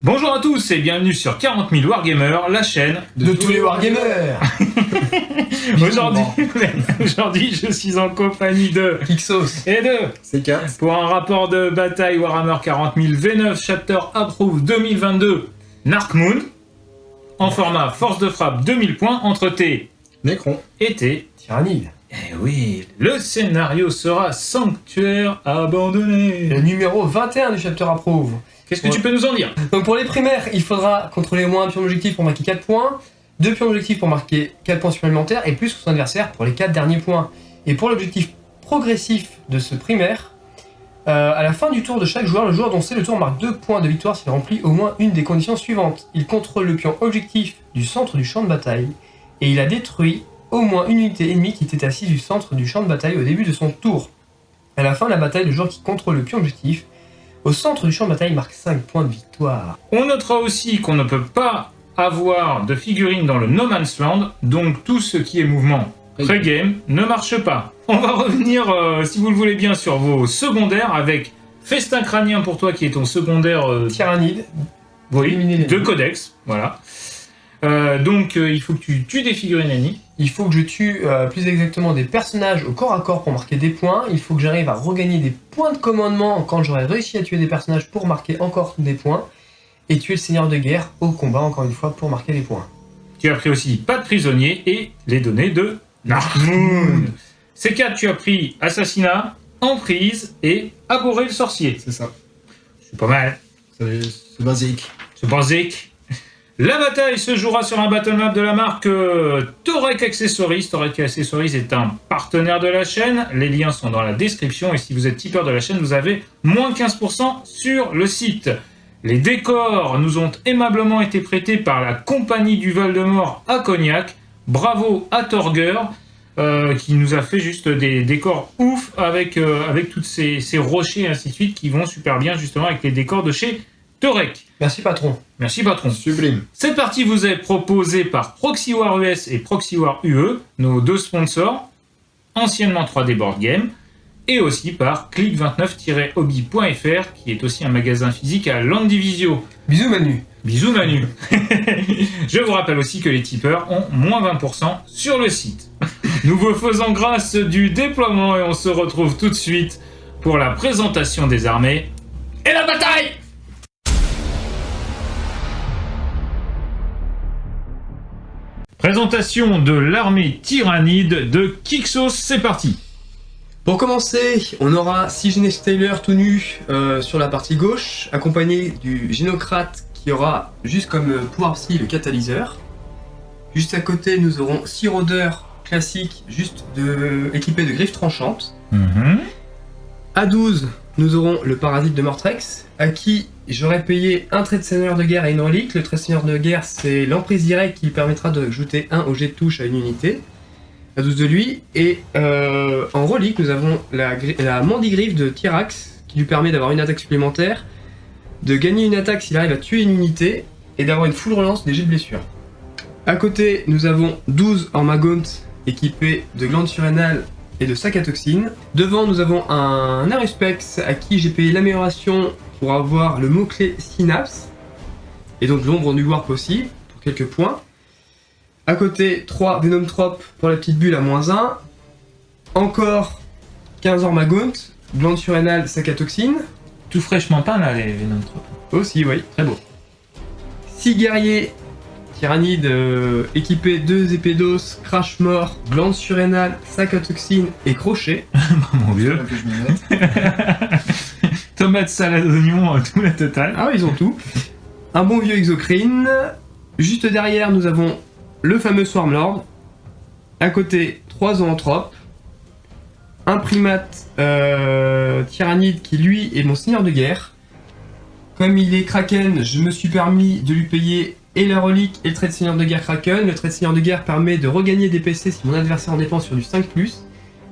Bonjour à tous et bienvenue sur 40 000 Wargamers, la chaîne de tous les Wargamers. Aujourd'hui, je suis en compagnie de Ixos et de C4 pour un rapport de bataille Warhammer 40 000 V9 Chapter Approved 2022 Narkmoon en format force de frappe 2000 points entre T Necron et T Tyrannide. Eh oui, le scénario sera Sanctuaire abandonné. Le numéro 21 du Chapter Approved. Qu'est-ce que tu peux nous en dire? Donc pour les primaires, il faudra contrôler au moins un pion d'objectif pour marquer 4 points, 2 pions d'objectif pour marquer 4 points supplémentaires et plus que son adversaire pour les 4 derniers points. Et pour l'objectif progressif de ce primaire, à la fin du tour de chaque joueur, le joueur dont c'est le tour marque 2 points de victoire s'il remplit au moins une des conditions suivantes. Il contrôle le pion objectif du centre du champ de bataille et il a détruit au moins une unité ennemie qui était assise du centre du champ de bataille au début de son tour. À la fin de la bataille, le joueur qui contrôle le pion objectif au centre du champ de bataille marque 5 points de victoire. On notera aussi qu'on ne peut pas avoir de figurines dans le No Man's Land, donc tout ce qui est mouvement pré-game ne marche pas. On va revenir, si vous le voulez bien, sur vos secondaires avec Festin Crânien pour toi qui est ton secondaire Tyrannide. oui, de Codex, voilà. Donc il faut que tu tues des figurines ennemies. Il faut que je tue plus exactement des personnages au corps à corps pour marquer des points. Il faut que j'arrive à regagner des points de commandement quand j'aurai réussi à tuer des personnages pour marquer encore des points. Et tuer le seigneur de guerre au combat encore une fois pour marquer des points. Tu as pris aussi pas de prisonniers et les données de Narkmoon. C4, tu as pris assassinat, emprise et abhorrer le sorcier. C'est ça. C'est pas mal. C'est basique. C'est basique. La bataille se jouera sur un battle map de la marque Torek Accessories. Torek Accessories est un partenaire de la chaîne. Les liens sont dans la description. Et si vous êtes tipeur de la chaîne, vous avez moins 15% sur le site. Les décors nous ont aimablement été prêtés par la compagnie du Val-de-Mort à Cognac. Bravo à Torger, qui nous a fait juste des décors ouf avec tous ces rochers et ainsi de suite qui vont super bien justement avec les décors de chez Torek. Merci patron. Merci patron. Sublime. Cette partie vous est proposée par ProxyWar US et ProxyWar UE, nos deux sponsors, anciennement 3D Board Game, et aussi par click29-hobby.fr, qui est aussi un magasin physique à Landivisio. Bisous Manu. Bisous Manu. Je vous rappelle aussi que les tipeurs ont moins 20% sur le site. Nous vous faisons grâce du déploiement et on se retrouve tout de suite pour la présentation des armées et la bataille. Présentation de l'armée tyrannide de Kixos, c'est parti. Pour commencer, on aura 6 Genestealers tout nus sur la partie gauche, accompagné du Génocrate qui aura juste comme pouvoir psy le catalyseur. Juste à côté, nous aurons 6 rôdeurs classiques, équipés de griffes tranchantes. À 12, nous aurons le Parasite de Mortrex, à qui j'aurais payé un trait de seigneur de guerre et une relique. Le trait de seigneur de guerre, c'est l'emprise directe qui lui permettra d'ajouter 1 au jet de touche à une unité. À 12 de lui. Et en relique, nous avons la Mandigriffe de Tyrax, qui lui permet d'avoir une attaque supplémentaire, de gagner une attaque s'il arrive à tuer une unité, et d'avoir une full relance des jets de blessure. À côté, nous avons 12 Ormagaunt, équipés de glandes surrénales et de sac à toxines. Devant, nous avons un Aruspex, à qui j'ai payé l'amélioration pour avoir le mot-clé Synapse, et donc l'ombre du Warp aussi, pour quelques points. À côté, 3 Venomtropes pour la petite bulle à -1. Encore 15 Ormagaunt, glande surrénale, sac à toxines. Tout fraîchement peint là, les Venomtropes. Aussi, oui. Très beau. 6 guerriers tyrannides équipés 2 épées d'os, crash mort, glande surrénale, sac à toxines et crochet. Mon vieux. Que je m'y mette. Tomate, salade, oignon, tout la totale. Ah oui, ils ont tout. Un bon vieux exocrine. Juste derrière, nous avons le fameux Swarmlord. À côté, 3 zoanthropes. Un primate tyrannide qui, lui, est mon seigneur de guerre. Comme il est Kraken, je me suis permis de lui payer et la relique et le trait de seigneur de guerre Kraken. Le trait de seigneur de guerre permet de regagner des PC si mon adversaire en dépend sur du 5+.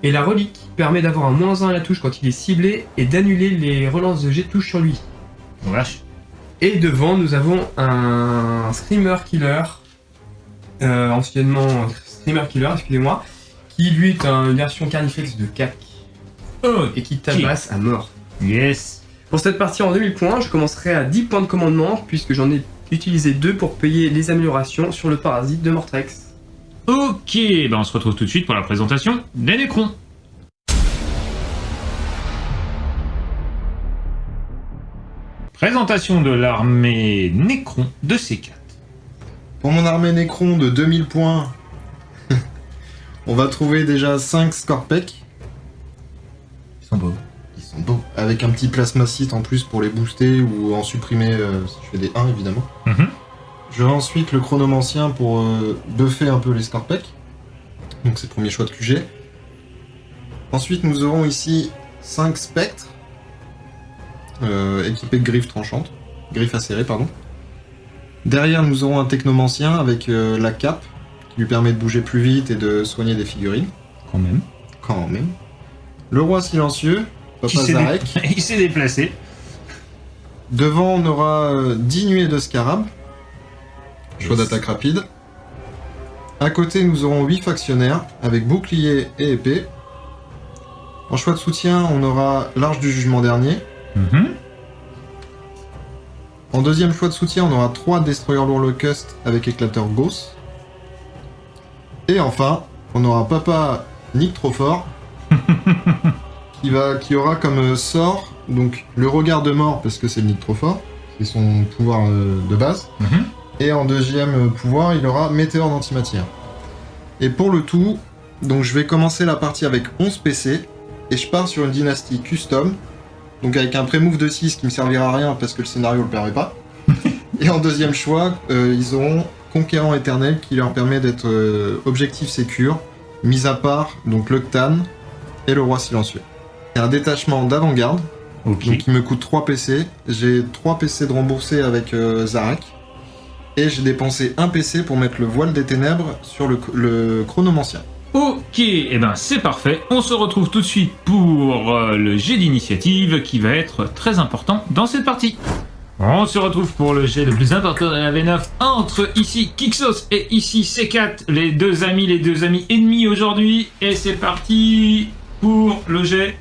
Et la relique permet d'avoir un -1 à la touche quand il est ciblé et d'annuler les relances de jet de touche sur lui. Oh, vache. Et devant, nous avons un Screamer Killer, anciennement Screamer Killer, excusez-moi, qui lui est une version Carnifex de CAC Oh, et qui tabasse à mort. yes. Pour cette partie en 2000 points, je commencerai à 10 points de commandement puisque j'en ai utilisé 2 pour payer les améliorations sur le Parasite de Mortrex. Ok, ben on se retrouve tout de suite pour la présentation des Nécrons. Présentation de l'armée Nécron de C4. Pour mon armée Nécron de 2000 points, on va trouver déjà 5 Scorpec. Ils sont beaux. Ils sont beaux. Avec un petit plasmacite en plus pour les booster ou en supprimer si je fais des 1 évidemment. J'aurai ensuite le Chronomancien pour buffer un peu les Scorpec. Donc c'est le premier choix de QG. Ensuite nous aurons ici 5 Spectres. Équipés de griffes tranchantes. Griffes acérées, pardon. Derrière nous aurons un Technomancien avec la cape, qui lui permet de bouger plus vite et de soigner des figurines. Quand même. Quand même. Le Roi Silencieux, Papa Qui s'est Zarek. Il s'est déplacé. Devant on aura 10 nuées de scarabs. Choix d'attaque rapide. À côté, nous aurons 8 factionnaires avec bouclier et épée. En choix de soutien, on aura l'Arche du Jugement Dernier. En deuxième choix de soutien, on aura 3 Destroyer Lourd Locust avec éclateur Gauss. Et enfin, on aura Papa Nick trop fort qui aura comme sort donc le regard de mort parce que c'est le Nick trop fort, c'est son pouvoir de base. Et en deuxième pouvoir, il aura Météore d'antimatière. Et pour le tout, donc je vais commencer la partie avec 11 PC, et je pars sur une dynastie custom, donc avec un pré-move de 6 qui me servira à rien parce que le scénario le permet pas. Et en deuxième choix, ils auront Conquérant éternel qui leur permet d'être objectif sécure, mis à part donc l'Octane et le Roi silencieux. C'est un détachement d'avant-garde, Ok. donc il me coûte 3 PC. J'ai 3 PC de remboursé avec Zarek. Et j'ai dépensé un PC pour mettre le voile des ténèbres sur le chronomancien. Ok, et ben c'est parfait. On se retrouve tout de suite pour le jet d'initiative qui va être très important dans cette partie. On se retrouve pour le jet le plus important de la V9 entre ici Kixos et ici C4, les deux amis ennemis aujourd'hui. Et c'est parti pour le jet.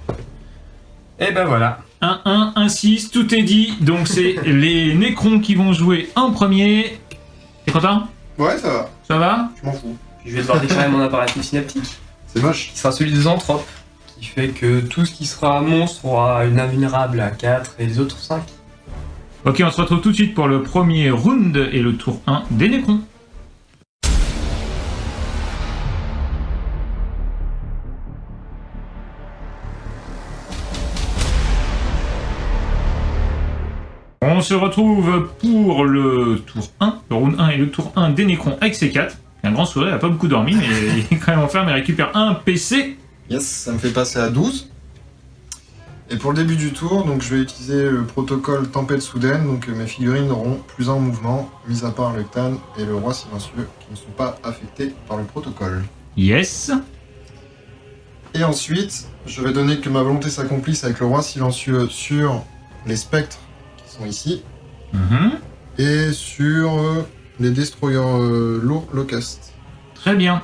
Et ben voilà. 1-1, 1-6, tout est dit. Donc c'est les Nécrons qui vont jouer en premier. T'es content? Ouais, ça va. Ça va? Je m'en fous. Je vais devoir déclarer mon impératif synaptique, C'est moche. qui sera celui des Zoanthropes, qui fait que tout ce qui sera monstre aura une invulnérable à 4 et les autres 5. Ok, on se retrouve tout de suite pour le premier round et le tour 1 des Nécrons. On se retrouve pour le tour 1, le round 1 et le tour 1 des Nécrons avec C4. Un grand sourire, il a pas beaucoup dormi, mais il est quand même en ferme et récupère un PC. Yes, ça me fait passer à 12. Et pour le début du tour, donc je vais utiliser le protocole Tempête Soudaine, donc mes figurines auront plus un mouvement, mis à part le Tan et le Roi Silencieux, qui ne sont pas affectés par le protocole. Yes. Et ensuite, je vais donner que ma volonté s'accomplisse avec le Roi Silencieux sur les spectres qui sont ici, et sur les destroyers lourds Locust. Très bien.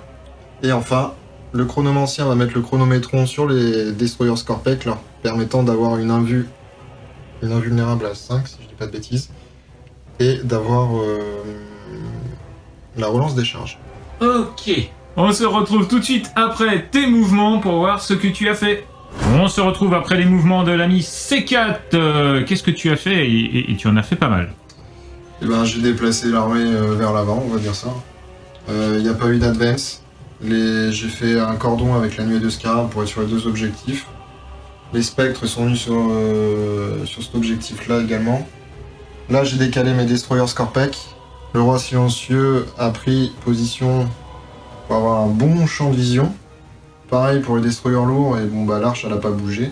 Et enfin, le chronomancien va mettre le chronométron sur les destroyers Scorpec, leur permettant d'avoir une invulnérable à 5, si je dis pas de bêtises, et d'avoir la relance des charges. Ok. On se retrouve tout de suite après tes mouvements pour voir ce que tu as fait. On se retrouve après les mouvements de l'ami C4. Qu'est-ce que tu as fait et tu en as fait pas mal. Et ben, j'ai déplacé l'armée vers l'avant, on va dire ça. Il n'y a pas eu d'advance. J'ai fait un cordon avec la nuée de Scarab pour être sur les deux objectifs. Les spectres sont venus sur cet objectif-là également. Là, j'ai décalé mes destroyers Scorpec. Le Roi Silencieux a pris position pour avoir un bon champ de vision. Pareil pour les destroyers lourds, et bon bah l'arche elle a pas bougé.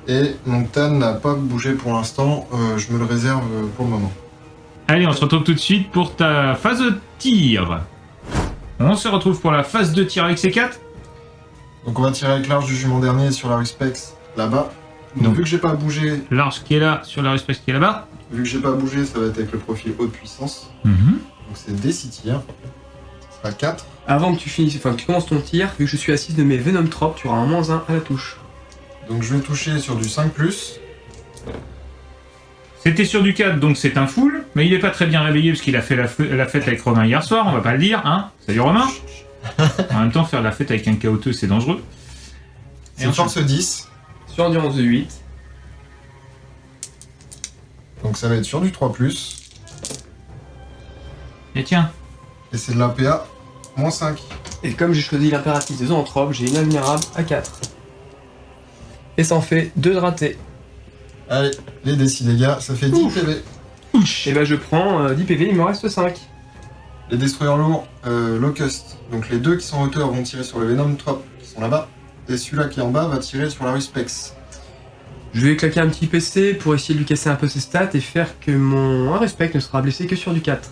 Et mon Tan n'a pas bougé pour l'instant, je me le réserve pour le moment. Allez, on se retrouve tout de suite pour ta phase de tir. On se retrouve pour la phase de tir avec C4. Donc on va tirer avec l'arche du jument dernier sur la Ruspex là-bas. Donc vu que j'ai pas bougé, L'arche qui est là sur la Ruspex qui est là-bas. vu que j'ai pas bougé, ça va être avec le profil haute puissance. Donc c'est des 6 tirs. Ça sera 4. Avant que tu finisses, enfin que tu commences ton tir, vu que je suis assise de mes Venom Trop, tu auras un -1 à la touche. Donc je vais toucher sur du 5+. C'était sur du 4, donc c'est un full, mais il est pas très bien réveillé parce qu'il a fait la fête avec Romain hier soir, on va pas le dire, hein. Salut Romain. En même temps, faire la fête avec un chaoteux, c'est dangereux. C'est une force 10. Sur endurance de 8. Donc ça va être sur du 3+. Et tiens, Et c'est de la PA -5. Et comme j'ai choisi l'impératrice des zoantropes, j'ai une invulnérable à 4. Et ça en fait 2 de ratés. Allez, les D6 dégâts, ça fait 10 PV. Et bah je prends 10 PV, il me reste 5. Les destroyers lourds, Locust. Donc les deux qui sont en hauteur vont tirer sur le Venom Trop qui sont là-bas. Et celui-là qui est en bas va tirer sur la Ruspex. Je vais claquer un petit PC pour essayer de lui casser un peu ses stats et faire que mon respect ne sera blessé que sur du 4.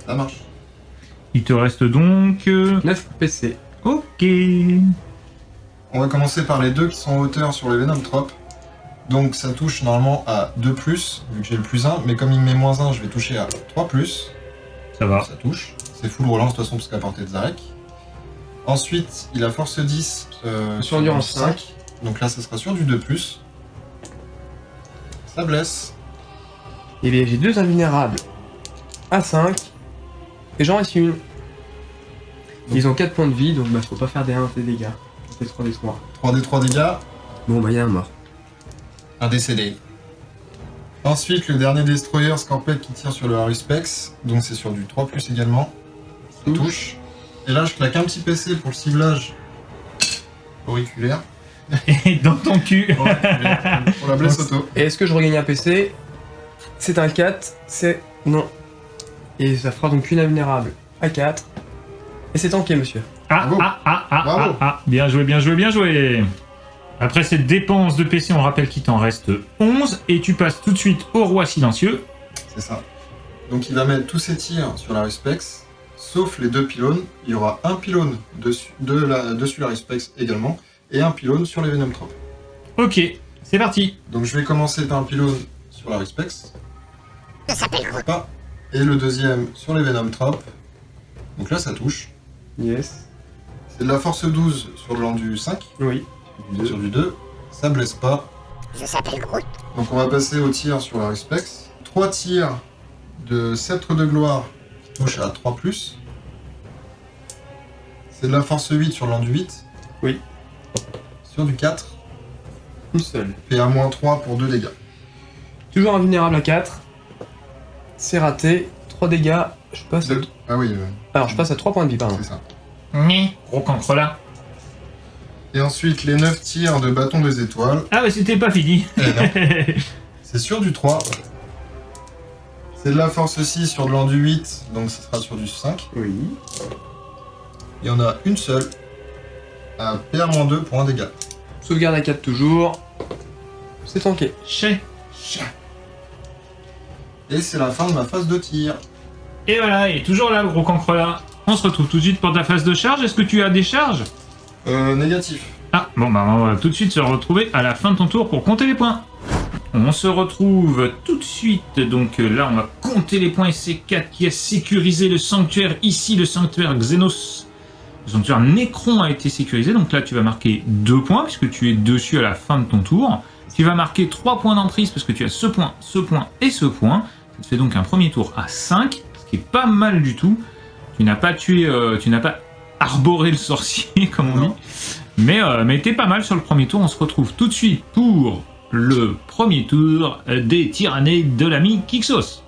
Ça marche. il te reste donc... 9 PC. Ok. On va commencer par les deux qui sont en hauteur sur les Venom Trop. Donc ça touche normalement à 2+, vu que j'ai le +1, mais comme il me met -1, je vais toucher à 3+. Ça va. Ça touche. C'est full relance de toute façon parce qu'à portée de Zarek. Ensuite, il a force 10 Sur endurance 5. Donc là, ça sera sur du 2+. Ça blesse. Et bien j'ai 2 invulnérables à 5. Et j'en reste une. Ils ont 4 points de vie, donc bah faut pas faire des 1 des dégâts. On fait 3d3. 3d3 dégâts, Bon bah y'a un mort. un décédé. Ensuite, le dernier destroyer Scorpec qui tire sur le Haruspex, donc c'est sur du 3+, également. Ça touche. Et là, je claque un petit PC pour le ciblage auriculaire. Et dans ton cul. Pour la blesse auto. Et est-ce que je regagne un PC? C'est un 4, c'est... Non. Et ça fera donc une invulnérable à 4. Et c'est tanké, monsieur. Ah, Bravo. Bravo. bien joué, bien joué, bien joué. Après cette dépense de PC, on rappelle qu'il t'en reste 11, et tu passes tout de suite au Roi Silencieux. C'est ça. Donc il va mettre tous ses tirs sur la Ruspex, sauf les 2 pylônes. Il y aura un pylône dessus la Ruspex également, et un pylône sur les Venom Trop. Ok, c'est parti. Donc je vais commencer par un pylône sur la Ruspex. Pas. Et le deuxième sur les Venom Trop. Donc là ça touche. Yes. C'est de la force 12 sur le landu 5. Oui. Sur du 2. Ça blesse pas. Donc on va passer au tir sur la Ruspex. 3 tirs de sceptre de gloire qui touchent à 3+. C'est de la force 8 sur le landu 8. Oui. Sur du 4. Une seule. Et à -3 pour 2 dégâts. Toujours invulnérable à 4. C'est raté. 3 dégâts. Je passe à... Ah oui, Alors je passe à 3 points de vie, pardon. c'est ça. Gros cancre là. Et ensuite les 9 tirs de bâton des étoiles. Ah, mais c'était pas fini. Eh non. C'est sur du 3. C'est de la force 6 sur de l'endu 8, donc ça sera sur du 5. Oui. Il y en a une seule. À PR-2 pour un dégât. Sauvegarde à 4 toujours. C'est tanké. Chez. Et c'est la fin de ma phase de tir. Et voilà, il est toujours là, le gros cancre là. On se retrouve tout de suite pour ta phase de charge. Est-ce que tu as des charges? Négatif. Ah, bon, bah, on va tout de suite se retrouver à la fin de ton tour pour compter les points. On se retrouve tout de suite. Donc là, on va compter les points. Et c'est 4 qui a sécurisé le sanctuaire. Ici, le sanctuaire Xenos. Le sanctuaire Necron a été sécurisé. Donc là, tu vas marquer 2 points puisque tu es dessus à la fin de ton tour. Tu vas marquer 3 points d'emprise parce que tu as ce point et ce point. Ça te fait donc un premier tour à 5, ce qui est pas mal du tout. Tu n'as pas tué, tu n'as pas arboré le sorcier, comme on dit. Mais t'es pas mal sur le premier tour. On se retrouve tout de suite pour le premier tour des tyrannés de l'ami Kixos.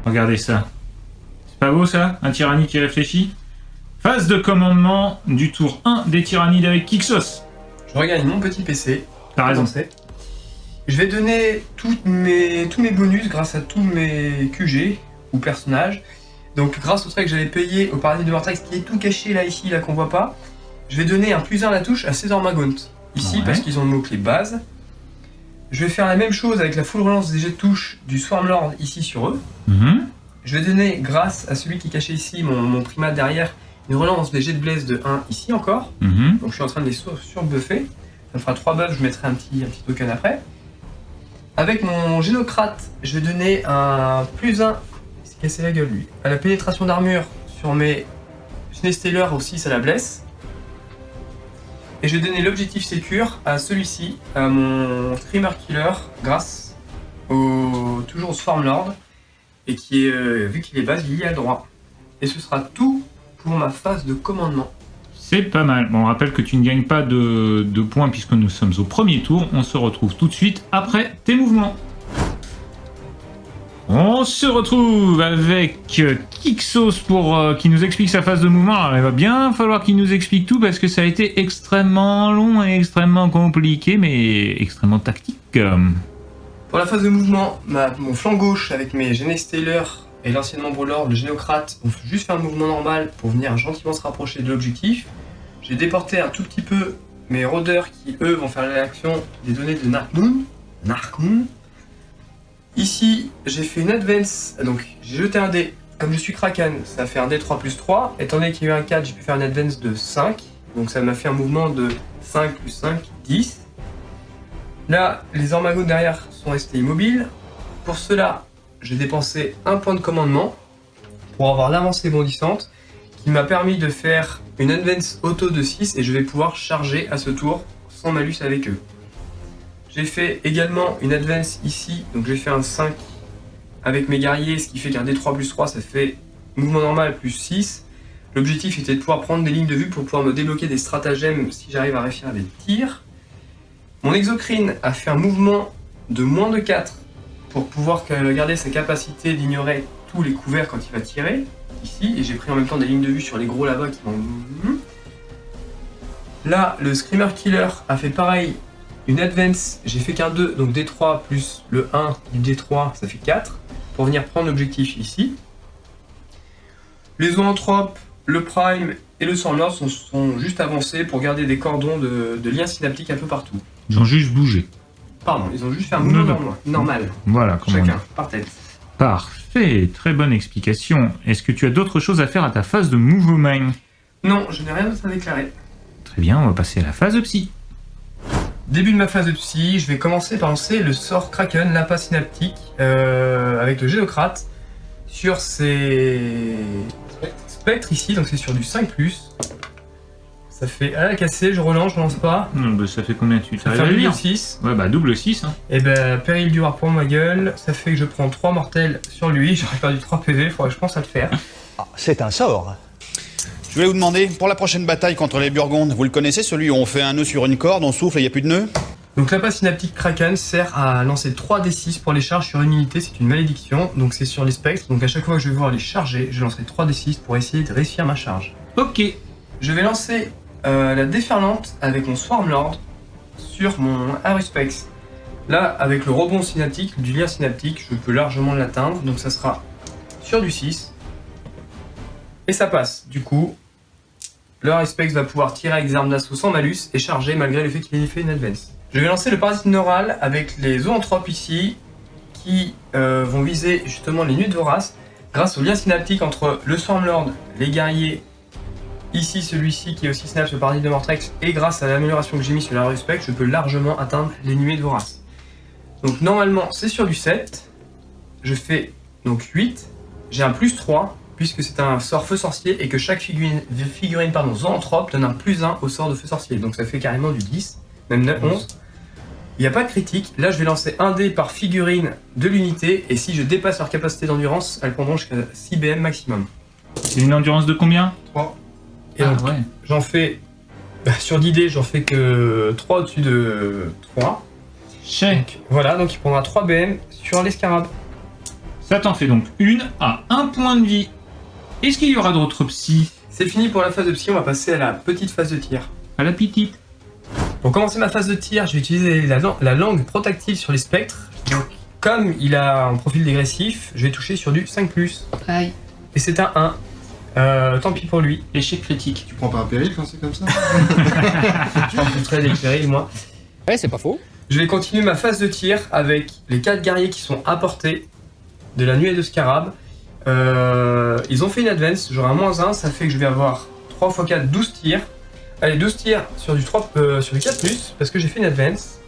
Regardez ça. C'est pas beau ça? Un tyrannie qui réfléchit? Phase de commandement du tour 1 des tyrannides avec Kixos. Je regarde mon petit PC. T'as raison. Je vais donner tous mes bonus grâce à tous mes QG ou personnages. Donc grâce au trait que j'avais payé au paradis de Vortex qui est tout caché là ici qu'on voit pas, je vais donner un +1 à la touche à ces Ormagaunt. Ici Ouais. parce qu'ils ont le mot-clé base. Je vais faire la même chose avec la full relance des jets de touche du Swarmlord ici sur eux. Je vais donner grâce à celui qui est caché ici, mon primate derrière, une relance des jets de blaze de 1 ici encore. Donc je suis en train de les surbuffer. Ça me fera 3 buffs, je mettrai un petit token après. Avec mon génocrate, je vais donner un +1, il s'est cassé la gueule lui, à la pénétration d'armure sur mes Snesteller aussi, ça la blesse. Et je vais donner l'objectif sécure à celui-ci, à mon Screamer Killer, grâce toujours au Swarmlord, et qui est, vu qu'il est base, il y a droit. Et ce sera tout pour ma phase de commandement. C'est pas mal. Bon, on rappelle que tu ne gagnes pas de points puisque nous sommes au premier tour. On se retrouve tout de suite après tes mouvements. On se retrouve avec Kixos pour qui nous explique sa phase de mouvement. Alors, il va bien falloir qu'il nous explique tout parce que ça a été extrêmement long et extrêmement compliqué, mais extrêmement tactique. Pour la phase de mouvement, mon flanc gauche avec mes Genesteller et l'ancien membre Lord, le Génocrate, on fait juste faire un mouvement normal pour venir gentiment se rapprocher de l'objectif. J'ai déporté un tout petit peu mes rôdeurs qui, eux, vont faire l'action des données de Narkmoon. Ici, j'ai fait une advance, donc j'ai jeté un dé. Comme je suis Kraken, ça fait un dé 3 + 3. Étant donné qu'il y a eu un 4, j'ai pu faire une advance de 5. Donc ça m'a fait un mouvement de 5 + 5, 10. Là, les Ormagaunt derrière sont restés immobiles. Pour cela, j'ai dépensé un point de commandement pour avoir l'avancée bondissante qui m'a permis de faire une advance auto de 6 et je vais pouvoir charger à ce tour sans malus avec eux. J'ai fait également une advance ici, donc j'ai fait un 5 avec mes guerriers, ce qui fait qu'un D3 + 3 ça fait mouvement normal plus 6. L'objectif était de pouvoir prendre des lignes de vue pour pouvoir me débloquer des stratagèmes si j'arrive à réussir les tirs. Mon Exocrine a fait un mouvement de moins de 4 pour pouvoir garder sa capacité d'ignorer tous les couverts quand il va tirer, ici, et j'ai pris en même temps des lignes de vue sur les gros là-bas qui vont... Là, le Screamer Killer a fait pareil, une advance, j'ai fait qu'un 2, donc D3 plus le 1 du D3, ça fait 4, pour venir prendre l'objectif ici. Les zoanthropes, le Prime et le Swarmlord sont juste avancés pour garder des cordons de liens synaptiques un peu partout. Ils ont juste bougé. Pardon, ils ont juste fait un mouvement normal. Voilà, comme on dit. Chacun, par tête. Parfait, très bonne explication. Est-ce que tu as d'autres choses à faire à ta phase de mouvement? Non, je n'ai rien d'autre à déclarer. Très bien, on va passer à la phase de psy. Début de ma phase de psy, je vais commencer par lancer le sort Kraken, l'appât synaptique, avec le Génocrate, sur ces spectres ici, donc c'est sur du 5+. Ça fait à la cassée, je relance pas. Ça fait combien tu Ça arrives fait à un lire? 6. Ouais, bah double 6. Hein. Et ben, péril du rare pour ma gueule, ça fait que je prends 3 mortels sur lui, j'aurais perdu 3 PV, faudrait que je pense à le faire. Ah, c'est un sort. Je voulais vous demander, pour la prochaine bataille contre les Burgondes, vous le connaissez, celui où on fait un nœud sur une corde, on souffle et il n'y a plus de nœud? Donc l'appât synaptique Kraken sert à lancer 3d6 pour les charges sur une unité, c'est une malédiction, donc c'est sur les spectres, donc à chaque fois que je vais voir les charger, je lancerai 3d6 pour essayer de réussir ma charge. Ok. Je vais lancer la déferlante avec mon Swarmlord sur mon Aerospex. Là, avec le rebond synaptique, du lien synaptique, je peux largement l'atteindre. Donc ça sera sur du 6. Et ça passe. Du coup, le Aerospex va pouvoir tirer avec des armes d'assaut sans malus et charger malgré le fait qu'il ait fait une advance. Je vais lancer le parasite neural avec les zoanthropes ici, qui vont viser justement les nuées de vorace grâce au lien synaptique entre le Swarmlord, les guerriers, ici celui-ci qui est aussi synapse le parasite de Mortrex, et grâce à l'amélioration que j'ai mis sur la respect, je peux largement atteindre les nuées de vorace. Donc normalement c'est sur du 7, je fais donc 8, j'ai un plus 3 puisque c'est un sort feu sorcier et que chaque figurine zoanthrope donne un plus 1 au sort de feu sorcier, donc ça fait carrément du 10, même 9, 11. Il n'y a pas de critique, là je vais lancer un dé par figurine de l'unité, et si je dépasse leur capacité d'endurance, elles prendront jusqu'à 6 BM maximum. C'est une endurance de combien? 3. Et donc, ouais. j'en fais, sur 10 dés, j'en fais que 3 au-dessus de 3. Donc, voilà, donc il prendra 3 BM sur les scarabs. Ça t'en fait donc une à 1 point de vie. Est-ce qu'il y aura d'autres psy? C'est fini pour la phase de psy, on va passer à la petite phase de tir. À la petite. Pour commencer ma phase de tir, je vais utiliser la langue protactive sur les spectres. Donc, comme il a un profil dégressif, je vais toucher sur du 5+. Aïe. Et c'est un 1. Tant pis pour lui. Échec critique. Tu prends pas un péril quand c'est comme ça? Je pense que très éclairé, moi. Ouais, c'est pas faux. Je vais continuer ma phase de tir avec les 4 guerriers qui sont à portée de la nuée de scarab. Ils ont fait une advance, j'aurai un -1, ça fait que je vais avoir 3 x 4, 12 tirs. Allez, 12 tirs sur du 4+, parce que j'ai fait une advance.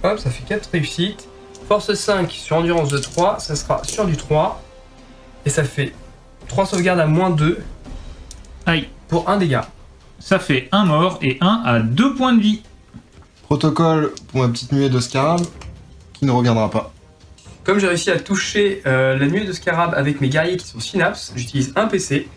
Hop, ça fait 4 réussites. Force 5 sur endurance de 3, ça sera sur du 3. Et ça fait 3 sauvegardes à -2. Aïe. Pour 1 dégât. Ça fait un mort et 1 à 2 points de vie. Protocole pour ma petite nuée de scarab qui ne reviendra pas. Comme j'ai réussi à toucher la nuée de scarab avec mes guerriers qui sont synapses, j'utilise un PC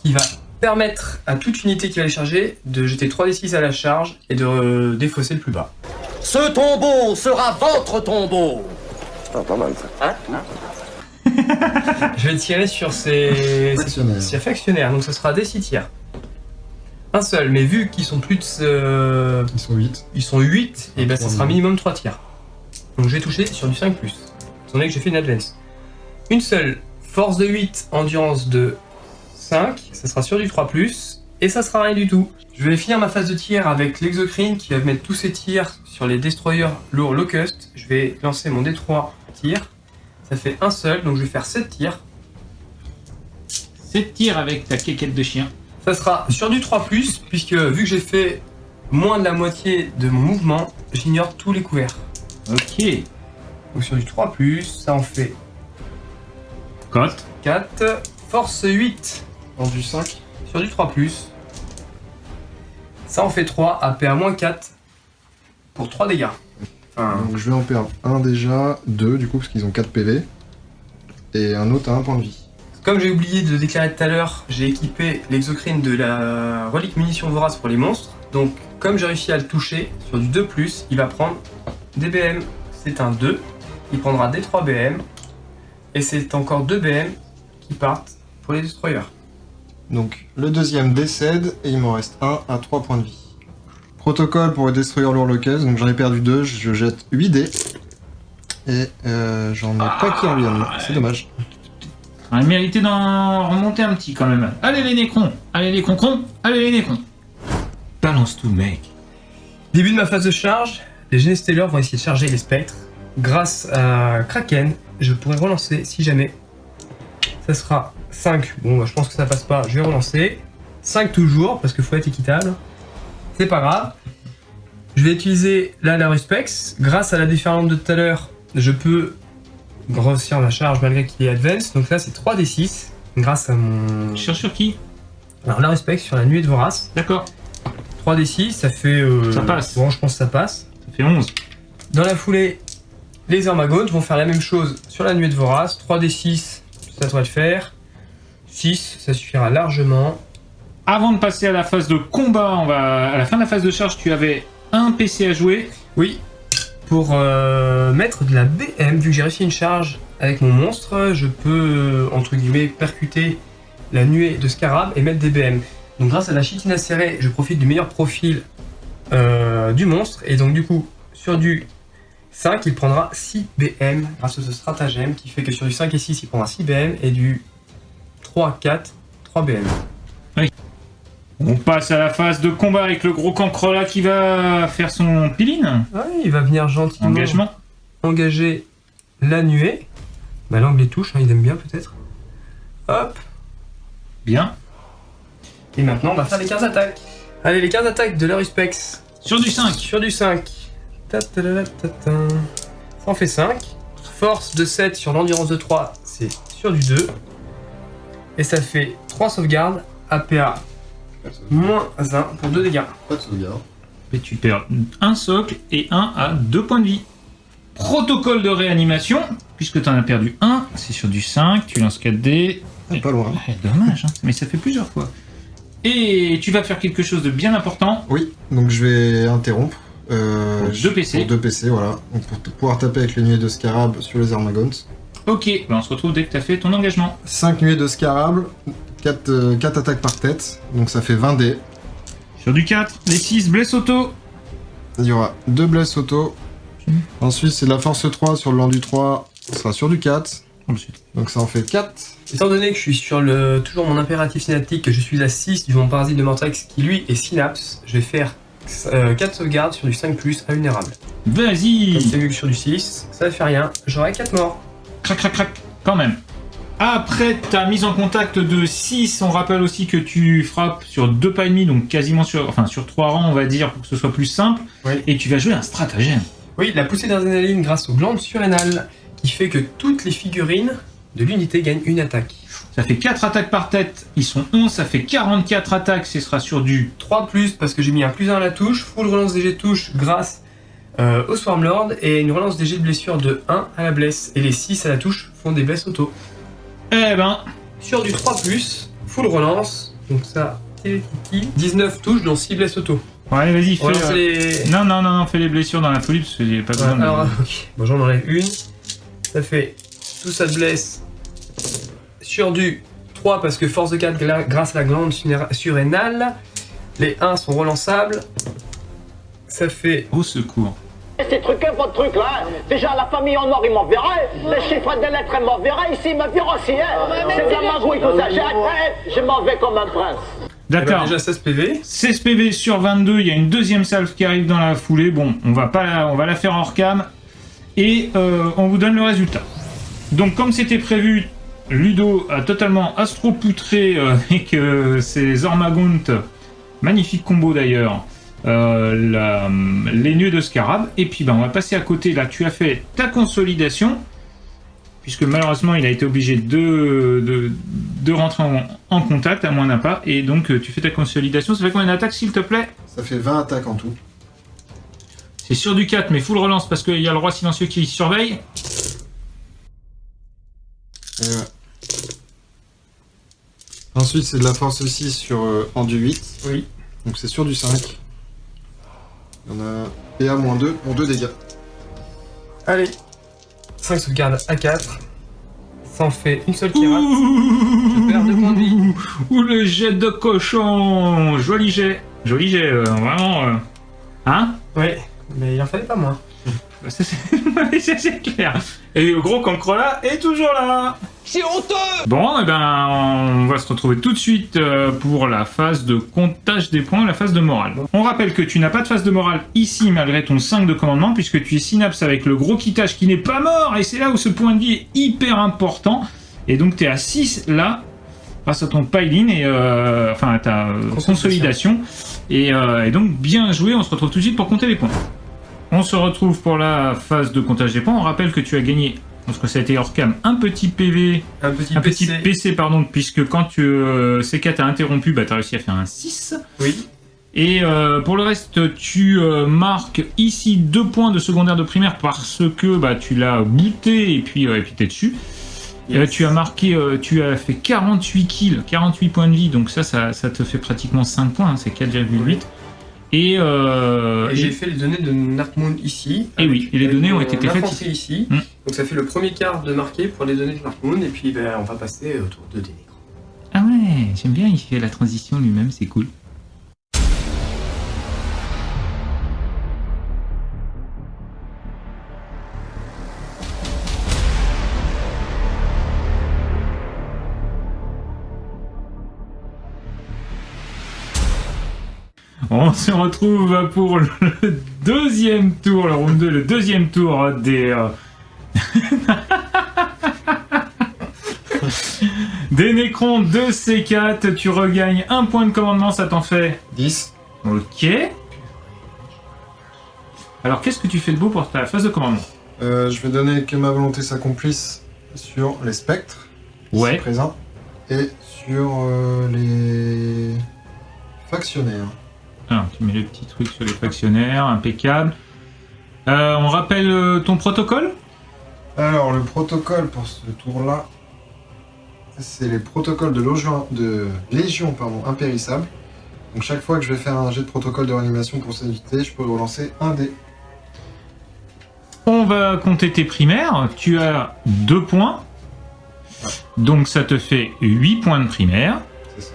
qui va permettre à toute unité qui va les charger de jeter 3d6 à la charge et de défausser le plus bas. Ce tombeau sera votre tombeau. Ah, pas mal ça. Je vais tirer sur ces factionnaires, donc ça sera des 6 tirs. Un seul, mais vu qu'ils sont plus de... Ils sont 8. Ils sont 8, et ben ça sera minimum 3 tirs. Donc je vais toucher sur du 5+, étant donné que j'ai fait une advance. Une seule, force de 8, endurance de 5, ça sera sur du 3+, et ça sera rien du tout. Je vais finir ma phase de tir avec l'exocrine qui va mettre tous ses tirs sur les destroyers lourds locust. Je vais lancer mon D3 tir, ça fait un seul, donc je vais faire 7 tirs. 7 tirs avec ta quéquette de chien. Ça sera sur du 3+, puisque vu que j'ai fait moins de la moitié de mon mouvement, j'ignore tous les couverts. Ok. Donc sur du 3+, ça en fait Cote. 4, force 8 En du 5. sur du 3+. Ça en fait 3, AP à -4 pour 3 dégâts. Enfin, Donc je vais en perdre un déjà, 2 du coup parce qu'ils ont 4 PV. Et un autre à 1 point de vie. comme j'ai oublié de déclarer tout à l'heure, j'ai équipé l'exocrine de la relique munition vorace pour les monstres. Donc comme j'ai réussi à le toucher sur du 2+, il va prendre des BM. C'est un 2, il prendra des 3 BM. Et c'est encore 2 BM qui partent pour les destroyers. Donc le deuxième décède et il m'en reste un à 3 points de vie. Protocole pour le destroyer lourd locust, donc j'en ai perdu 2, je jette 8 dés. Et j'en ai pas qui reviennent, c'est dommage. On a mérité d'en remonter un petit quand même. Allez les nécrons, allez les concons, allez les nécrons. Balance tout mec. Début de ma phase de charge, les Genestellers vont essayer de charger les spectres. Grâce à Kraken, je pourrais relancer si jamais. Ça sera 5, bon bah, je pense que ça passe pas, je vais relancer. 5 toujours, parce qu'il faut être équitable. C'est pas grave. Je vais utiliser là la Ruspex. Grâce à la déferlante de tout à l'heure, je peux grossir ma charge malgré qu'il est advance. Donc là c'est 3d6 grâce à mon... Cherche sur qui? Alors la Ruspex sur la nuée de vorace. D'accord. 3d6, ça fait... Ça passe. Bon, je pense que ça passe. Ça fait 11. Dans la foulée, les Armagones vont faire la même chose sur la nuée de vorace. 3d6, ça devrait le faire. 6, ça suffira largement. Avant de passer à la phase de combat, à la fin de la phase de charge, tu avais un PC à jouer. Oui, pour mettre de la BM, vu que j'ai réussi une charge avec mon monstre, je peux, entre guillemets, percuter la nuée de scarab et mettre des BM. Donc grâce à la chitina serrée, je profite du meilleur profil du monstre. Et donc du coup, sur du 5, il prendra 6 BM grâce à ce stratagème qui fait que sur du 5 et 6, il prendra 6 BM et du 3, 4, 3 BM. On passe à la phase de combat avec le gros cancrelat qui va faire son piline. Ouais, il va venir gentiment engager la nuée. Bah, l'angle les touche, hein, il aime bien peut-être. Hop. Bien. Et maintenant, on va faire les 15 attaques. Allez, les 15 attaques de l'Euruspex. Sur du 5. Sur du 5. Ça en fait 5. Force de 7 sur l'endurance de 3, c'est sur du 2. Et ça fait 3 sauvegardes. APA moins 1 pour 2 dégâts. Pas de sauvegarde. Et tu perds un socle et un à 2 points de vie. Protocole de réanimation, puisque tu en as perdu un, c'est sur du 5, tu lances 4 dés. Pas loin. Dommage, hein, mais ça fait plusieurs fois. Et tu vas faire quelque chose de bien important. Oui, donc je vais interrompre. 2 PC. Pour 2 PC, voilà. Donc pour pouvoir taper avec les nuées de scarab sur les Armagons. Ok, ben on se retrouve dès que tu as fait ton engagement. 5 nuées de scarab, 4 attaques par tête, donc ça fait 20 dés. Sur du 4, les 6 blesses auto. Il y aura 2 blesses auto. Ensuite, c'est de la force 3 sur le long du 3, ce sera sur du 4. Ensuite. Donc ça en fait 4. Étant donné que je suis sur toujours mon impératif synaptique, que je suis à 6 du mon parasite de Mortrex qui lui est synapse, je vais faire 4 sauvegardes sur du 5+, invulnérable. Vas-y. Comme c'est mieux que sur du 6, ça fait rien, j'aurai 4 morts. Crac, crac, crac, quand même. Après ta mise en contact de 6, on rappelle aussi que tu frappes sur 2 pas et demi, donc quasiment sur 3 rangs, on va dire, pour que ce soit plus simple. Oui. Et tu vas jouer un stratagème. Oui, la poussée d'adrénaline grâce aux glandes surrénales, qui fait que toutes les figurines de l'unité gagnent une attaque. Ça fait 4 attaques par tête, ils sont 11, ça fait 44 attaques, ce sera sur du... 3+, parce que j'ai mis un +1 à la touche, full relance des jets de touche grâce au Swarmlord, et une relance des jets de blessure de 1 à la blesse. Et les 6 à la touche font des blesses auto. Eh ben, Sur du 3+, full relance, donc ça, 19 touches, dont 6 blesses auto. ouais, vas-y, fais... Relance les... Non, fais les blessures dans la folie, parce qu'il n'y a pas besoin de... Alors, ok. Bon, j'en enlève une. Ça fait tout ça de blesse sur du 3 parce que force de 4 grâce à la glande surrénale. Les 1 sont relançables. Ça fait... Au secours. C'est truqué votre truc là, hein. Déjà la famille en or ils m'enverraient, les chiffres des lettres ils m'enverraient, ici ils me virent aussi, hein. C'est de la magouille tout ça, je m'en vais comme un prince. D'accord. Déjà 16 PV. 16 PV sur 22, il y a une deuxième salve qui arrive dans la foulée. Bon, on va la faire hors cam. Et on vous donne le résultat. Donc comme c'était prévu, Ludo a totalement astro-poutré avec ses Ormagont, magnifique combo d'ailleurs, les nœuds de scarab. Et puis on va passer à côté, là tu as fait ta consolidation, puisque malheureusement il a été obligé de rentrer en contact, à moins d'un pas, et donc tu fais ta consolidation. Ça fait combien d'attaques s'il te plaît? Ça fait 20 attaques en tout. C'est sur du 4, mais full relance parce qu'il y a le roi silencieux qui surveille. Et ouais. Ensuite, c'est de la force 6 sur endu 8. Oui. Donc c'est sur du 5. Il y en a PA-2 pour 2 dégâts. Allez. 5 sauvegardes à 4. Ça en fait une seule qui rate. Je perds 2 points de vie. Ouh, le jet de cochon. Joli jet. Joli jet, vraiment. Hein? Ouais, mais il en fallait pas moins. Ça, c'est clair. Et le gros cancrelat est toujours là. C'est honteux. Bon, et ben, on va se retrouver tout de suite pour la phase de comptage des points, la phase de morale. On rappelle que tu n'as pas de phase de morale ici malgré ton 5 de commandement, puisque tu es synapse avec le gros quittage qui n'est pas mort, et c'est là où ce point de vie est hyper important. Et donc tu es à 6 là, grâce à ton piling et à ta consolidation. Et donc bien joué, on se retrouve tout de suite pour compter les points. On se retrouve pour la phase de comptage des points. On rappelle que tu as gagné, parce que ça a été hors cam, un petit PV, un petit PC, pardon, puisque quand C4 a interrompu, tu as réussi à faire un 6. Oui. Et pour le reste, tu marques ici 2 points de secondaire de primaire parce que tu l'as booté et puis t'es dessus. Yes. Tu as marqué, tu as fait 48 kills, 48 points de vie, donc ça te fait pratiquement 5 points, hein, c'est 4,8. Oui. Et j'ai fait les données de Narkmoon ici. Et oui, et les données ont été faites ici. Donc ça fait le premier quart de marqué pour les données de Narkmoon, et puis on va passer autour de Dénégro. Ah ouais, j'aime bien, il fait la transition lui-même, c'est cool. On se retrouve pour le deuxième tour, le round 2, le deuxième tour des... des Nécrons de C4. Tu regagnes un point de commandement, ça t'en fait 10. Ok. Alors, qu'est-ce que tu fais de beau pour ta phase de commandement? Je vais donner que ma volonté s'accomplisse sur les spectres Ouais. présents et sur les factionnaires. Alors, tu mets le petit truc sur les factionnaires, impeccable. On rappelle ton protocole? Alors, le protocole pour ce tour-là, c'est les protocoles de Légion impérissable. Donc, chaque fois que je vais faire un jet de protocole de réanimation pour cette unité, je peux relancer un dé. On va compter tes primaires. Tu as 2 points. Ouais. Donc, ça te fait 8 points de primaire. C'est ça.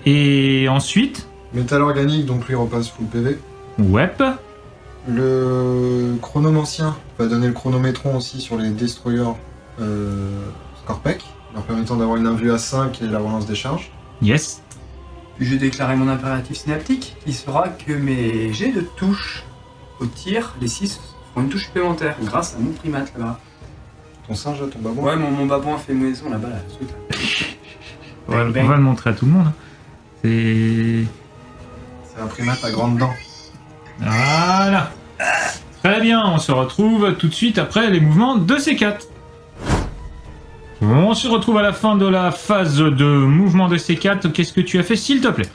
Et ensuite, Métal organique, donc lui repasse full PV. Web. Le chronomancien va donner le chronométron aussi sur les destroyers Scorpec, leur permettant d'avoir une invue à 5 et la relance des charges. Yes. Puis j'ai déclaré mon impératif synaptique, qui sera que mes jets de touche au tir, les 6 feront une touche supplémentaire, grâce à mon primate là-bas. Ton singe, ton babouin. Ouais, mon babouin fait maison là-bas, là, ce truc, là. On Bang, va bang. le montrer à tout le monde. C'est... C'est un primate à grandes dents. Voilà. Très bien, on se retrouve tout de suite après les mouvements de C4. On se retrouve à la fin de la phase de mouvement de C4. Qu'est-ce que tu as fait, s'il te plaît?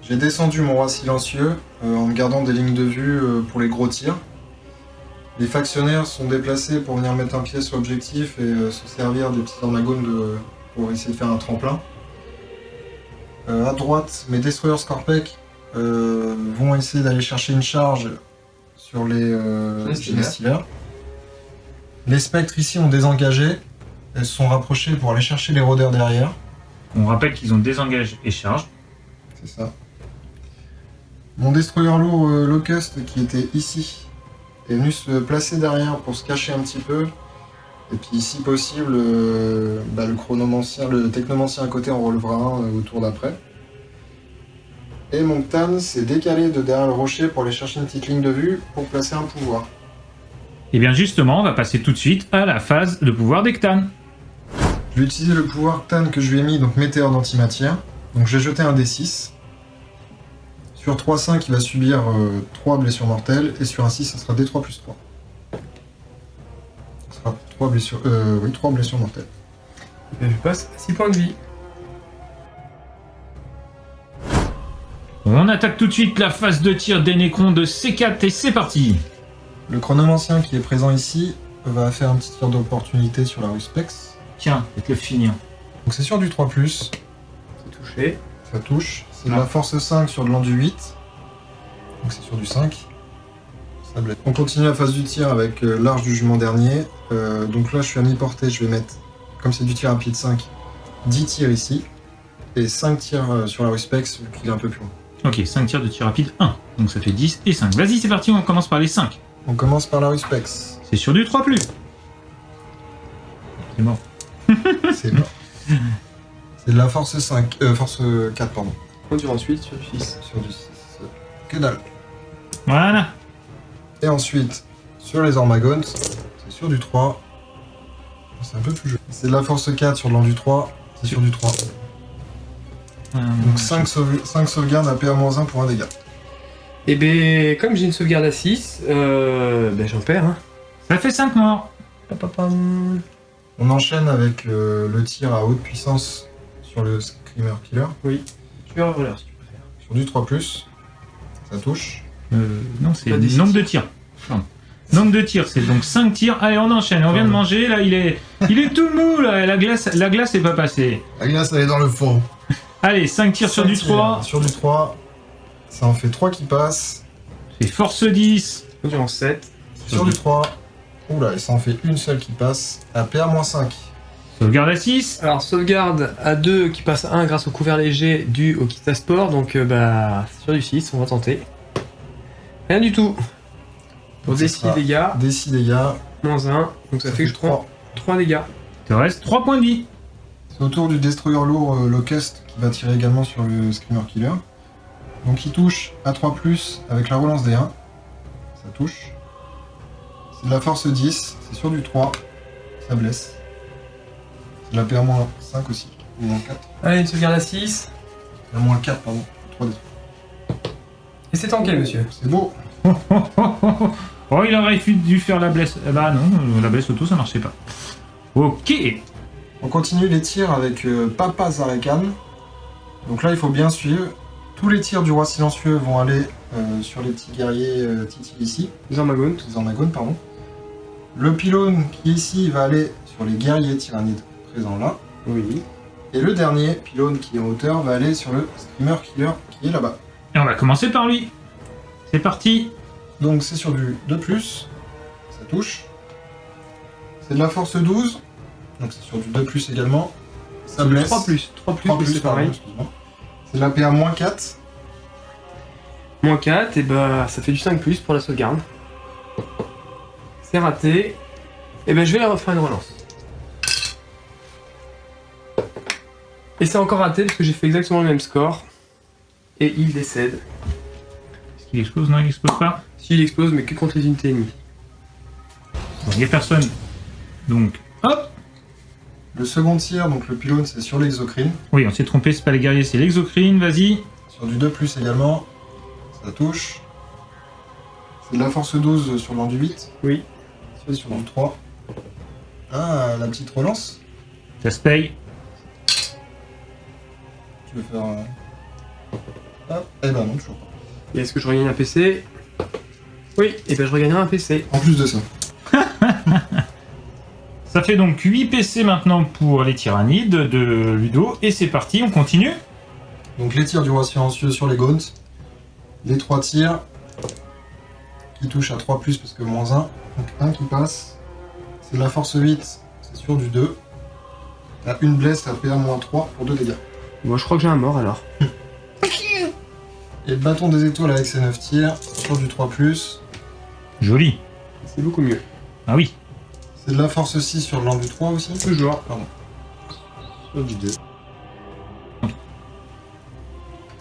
J'ai descendu mon roi silencieux en me gardant des lignes de vue pour les gros tirs. Les factionnaires sont déplacés pour venir mettre un pied sur l'objectif et se servir des petits armagones pour essayer de faire un tremplin. À droite, mes destroyers Scorpec vont essayer d'aller chercher une charge sur les Génistillaires. Les spectres ici ont désengagé. Elles se sont rapprochées pour aller chercher les rôdeurs derrière. On rappelle qu'ils ont désengagé et charge. C'est ça. Mon destroyer lourd Locust qui était ici est venu se placer derrière pour se cacher un petit peu. Et puis si possible, le chronomancien, le technomancien à côté en relevera un au tour d'après. Et mon Ctan s'est décalé de derrière le rocher pour aller chercher une petite ligne de vue pour placer un pouvoir. Et bien justement, on va passer tout de suite à la phase de pouvoir d'Ectan. Je vais utiliser le pouvoir Ctan que je lui ai mis, donc météore d'antimatière. Donc je vais jeter un D6. Sur 3-5, il va subir 3 blessures mortelles, et sur un 6, ça sera D3 plus 3. Ça sera 3 blessures mortelles. Et je passe à 6 points de vie. On attaque tout de suite la phase de tir des Nécrons de C4 et c'est parti. Le chronomancien qui est présent ici va faire un petit tir d'opportunité sur la rue Spex. Tiens, je vais te le finir. Donc c'est sur du 3+, C'est touché. ça touche. C'est de Non. la force 5 sur de l'endu 8. Donc c'est sur du 5. Ça blesse. On continue la phase du tir avec l'arche du jugement dernier. Donc là je suis à mi-portée, je vais mettre, comme c'est du tir rapide 5, 10 tirs ici. Et 5 tirs sur la rue Spex, vu qu'il est un peu plus loin. Ok, 5 tirs de tir rapide, 1. Donc ça fait 10 et 5. Vas-y, c'est parti, on commence par les 5. On commence par la rue Spex. C'est sur du 3+. C'est mort. C'est mort. C'est de la force 5, force 4 pardon. On tire ensuite sur du 6. Sur du 6. Que dalle. Voilà. Et ensuite, sur les Ormagones, c'est sur du 3. C'est un peu plus joli. C'est de la force 4 sur de l'endu 3. C'est sur du 3. Donc 5 sauvegardes à PA-1 pour un dégât. Et ben, comme j'ai une sauvegarde à 6, ben j'en perds. Hein. Ça fait 5 morts. Papapam. On enchaîne avec le tir à haute puissance sur le Screamer Killer. Oui. Je vais revoleur si tu préfères. Sur du 3+, ça touche. Non, c'est Pas le des nombre six. de tirs. Pardon. Nombre de tirs, c'est donc 5 tirs. Allez, on enchaîne. On vient de manger, là, il est tout mou, là. La glace est pas passée. La glace, elle est dans le fond. Allez, 5 tirs sur 5 du 3. Sur du 3, ça en fait 3 qui passent. C'est force 10. On tire en 7. Sur du 3, oula, et ça en fait une seule qui passe à PA-5. Sauvegarde à 6. Alors, sauvegarde à 2 qui passe à 1 grâce au couvert léger dû au Kita Sport. Donc, bah, sur du 6, on va tenter. Rien du tout. Pour Donc, des ça 6 sera dégâts, Des 6 dégâts. moins 1. Donc, ça fait que je prends 3 dégâts. Il te reste 3 points de vie. C'est au tour du Destroyer lourd Locust qui va tirer également sur le Screamer Killer. Donc il touche à 3+, avec la relance des 1. Ça touche. C'est de la force 10, c'est sur du 3. Ça blesse. C'est de la PA-5 aussi, ou moins 4. Allez, une sauvegarde à 6. À moins 4, pardon. 3 Et c'est tanké, monsieur. C'est beau. Oh, il aurait dû faire la blesse. Bah non, la blesse auto, ça marchait pas. Ok. On continue les tirs avec Papa Zarekan. Donc là, il faut bien suivre. Tous les tirs du roi silencieux vont aller sur les petits guerriers Titi ici. Les Ormagaunt. Les Ormagaunt, pardon. Le pylône qui est ici va aller sur les guerriers tyrannides présents là. Oui. Et le dernier pylône qui est en hauteur va aller sur le Screamer Killer qui est là-bas. Et on va commencer par lui. C'est parti. Donc c'est sur du 2+, ça touche. C'est de la force 12, donc c'est sur du 2+, également. Ça blesse. 3+, 3+, c'est pareil. excuse-moi. C'est de la PA-4. Moins 4, et bah ça fait du 5+ pour la sauvegarde. C'est raté. Et ben je vais la refaire une relance. Et c'est encore raté parce que j'ai fait exactement le même score. Et il décède. Est-ce qu'il explose? Non, il explose pas. S'il explose, mais que contre les unités ennemies. Bon, il n'y a personne. Donc, hop. Le second tir, donc le pylône, c'est sur l'exocrine. Oui, on s'est trompé, c'est pas les guerriers, c'est l'exocrine, vas-y. Sur du 2+, également, ça touche. C'est de la force 12 sur l'an du 8. Oui. Sur du 3. Ah, la petite relance. Ça se paye. Tu veux faire... Hop, eh ben non, toujours pas. Et est-ce que je regagne un PC? Oui, et ben je regagnerai un PC. En plus de ça. Ça fait donc 8 PC maintenant pour les tyrannides de Ludo. Et c'est parti, on continue. Donc les tirs du roi silencieux sur les Gaunt. Les 3 tirs qui touchent à 3+, parce que moins 1. Donc un qui passe. C'est de la force 8, c'est sur du 2. Là, une blesse à PA-3 pour 2 dégâts. Moi je crois que j'ai un mort alors. Et le bâton des étoiles avec ses 9 tirs, sur du 3+. Joli. C'est beaucoup mieux. Ah oui. C'est de la force 6 sur le land du 3 aussi. Toujours. Pardon. Sur du 2.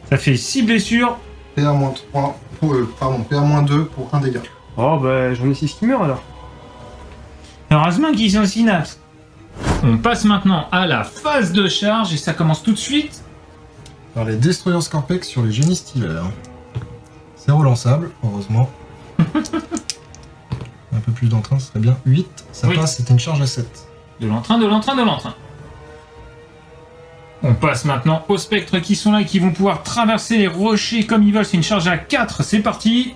Ça fait 6 blessures. PA-3 pour, PA-2 pour 1 dégât. Oh bah j'en ai 6 qui meurent alors. Heureusement qu'ils sont synapses. On passe maintenant à la phase de charge et ça commence tout de suite. Par les Destroyer Scorpex sur les génies stellaires. C'est relançable, heureusement. Un peu plus d'entrain, ce serait bien. 8, ça Oui. passe, c'était une charge à 7. De l'entrain, de l'entrain, de l'entrain. On passe maintenant aux spectres qui sont là et qui vont pouvoir traverser les rochers comme ils veulent. C'est une charge à 4, c'est parti.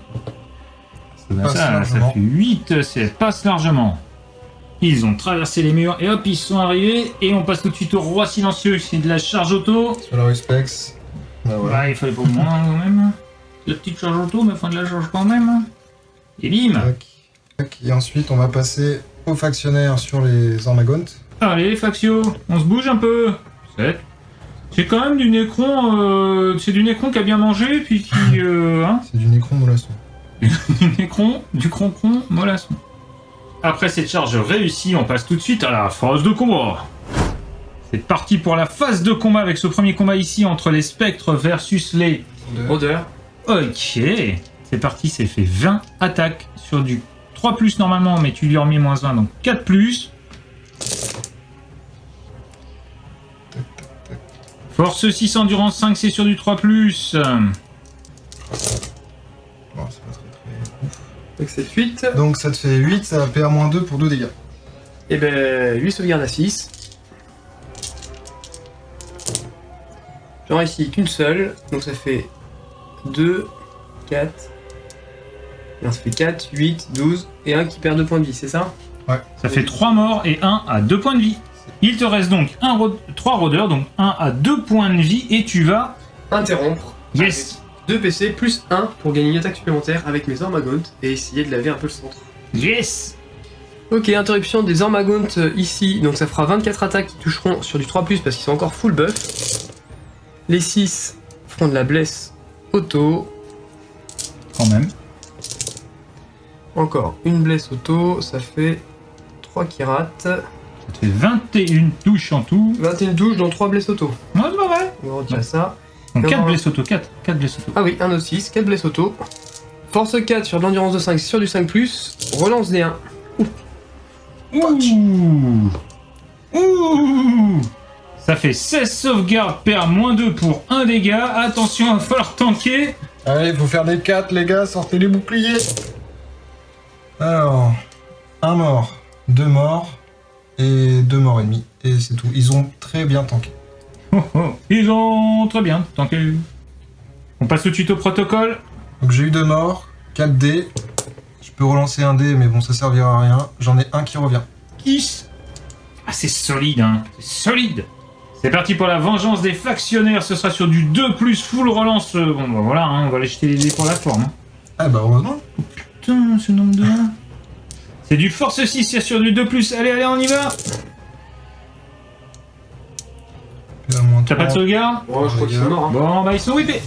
Passe Ça largement. fait 8, ça passe largement. Ils ont traversé les murs et hop, ils sont arrivés. Et on passe tout de suite au roi silencieux, c'est de la charge auto. Sur la Ruspex. Bah voilà. Ouais, il fallait pas moins quand même. La petite charge auto, mais enfin de la charge quand même. Et bim. Tac. Tac. Et ensuite, on va passer aux factionnaires sur les Ormagaunt. Allez, Faxio, on se bouge un peu. 7. C'est quand même du Nécron, c'est du Nécron qui a bien mangé, puis qui... hein, C'est du Necron Molasson. du Nécron, du Croncron, mollasson. Après cette charge réussie, on passe tout de suite à la phase de combat. C'est parti pour la phase de combat avec ce premier combat ici entre les spectres versus les... Odeur. Ok, c'est parti, c'est fait 20 attaques sur du 3+, normalement, mais tu lui en mets moins 20, donc 4+. Force 6, endurance 5, c'est sur du 3+. Bon, c'est pas très ouf. Donc c'est 8. Donc ça te fait 8, ça va PA-2 pour 2 dégâts. Et ben 8 sauvegardes à 6. J'en réussis qu'une seule, donc ça fait 2, 4. Non, ça fait 4, 8, 12 et un qui perd 2 points de vie, c'est ça? Ça fait 3 morts et 1 à 2 points de vie. Il te reste donc 3 rôdeurs, donc 1 à 2 points de vie, et tu vas... Interrompre. Yes. 2 PC plus 1 pour gagner une attaque supplémentaire avec mes Ormagaunt et essayer de laver un peu le centre. Yes. Ok, interruption des Ormagaunt ici, donc ça fera 24 attaques qui toucheront sur du 3+, parce qu'ils sont encore full buff. Les 6 feront de la blesse auto. Quand même. Encore une blesse auto, ça fait 3 qui ratent. Ça te fait 21 touches en tout. 21 touches dont 3 blesses auto. Ouais, c'est pas mal. On va retirer ça. Donc 4 Comment- blesses auto, 4 blesses auto. Ah oui, 1 de 6, 4 blesses auto. Force 4 sur de l'endurance de 5, sur du 5+, relance des 1. Ouh. Ouh. Ça fait 16 sauvegardes, perd -2 pour 1 dégât. Attention, il va falloir tanker. Allez, faut faire des 4, les gars, sortez les boucliers. Alors, 1 mort, 2 morts et 2 morts ennemis. Et c'est tout. Ils ont très bien tanké. Oh, oh. Ils ont très bien tanké. On passe tout de suite au protocole. Donc j'ai eu 2 morts, 4 dés. Je peux relancer un dé, mais bon, ça servira à rien. J'en ai un qui revient. Kiss. Ah, c'est solide, hein. C'est solide. C'est parti pour la vengeance des factionnaires. Ce sera sur du 2+, full relance. Bon, bah voilà, hein, on va aller jeter les dés pour la forme. Hein. Ah bah heureusement. Putain, ce nombre de 1. C'est du force 6, c'est sur du 2+. Allez, allez, on y va. T'as pas de sauvegarde? Oh, je crois qu'ils sont morts. Hein. Bon, bah ils sont whippés.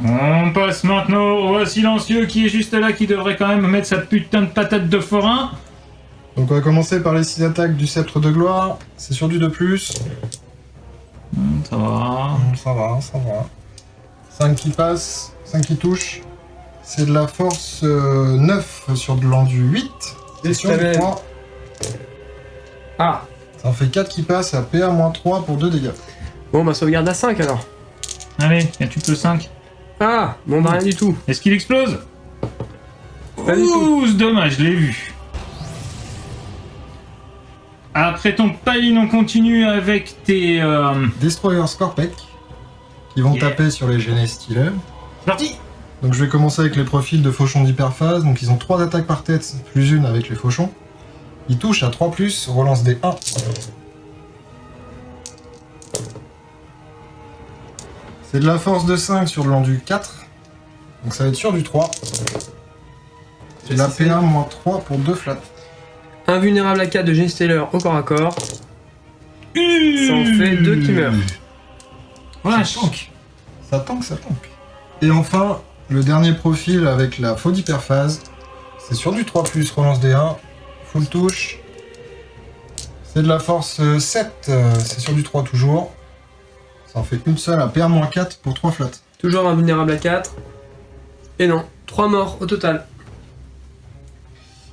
On passe maintenant au silencieux qui est juste là, qui devrait quand même mettre sa putain de patate de forain. Donc on va commencer par les 6 attaques du sceptre de gloire. C'est sur du 2+. Ça va. Ça va, ça va. 5 qui passent, 5 qui touchent. C'est de la force 9 sur de l'endu 8. Et sur du 3. Ah, Ça en fait 4 qui passent à PA-3 pour 2 dégâts. bon bah sauvegarde à 5 alors. Allez, et tu peux 5. Ah, bon bah rien du tout. Est-ce qu'il explose? Pas du tout. Ouh, c'est dommage, je l'ai vu. Après ton paline, on continue avec tes... Destroyer Scorpec. Qui vont Yeah. taper sur les genès stylés. C'est parti. Donc je vais commencer avec les profils de fauchons d'hyperphase. Donc ils ont 3 attaques par tête, plus une avec les fauchons. Ils touchent à 3+, relance des 1. C'est de la force de 5 sur de l'endu 4. Donc ça va être sur du 3. C'est de la PA-3 pour 2 flats. Invulnérable à 4 de Genesteller au corps à corps. Ça en fait 2 qui meurent. Voilà, Ça tank. Ça tank, ça tank. Et enfin, le dernier profil avec la faux d'hyperphase. C'est sur du 3+, relance des 1. Full touche. C'est de la force 7. C'est sur du 3 toujours. Ça en fait une seule à PA-4 pour 3 flats. Toujours invulnérable à 4. Et non, 3 morts au total.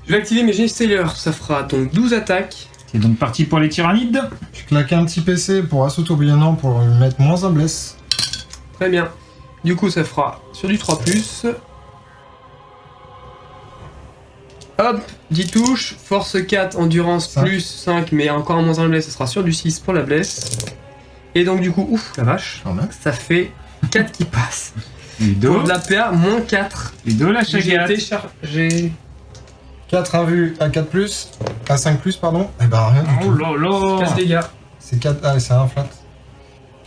Je vais activer mes Genesteller, ça fera donc 12 attaques. C'est donc parti pour les tyrannides. Je claque un petit PC pour assaut tourbillonnant pour lui mettre moins un bless. Très bien. Du coup, ça fera sur du 3+. Hop, 10 touches, force 4, endurance 5. plus 5, mais encore un moins un bless, ça sera sur du 6 pour la bless. Et donc du coup, ouf, la vache, Quand même. ça fait 4 qui passent. Les deux. Pour de la PA, moins 4. Les deux, la J'ai chagate. téléchargé. 4 invus à 4+, à 5+, pardon. Et bah rien du Oh tout. là là. 15 dégâts. C'est 4, ah c'est un flat.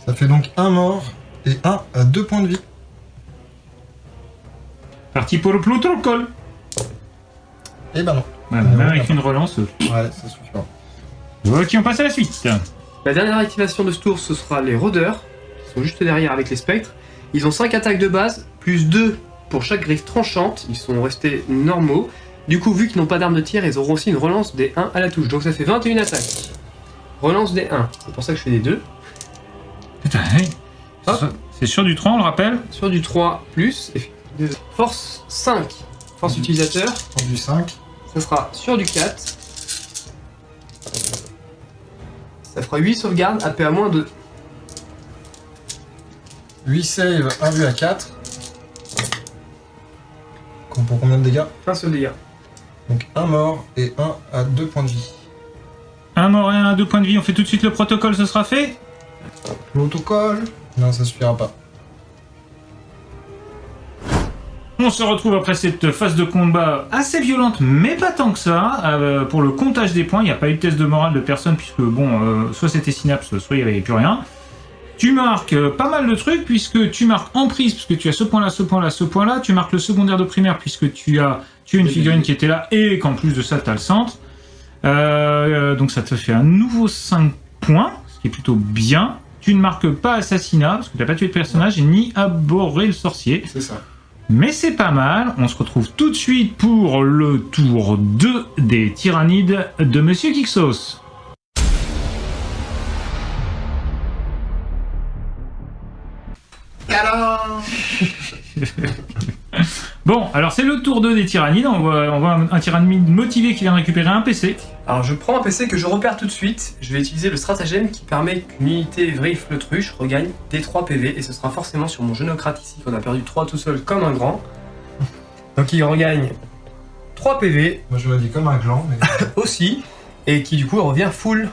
Ça fait donc 1 mort et 1 à 2 points de vie. Parti pour le protocole. Et bah non. Ouais, même avec une relance. Ouais, ça suffit pas. Ok, on passe à la suite. La dernière activation de ce tour, ce sera les rôdeurs, qui sont juste derrière avec les spectres. Ils ont 5 attaques de base, plus 2 pour chaque griffe tranchante. Ils sont restés normaux. Du coup, vu qu'ils n'ont pas d'arme de tir, ils auront aussi une relance des 1 à la touche. Donc ça fait 21 attaques. Relance des 1. C'est pour ça que je fais des 2. Putain, hey. Hop. C'est sur du 3, on le rappelle. Sur du 3+, et force 5. Force utilisateur, Pour du 5. ça sera sur du 4. Ça fera 8 sauvegardes à PA-2. 8 save, 1 vue à 4. Pour combien de dégâts? Un seul dégât. Donc 1 mort et 1 à 2 points de vie. Un mort et un à 2 points de vie. On fait tout de suite le protocole, ce sera fait. Protocole. Non, ça suffira pas. On se retrouve après cette phase de combat assez violente, mais pas tant que ça. Pour le comptage des points, il n'y a pas eu de test de morale de personne, puisque bon, soit c'était Synapse, soit il n'y avait plus rien. Tu marques pas mal de trucs, puisque tu marques en prise, puisque tu as ce point-là, ce point-là, ce point-là. Tu marques le secondaire de primaire, puisque tu as une figurine qui était là, et qu'en plus de ça, tu as le centre. Donc ça te fait un nouveau 5 points, ce qui est plutôt bien. Tu ne marques pas assassinat, parce que tu n'as pas tué de personnage, ni abhorré le sorcier. C'est ça. Mais c'est pas mal, on se retrouve tout de suite pour le tour 2 des tyrannides de Monsieur Kixos. Bon, alors c'est le tour 2 des tyrannides. On voit un tyrannide motivé qui vient de récupérer un PC. Alors je prends un PC que je repère tout de suite, je vais utiliser le stratagème qui permet qu'une unité Vrif l'autruche regagne des 3 PV et ce sera forcément sur mon génocrate ici qu'on a perdu 3 tout seul comme un grand. Donc il regagne 3 PV Moi je l'ai dit comme un gland, mais... aussi et qui du coup revient full.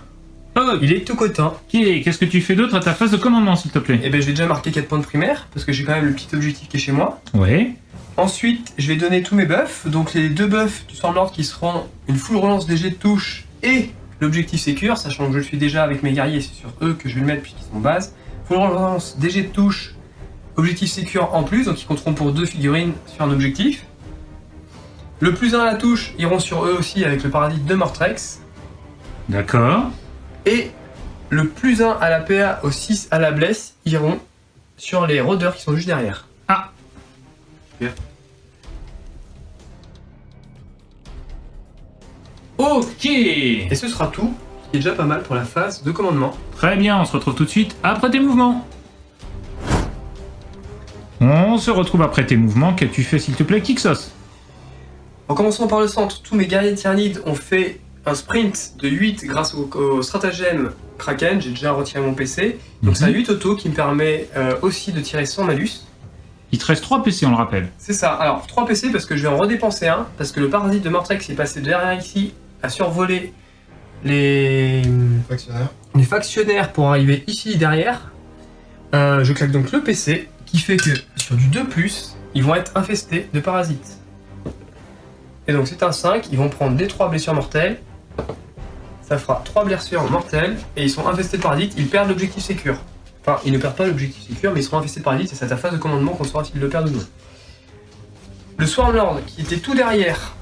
Oh, Il est tout content. qu'est-ce que tu fais d'autre à ta phase de commandement, s'il te plaît? Et ben je vais déjà marquer 4 points de primaire parce que j'ai quand même le petit objectif qui est chez moi. Ouais. Ensuite, je vais donner tous mes buffs. Donc les 2 buffs du Stormlord qui seront une full relance des jets de touche et l'objectif sécure, sachant que je le suis déjà avec mes guerriers, c'est sur eux que je vais le mettre puisqu'ils sont base. Full relance des jets de touche, objectif sécure en plus, donc ils compteront pour 2 figurines sur un objectif. Le plus 1 à la touche iront sur eux aussi avec le paradis de Mortrex. D'accord. Et le plus 1 à la PA au 6 à la blesse iront sur les rôdeurs qui sont juste derrière. Ah. Ok. Et ce sera tout, ce qui est déjà pas mal pour la phase de commandement. Très bien, on se retrouve tout de suite après tes mouvements. On se retrouve après tes mouvements. Qu'as-tu fait, s'il te plaît, Kixos? En commençant par le centre, tous mes guerriers tyrannides ont fait un sprint de 8 grâce au stratagème Kraken. J'ai déjà retiré mon PC. Donc c'est un 8 auto qui me permet aussi de tirer sans malus. Il te reste 3 PC, on le rappelle. C'est ça. Alors 3 PC parce que je vais en redépenser un. Parce que le parasite de Mortrex est passé derrière ici à survoler les factionnaires pour arriver ici derrière. Je claque donc le PC qui fait que sur du 2+, ils vont être infestés de parasites. Et donc c'est un 5, ils vont prendre des 3 blessures mortelles. Ça fera 3 blessures mortelles et ils sont infestés de parasites, ils perdent l'objectif sécure. Enfin, ils ne perdent pas l'objectif sécure, mais ils seront infestés de parasites et c'est à ta phase de commandement qu'on saura s'ils le perdent ou non. Le Swarmlord, qui était tout derrière,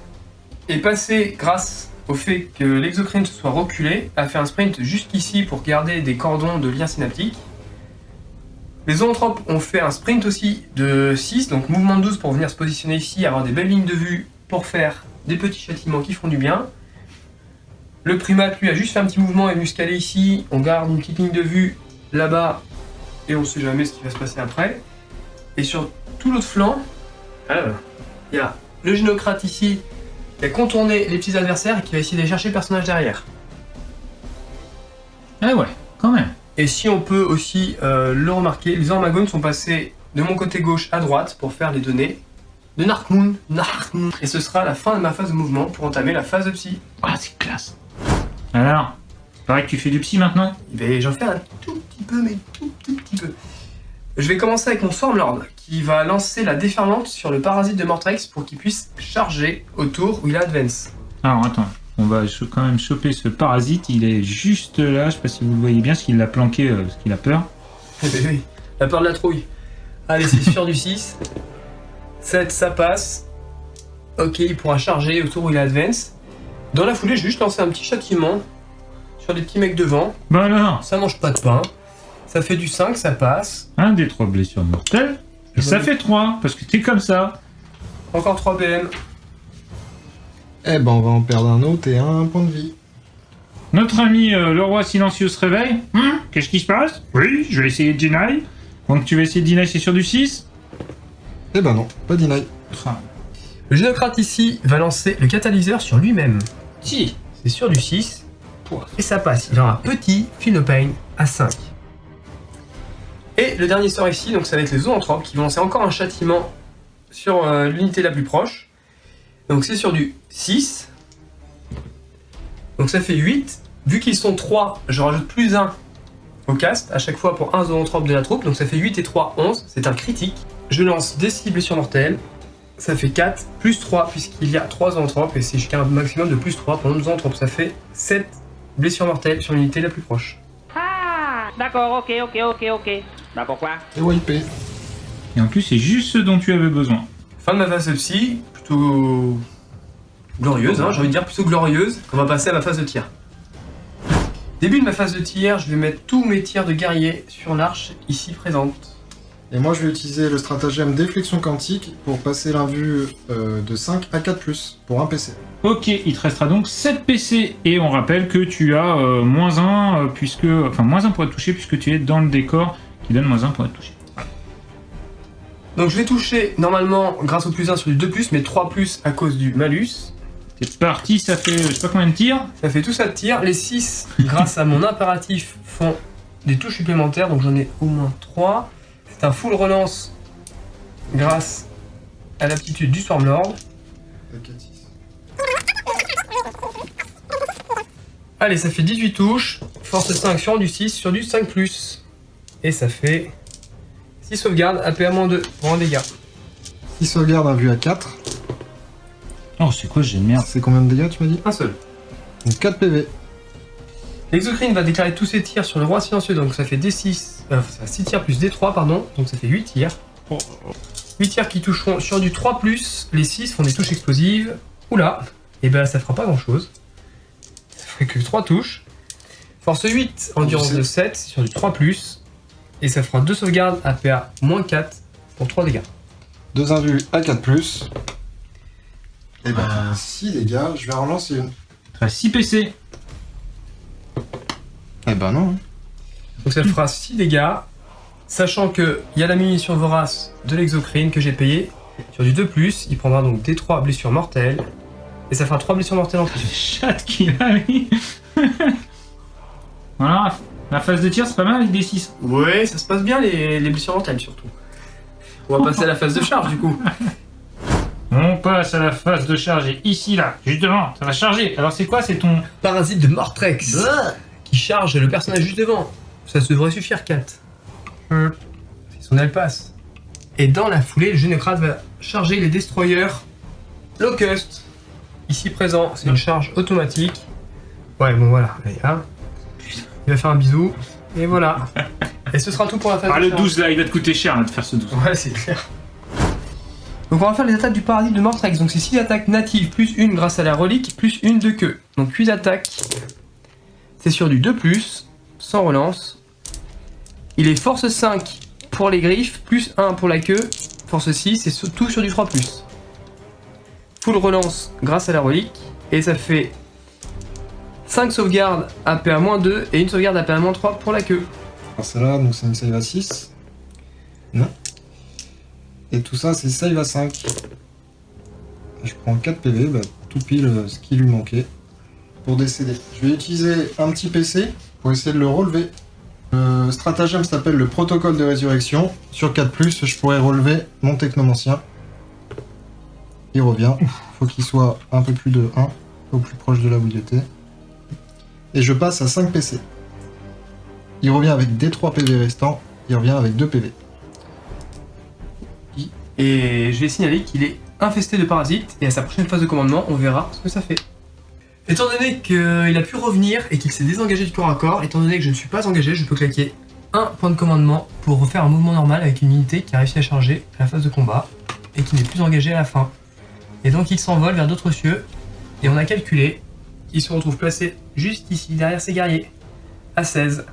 est passé grâce au fait que l'exocrine se soit reculé, a fait un sprint jusqu'ici pour garder des cordons de lien synaptique. Les zoanthropes ont fait un sprint aussi de 6, donc mouvement de 12 pour venir se positionner ici, avoir des belles lignes de vue pour faire des petits châtiments qui font du bien. Le primate, lui, a juste fait un petit mouvement et venu se caler ici. On garde une petite ligne de vue là-bas et on sait jamais ce qui va se passer après. Et sur tout l'autre flanc, il y a le génocrate ici qui a contourné les petits adversaires et qui va essayer d'aller chercher le personnage derrière. Ah ouais, quand même. Et si on peut aussi le remarquer, les Ormagones sont passés de mon côté gauche à droite pour faire les données de Narkmoon. Et ce sera la fin de ma phase de mouvement pour entamer la phase de psy. Ah, c'est classe. Alors, pareil que tu fais du psy maintenant? Et j'en fais un tout petit peu, mais tout petit peu. Je vais commencer avec mon Swarmlord qui va lancer la déferlante sur le parasite de Mortrex pour qu'il puisse charger au tour où il a advance. Alors attends, on va quand même choper ce parasite, il est juste là, je sais pas si vous le voyez bien, parce qu'il l'a planqué, parce qu'il a peur. Eh ben oui, la peur de la trouille. Allez, c'est sur du 6. 7, ça passe. Ok, il pourra charger au tour où il a advance. Dans la foulée, je vais juste lancer un petit châtiment sur des petits mecs devant. Bah alors, Ça mange pas de pain. Ça fait du 5, ça passe. un des 3 blessures mortelles, et ça fait 3, parce que t'es comme ça. Encore 3 BM. Eh ben, on va en perdre un autre et un point de vie. Notre ami le roi silencieux se réveille. Qu'est-ce qui se passe? Oui, je vais essayer de deny. Donc tu vas essayer de deny, c'est sur du 6? Eh ben non, pas deny. Le génocrate ici va lancer le catalyseur sur lui-même. Si. C'est sur du 6. Et ça passe. Il aura petit Philopane à 5. Et le dernier sort ici, donc ça va être les zoanthropes qui vont lancer encore un châtiment sur l'unité la plus proche. Donc c'est sur du 6. Donc ça fait 8. Vu qu'ils sont 3, je rajoute plus 1 au cast à chaque fois pour un zoanthrope de la troupe. Donc ça fait 8 et 3, 11. C'est un critique. Je lance des 6 blessures mortelles. Ça fait 4 plus 3 puisqu'il y a 3 zoanthropes et c'est jusqu'à un maximum de plus 3 pour nos zoanthropes. Ça fait 7 blessures mortelles sur l'unité la plus proche. Ah, d'accord, ok. Bah pourquoi? Et wipé. Et en plus, c'est juste ce dont tu avais besoin. Fin de ma phase de psy, plutôt glorieuse, j'ai envie de dire plutôt glorieuse. On va passer à ma phase de tir. Début de ma phase de tir, je vais mettre tous mes tirs de guerrier sur l'arche ici présente. Et moi, je vais utiliser le stratagème déflexion quantique pour passer l'invue de 5 à 4+, pour un PC. Ok, il te restera donc 7 PC. Et on rappelle que tu as moins 1, moins 1 pour être touché, puisque tu es dans le décor qui donne moins 1 pour être touché. Voilà. Donc je vais toucher normalement grâce au +1 sur du 2+, mais 3+ à cause du malus. C'est parti, ça fait je sais pas combien de tirs. Ça fait tout ça de tir. Les 6, grâce à mon impératif, font des touches supplémentaires, donc j'en ai au moins 3. C'est un full relance grâce à l'aptitude du Stormlord. Allez, ça fait 18 touches. Force 5 sur du 6, sur du 5+. Et ça fait 6 sauvegardes, APA-2 pour un dégât. 6 sauvegardes, un vu à 4. Oh, c'est quoi, j'ai de merde. C'est combien de dégâts, tu m'as dit? Un seul. Donc 4 PV. L'exocrine va déclarer tous ses tirs sur le roi silencieux, donc ça fait D6, ça fait 6 tirs plus D3, pardon, donc ça fait 8 tirs. 8 tirs qui toucheront sur du 3+, les 6 font des touches explosives. Oula, et ben ça fera pas grand chose. Ça ferait que 3 touches. Force 8, endurance de 7, sur du 3+, et ça fera 2 sauvegardes APA-4 pour 3 dégâts. 2 invus à 4+. Et ben 6 dégâts, je vais en relancer une. Ça fait 6 PC. Eh ben non. Donc ça fera 6 dégâts, sachant qu'il y a la munition vorace de l'exocrine que j'ai payée sur du 2+, il prendra donc des 3 blessures mortelles, et ça fera 3 blessures mortelles en plus. Chat qu'il a mis. Voilà, la phase de tir c'est pas mal avec des 6. Ouais, ça se passe bien les blessures mortelles surtout. On va passer à la phase de charge du coup. On passe à la phase de charge et ici là, justement, ça va charger. Alors c'est quoi, c'est ton... Parasite de Mortrex qui charge le personnage juste devant. Ça devrait suffire 4. Si son aile passe. Et dans la foulée, le génocrate va charger les destroyers Locust. Ici présent, c'est une charge automatique. Ouais, bon voilà, allez, hein. Il va faire un bisou. Et voilà. Et ce sera tout pour la phase Ah, de le charge. 12 là, il va te coûter cher là, de faire ce 12. Ouais, c'est clair. Donc on va faire les attaques du paradis de Mortrex. Donc c'est 6 attaques natives, plus une grâce à la relique, plus une de queue. Donc 8 attaques. C'est sur du 2+, sans relance. Il est force 5 pour les griffes, plus 1 pour la queue. Force 6, et tout sur du 3+. Full relance grâce à la relique. Et ça fait 5 sauvegardes APA-2 et une sauvegarde APA-3 pour la queue. Alors celle-là, donc c'est une save à 6. Non. Et tout ça, c'est save à 5. Je prends 4 PV, bah, tout pile ce qui lui manquait pour décéder. Je vais utiliser un petit PC pour essayer de le relever. Le stratagème s'appelle le protocole de résurrection. Sur 4+, je pourrais relever mon technomancien. Il revient. Faut qu'il soit un peu plus de 1, au plus proche de là où il était. Et je passe à 5 PC. Il revient avec des 3 PV restants. Il revient avec 2 PV. Et je vais signaler qu'il est infesté de parasites, et à sa prochaine phase de commandement, on verra ce que ça fait. Étant donné qu'il a pu revenir et qu'il s'est désengagé du corps à corps, étant donné que je ne suis pas engagé, je peux claquer un point de commandement pour refaire un mouvement normal avec une unité qui a réussi à charger à la phase de combat et qui n'est plus engagée à la fin. Et donc il s'envole vers d'autres cieux, et on a calculé, il se retrouve placé juste ici, derrière ses guerriers, à 16.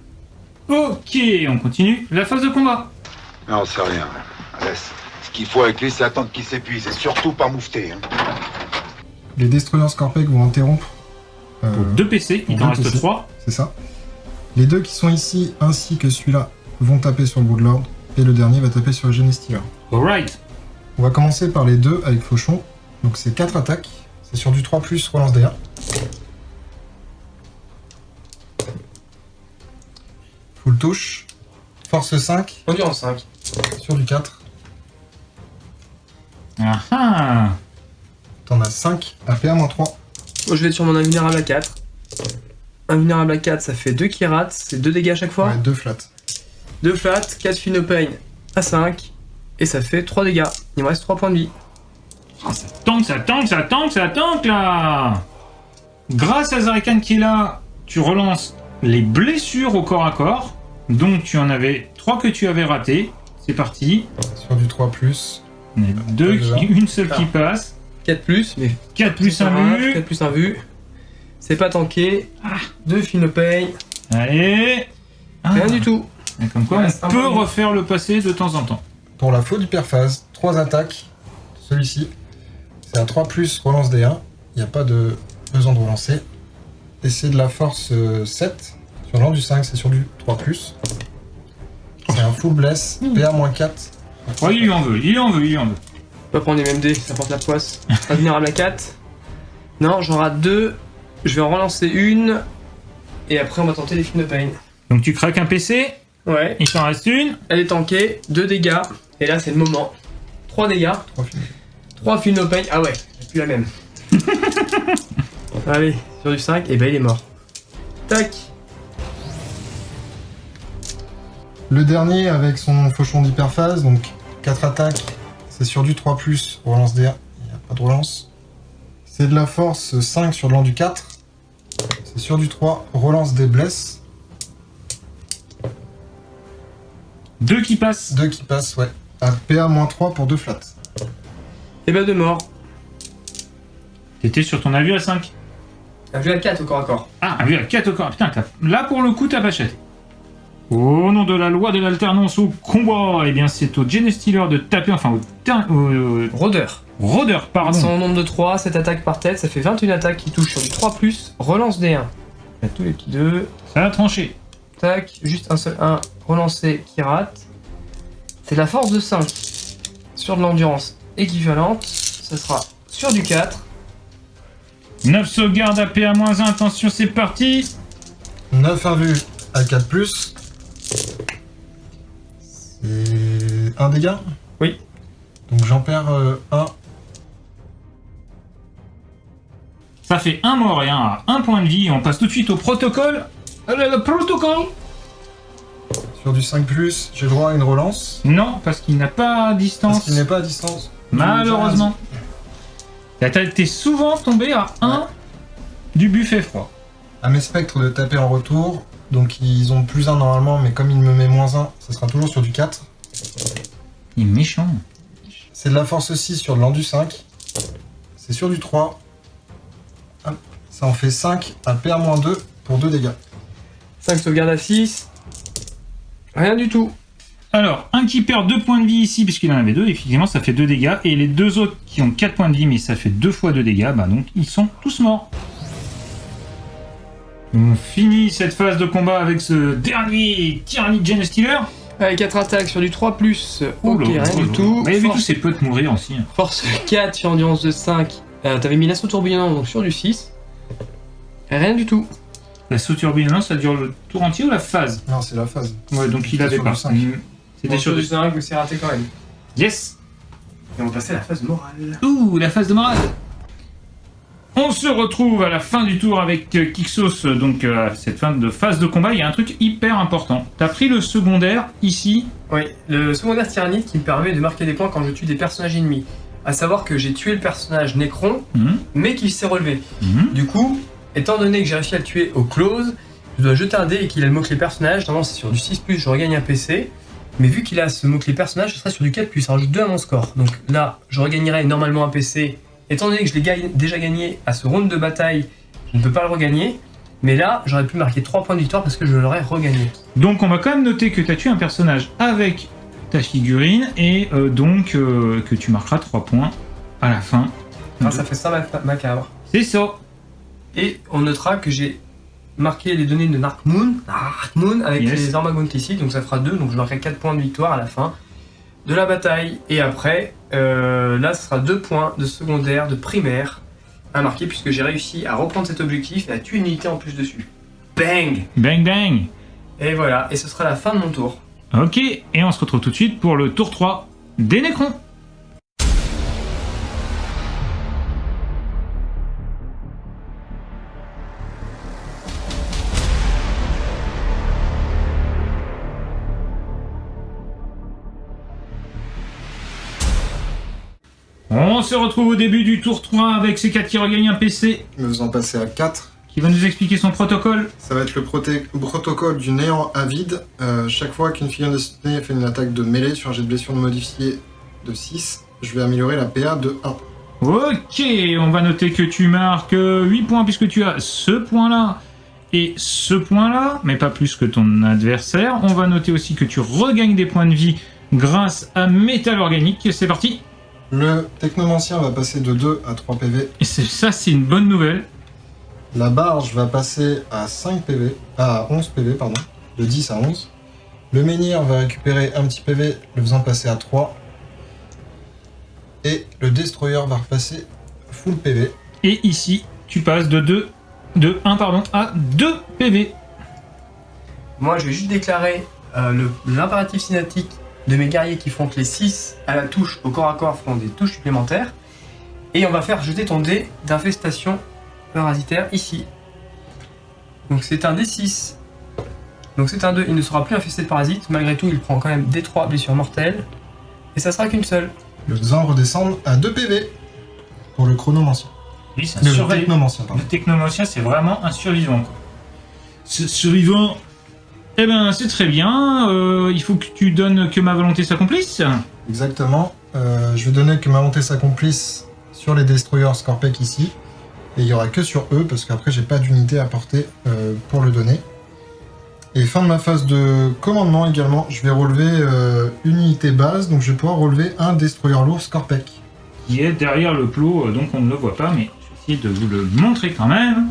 Ok, on continue. La phase de combat. Non, c'est rien. Laisse. Ce qu'il faut avec lui, c'est attendre qu'il s'épuise et surtout pas moufter. Hein. Les destroyers Scorpec vont interrompre. Pour 2 PC, il pour t'en deux reste PC. 3. C'est ça. Les deux qui sont ici, ainsi que celui-là, vont taper sur le Broodlord. Et le dernier va taper sur le Genestealer. Alright. On va commencer par les deux avec Fauchon. Donc c'est 4 attaques. C'est sur du 3+, relance D1. Full touche. Force 5. Endurance 5. Sur du 4. Ah ah. T'en as 5 à PA-3. Moi je vais être sur mon invulnérable à 4. Invulnérable à 4, ça fait 2 qui ratent, c'est 2 dégâts à chaque fois. Ouais, 2 flats. 2 flats, 4 Phenopain à 5, et ça fait 3 dégâts. Il me reste 3 points de vie. Ah, ça tank, ça tank, ça tank, ça tank là. Grâce à Zarikan qui est là, tu relances les blessures au corps à corps. Donc tu en avais 3 que tu avais ratés. C'est parti. Sur du 3+. On a une seule qui passe. 4 plus, mais 4 plus 1 vu. 4 plus 1 vu. C'est pas tanké. 2 Phenopain. Allez. Ah. Rien du tout. Et comme quoi, Ouais, on peut refaire le passé de temps en temps. Pour la faute du perphase, 3 attaques. Celui-ci, c'est un 3+, relance D1. Il n'y a pas de besoin de relancer. Et c'est de la force 7. Sur l'an du 5, c'est sur du 3+. C'est un full bless, PA-4, Oh, il en veut. On va prendre les mêmes dés, ça porte la poisse. Invulnérable à 4. Non, j'en rate 2. Je vais en relancer une. Et après, on va tenter les films de pain. Donc tu craques un PC, Ouais. il t'en reste une. Elle est tankée, 2 dégâts. Et là, c'est le moment. 3 dégâts. 3 films de pain. Ah ouais, c'est plus la même. Allez, sur du 5, et ben il est mort. Tac. Le dernier avec son fauchon d'hyperphase, donc 4 attaques, c'est sur du 3+, relance D1, il n'y a pas de relance. C'est de la force 5 sur le land du 4, c'est sur du 3, relance des blesses, 2 qui passent. 2 qui passent, ouais, à PA-3 pour 2 flats. Et ben de mort. T'étais sur ton avis à 5. Un vue à 4 au corps à corps. Ah, un à 4 au corps. Putain, là pour le coup, t'as pas chaté. Au nom de la loi de l'alternance au combat, eh bien c'est au Genestealer de taper, enfin au Rôdeur. Rôdeur, pardon. Son nombre de 3, 7 attaques par tête, ça fait 21 attaques qui touchent sur du 3+, relance D1. Il y a tous les petits 2. Ça a tranché. Tac, juste un seul 1, relancé qui rate. C'est de la force de 5. Sur de l'endurance équivalente, ça sera sur du 4. 9 sauvegardes à PA-1, attention, c'est parti. 9 invus à 4+, c'est 1 dégât. Oui. Donc j'en perds 1. Ça fait un mort et un à 1 point de vie. On passe tout de suite au protocole. Le protocole. Sur du 5+, j'ai droit à une relance, Non, parce qu'il n'a pas à distance. parce qu'il n'est pas à distance. Malheureusement. T'es souvent tombé à 1 du buffet froid. À mes spectres de taper en retour, donc ils ont +1 normalement, mais comme il me met -1, ça sera toujours sur du 4. Il est méchant. C'est de la force 6 sur de l'endu 5. C'est sur du 3. Hop. Ça en fait 5 à PA-2 pour 2 dégâts. 5 sauvegardes à 6. Rien du tout. Alors, un qui perd 2 points de vie ici, puisqu'il en avait 2, effectivement, ça fait 2 dégâts. Et les 2 autres qui ont 4 points de vie, mais ça fait 2 fois 2 dégâts, bah donc ils sont tous morts. On finit cette phase de combat avec ce dernier tyrannique Genestealer. Avec 4 attaques sur du 3+, ok, rien du tout. Mais il y avait tous Force, ces potes mourir aussi. force 4 sur endurance de 5. T'avais mis l'assaut tourbillonnant, donc sur du 6. Rien du tout. La saut turbulence, ça dure le tour entier ou la phase? Non, c'est la phase. Ouais, donc il C'était avait sur pas. du 5. C'était sur du 5, mais c'est raté quand même. Yes. Et on va passer à la phase morale. Ouh, la phase de morale. On se retrouve à la fin du tour avec Kixos, donc cette fin de phase de combat, il y a un truc hyper important. T'as pris le secondaire, ici. Oui, le secondaire tyrannite qui me permet de marquer des points quand je tue des personnages ennemis. À savoir que j'ai tué le personnage Necron, mais qu'il s'est relevé. Du coup, étant donné que j'ai réussi à le tuer au close, je dois jeter un dé et qu'il a le mot-clé personnage. Normalement, c'est sur du 6+, je regagne un PC. Mais vu qu'il a ce mot-clé personnage, ce sera sur du 4+, ça rajoute 2 à mon score. Donc là, je regagnerai normalement un PC. Étant donné que je l'ai déjà gagné à ce round de bataille, je ne peux pas le regagner. Mais là, j'aurais pu marquer 3 points de victoire parce que je l'aurais regagné. Donc on va quand même noter que tu as tué un personnage avec ta figurine et donc que tu marqueras 3 points à la fin. Ah, ça fait ça macabre. C'est ça. Et on notera que j'ai marqué les données de Narkmoon avec Yes. les Armagontes ici, donc ça fera 2, donc je marquerai 4 points de victoire à la fin de la bataille. Et après, là, ce sera 2 points de secondaire, de primaire à marquer, puisque j'ai réussi à reprendre cet objectif et à tuer une unité en plus dessus. Bang! Bang bang. Et voilà, et ce sera la fin de mon tour. Ok, et on se retrouve tout de suite pour le tour 3 des Necrons. On se retrouve au début du tour 3 avec C4 qui regagne un PC, Me faisant passer à 4. qui va nous expliquer son protocole. Ça va être le protocole du néant avide. Chaque fois qu'une figurine destinée fait une attaque de mêlée sur un jet de blessure modifié de 6, je vais améliorer la PA de 1. Ok, on va noter que tu marques 8 points puisque tu as ce point-là et ce point-là, mais pas plus que ton adversaire. On va noter aussi que tu regagnes des points de vie grâce à Métal Organique. C'est parti. Le technomancien va passer de 2 à 3 PV. Et ça, c'est une bonne nouvelle. La barge va passer à 5 PV, à 11 PV, pardon, de 10 à 11. Le menhir va récupérer un petit PV, le faisant passer à 3. Et le destroyer va repasser full PV. Et ici, tu passes de 1 à 2 PV. Moi, je vais juste déclarer l'impératif cinétique de mes guerriers qui font que les 6 à la touche au corps à corps feront des touches supplémentaires. Et on va faire jeter ton dé d'infestation parasitaire ici. Donc c'est un D6. Donc c'est un 2, il ne sera plus infesté de parasites. Malgré tout, il prend quand même D3 blessures mortelles. Et ça sera qu'une seule. Le faisant redescendre à 2 PV pour le chronomancien. Oui, c'est un Le survivant. technomancien, pardon. Le technomancien, c'est vraiment un survivant, quoi. Ce survivant, eh ben, c'est très bien. Il faut que tu donnes que ma volonté s'accomplisse. Exactement. Je vais donner que ma volonté s'accomplisse sur les destroyers Scorpec ici. Et il n'y aura que sur eux, parce qu'après, j'ai pas d'unité à porter pour le donner. Et fin de ma phase de commandement également, je vais relever une unité base, donc je vais pouvoir relever un destroyer lourd Scorpec. Qui est derrière le plot, donc on ne le voit pas, mais je vais essayer de vous le montrer quand même.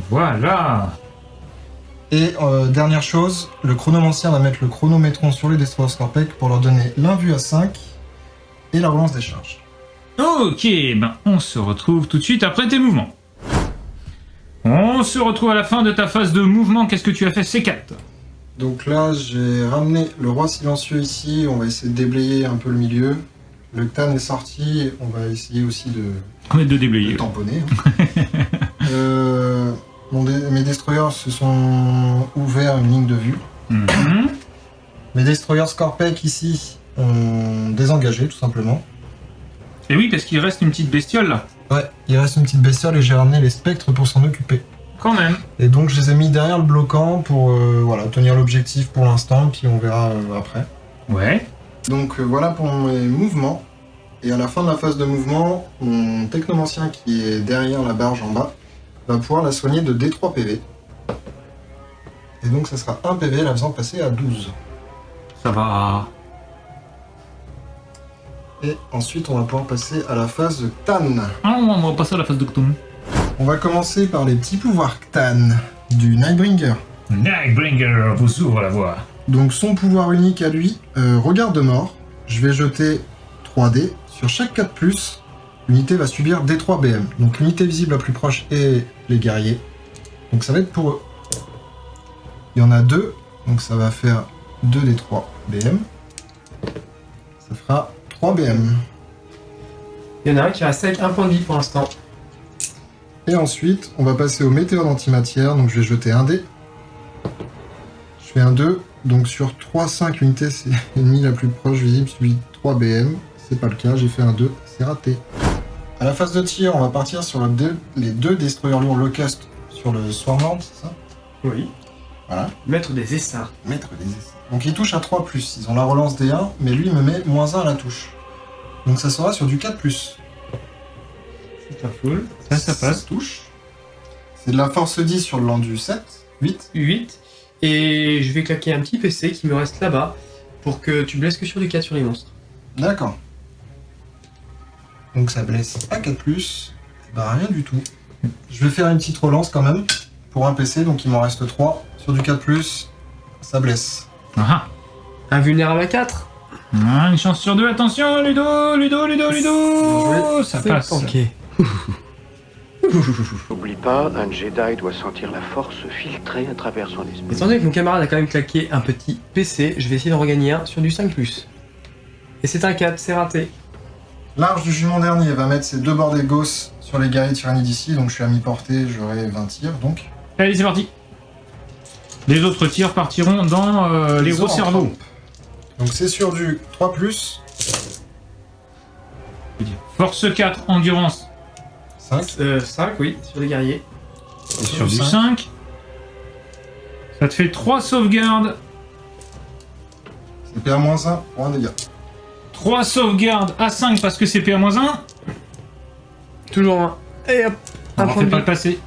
Voilà. Et dernière chose, le chronomancien va mettre le chronométron sur les destroyers Scorpec pour leur donner l'invue à 5 et la relance des charges. Ok, ben on se retrouve tout de suite après tes mouvements. On se retrouve à la fin de ta phase de mouvement. Qu'est-ce que tu as fait, C4? Donc là, j'ai ramené le roi silencieux ici, on va essayer de déblayer un peu le milieu. Le Ktan est sorti, on va essayer aussi de déblayer. tamponner. Mes destroyers se sont ouverts une ligne de vue. Mes destroyers Scorpec ici ont désengagé tout simplement. Et oui, parce qu'il reste une petite bestiole là. Ouais, il reste une petite bestiole et j'ai ramené les spectres pour s'en occuper. Quand même. Et donc je les ai mis derrière le bloquant pour voilà, tenir l'objectif pour l'instant, puis on verra après. Ouais. Donc voilà pour mes mouvements. Et à la fin de la phase de mouvement, mon technomancien qui est derrière la barge en bas va pouvoir la soigner de D3 PV. Et donc ça sera 1 PV la faisant passer à 12. Ça va. Et ensuite on va pouvoir passer à la phase Ktan. Ah, on va passer à la phase de Cthulhu. On va commencer par les petits pouvoirs Ktan du Nightbringer. Nightbringer vous ouvre la voie. Donc son pouvoir unique à lui, regard de mort. Je vais jeter 3D. Sur chaque 4+, l'unité va subir D3 BM. Donc l'unité visible la plus proche est les guerriers. Donc ça va être pour eux. Il y en a 2, donc ça va faire 2 D3 BM. Ça fera 3 BM. Il y en a un qui reste avec un point de vie pour l'instant. Et ensuite, on va passer au météore d'antimatière. Donc je vais jeter un dé. Je fais un 2. Donc sur 3-5, l'unité ennemie la plus proche visible subit 3 BM. C'est pas le cas, j'ai fait un 2, c'est raté. À la phase de tir, on va partir sur les 2 destroyers lourds Locust sur le Swarmlord, c'est ça? Oui. Voilà. Maître des essaims. Maître des essais. Donc ils touchent à 3+, ils ont la relance des 1, mais lui me met -1 à la touche. Donc ça sera sur du 4+. C'est un full. Ça passe. Touche. C'est de la force 10 sur le landu 7, 8. 8. Et je vais claquer un petit PC qui me reste là-bas pour que tu blesses que sur du 4 sur les monstres. D'accord. Donc ça blesse à 4+, bah rien du tout. Je vais faire une petite relance quand même, pour un PC, donc il m'en reste 3. Sur du 4+, ça blesse. Ah. Invulnérable à 4. Une chance sur 2, attention, Ludo. joué. Ça passe. Ok. N'oublie pas, un Jedi doit sentir la force filtrer à travers son esprit. Étant donné que mon camarade a quand même claqué un petit PC, je vais essayer d'en regagner un sur du 5+. Et c'est un 4, c'est raté. L'arche du jument dernier va mettre ses 2 bordées gauss sur les guerriers tyrannides d'ici, donc je suis à mi-portée, j'aurai 20 tirs donc. Allez, c'est parti. Les autres tirs partiront dans les gros ont cerveaux. 30. Donc c'est sur du 3+, Force 4, endurance 5, 5, oui, sur les guerriers. et sur du 5. Ça te fait 3 sauvegardes. c'est PA-1 pour un dégât. 3 sauvegardes à 5 parce que c'est PA-1. Toujours un. Et hop, un On point fait de pas vie. le passer.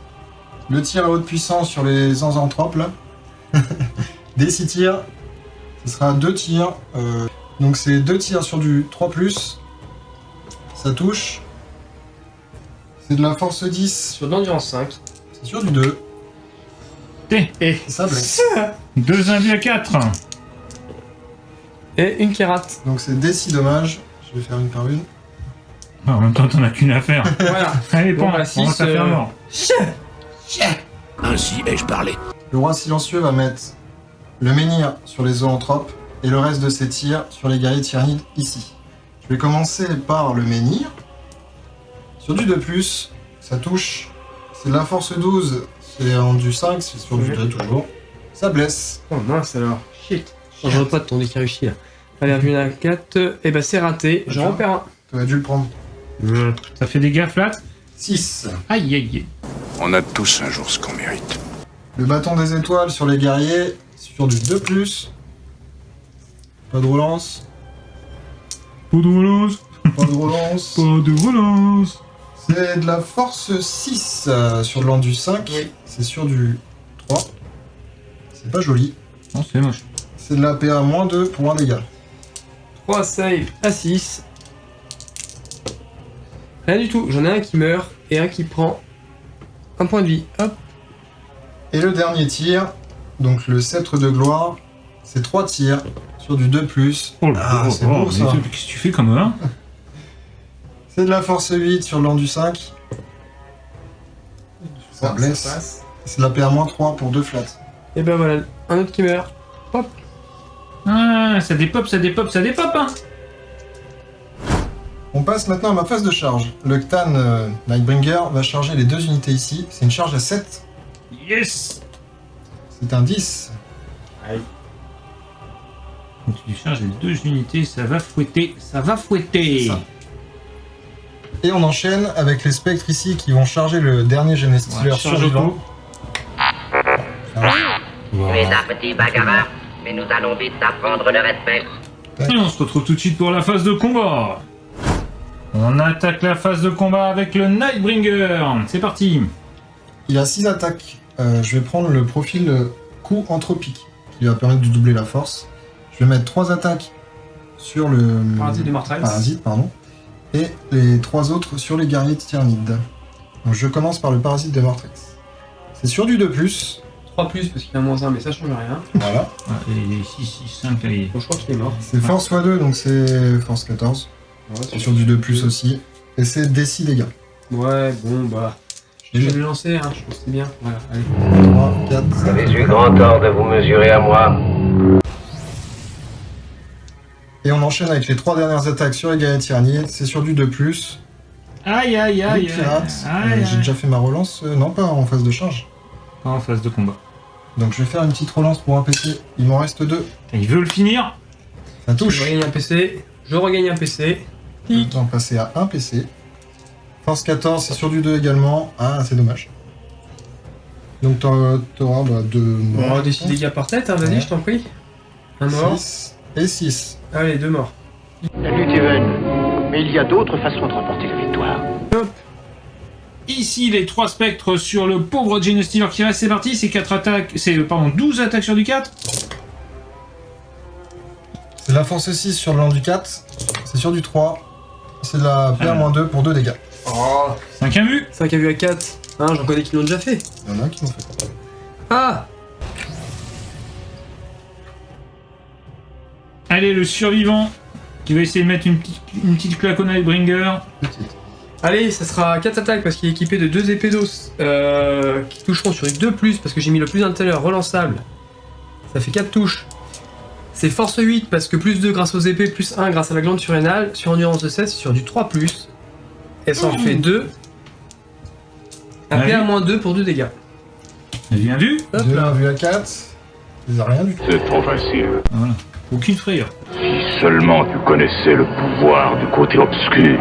Le tir à haute puissance sur les Zanthropes là. Des 6 tirs, ce sera 2 tirs. Donc c'est 2 tirs sur du 3+, ça touche. C'est de la force 10, Sur de l'endurance 5. c'est sur du 2, T. Et ça blesse. 2 induits à 4. une qui rate. Donc c'est des 6 dommages, je vais faire une par une. En même temps, t'en as qu'une affaire. Voilà. Allez, Bon, bon, bah, on va six, se faire mort. Ainsi ai-je parlé. Le roi silencieux va mettre le menhir sur les zoanthropes et le reste de ses tirs sur les guerriers tyrannides ici. Je vais commencer par le menhir. Sur du 2+, ça touche. C'est de la force 12, c'est en du 5, c'est sur du 2 toujours. Ça blesse. Oh mince alors. Shit. Je vois pas de ton dé qui réussit là. Allez, revenu à 4. Et bah c'est raté. J'en repère un. T'aurais dû le prendre. Ça fait des dégâts flat. 6. Aïe, aïe, aïe. On a tous un jour ce qu'on mérite. Le bâton des étoiles sur les guerriers, sur du 2+. Pas de relance. Pas de relance. Pas de relance. Pas de relance. C'est de la force 6 sur le land du 5. Oui. C'est sur du 3. C'est pas joli. Non, c'est moche. C'est de la PA-2 pour un dégât. 3 save à 6. Rien du tout. J'en ai un qui meurt et un qui prend un point de vie. Hop. Et le dernier tir, donc le sceptre de gloire, c'est 3 tirs sur du 2+. Oh là Ah, là, c'est beau, mais ça. qu'est-ce que tu fais comme un? C'est de la force 8 sur le land du 5. Ça blesse. passe. C'est de la PA-3 pour 2 flats. Et ben voilà. Un autre qui meurt. Hop. Ah, ça dépop, ça dépop, ça dépop, hein. On passe maintenant à ma phase de charge. Le Ctan Nightbringer va charger les 2 unités ici. C'est une charge à 7. Yes. C'est un 10. Quand tu charges les 2 unités, ça va fouetter, ça va fouetter. Ça. Et on enchaîne avec les spectres ici qui vont charger le dernier Genestealer survivant. Tu es un petit bagarreur, mais nous allons vite t'apprendre le respect. Et on se retrouve tout de suite pour la phase de combat. On attaque la phase de combat avec le Nightbringer. C'est parti. Il a 6 attaques. Je vais prendre le profil coup anthropique qui va permettre de doubler la force. Je vais mettre 3 attaques sur le Parasite de Mortrax. parasite, pardon, et les 3 autres sur les guerriers tyrannides. Donc je commence par le parasite de Mortrax. C'est sur du 2+. 3 plus parce qu'il a -1, mais ça change rien. Voilà. Ah, et 6, 6, 5, allez. Bon, je crois qu'il est mort. C'est force x2, donc c'est force 14. C'est sur du 2+ aussi. Et c'est D6 dégâts. Ouais, bon, bah. Je vais le lancer, hein, je pense que c'est bien. Voilà, allez. 3, 4, Vous avez eu grand tort de vous mesurer à moi. Et on enchaîne avec les 3 dernières attaques sur les guerriers tyrannides. C'est sur du 2+. Aïe, aïe, Les aïe. pirates. Aïe, J'ai déjà fait ma relance. Non, pas en phase de charge. Pas en phase de combat. Donc je vais faire une petite relance pour un PC. Il m'en reste 2. Il veut le finir. Ça Je touche. regagne un PC. Je regagne un PC. On va passer à un PC. Force 14, c'est sur du 2 également. Ah, c'est dommage. Donc t'auras 2 Bon, morts. des 6 dégâts par tête, hein, vas-y, Ouais. je t'en prie. Un mort. 6 et 6. Allez, 2 morts. Salut Steven. Mais il y a d'autres façons de remporter la victoire. Ici, les 3 spectres sur le pauvre Genestealer qui reste. C'est parti. C'est 4 attaques. C'est, pardon, 12 attaques sur du 4. C'est de la force 6 sur le land du 4. C'est sur du 3. C'est de la PR-2 pour 2 dégâts. Oh, 5 à vue. 5 à vue à 4. Hein, j'en connais qui l'ont déjà fait. Il y en a qui l'ont fait. Ah. Allez, le survivant qui va essayer de mettre une petite claque au Nightbringer. Petite. Allez, ça sera 4 attaques parce qu'il est équipé de 2 épées d'os qui toucheront sur les 2+, parce que j'ai mis le plus d'intérieur relançable. Ça fait 4 touches. C'est force 8 parce que plus 2 grâce aux épées, plus 1 grâce à la glande surrénale. Sur endurance de 7, c'est sur du 3+. Et ça en fait 2. Un Ouais. PA-2 pour 2 dégâts. Bien vu. Hop 2 là. vue à 4. Il a rien du tout. C'est trop facile. Voilà. Aucune frayeur. Si seulement tu connaissais le pouvoir du côté obscur.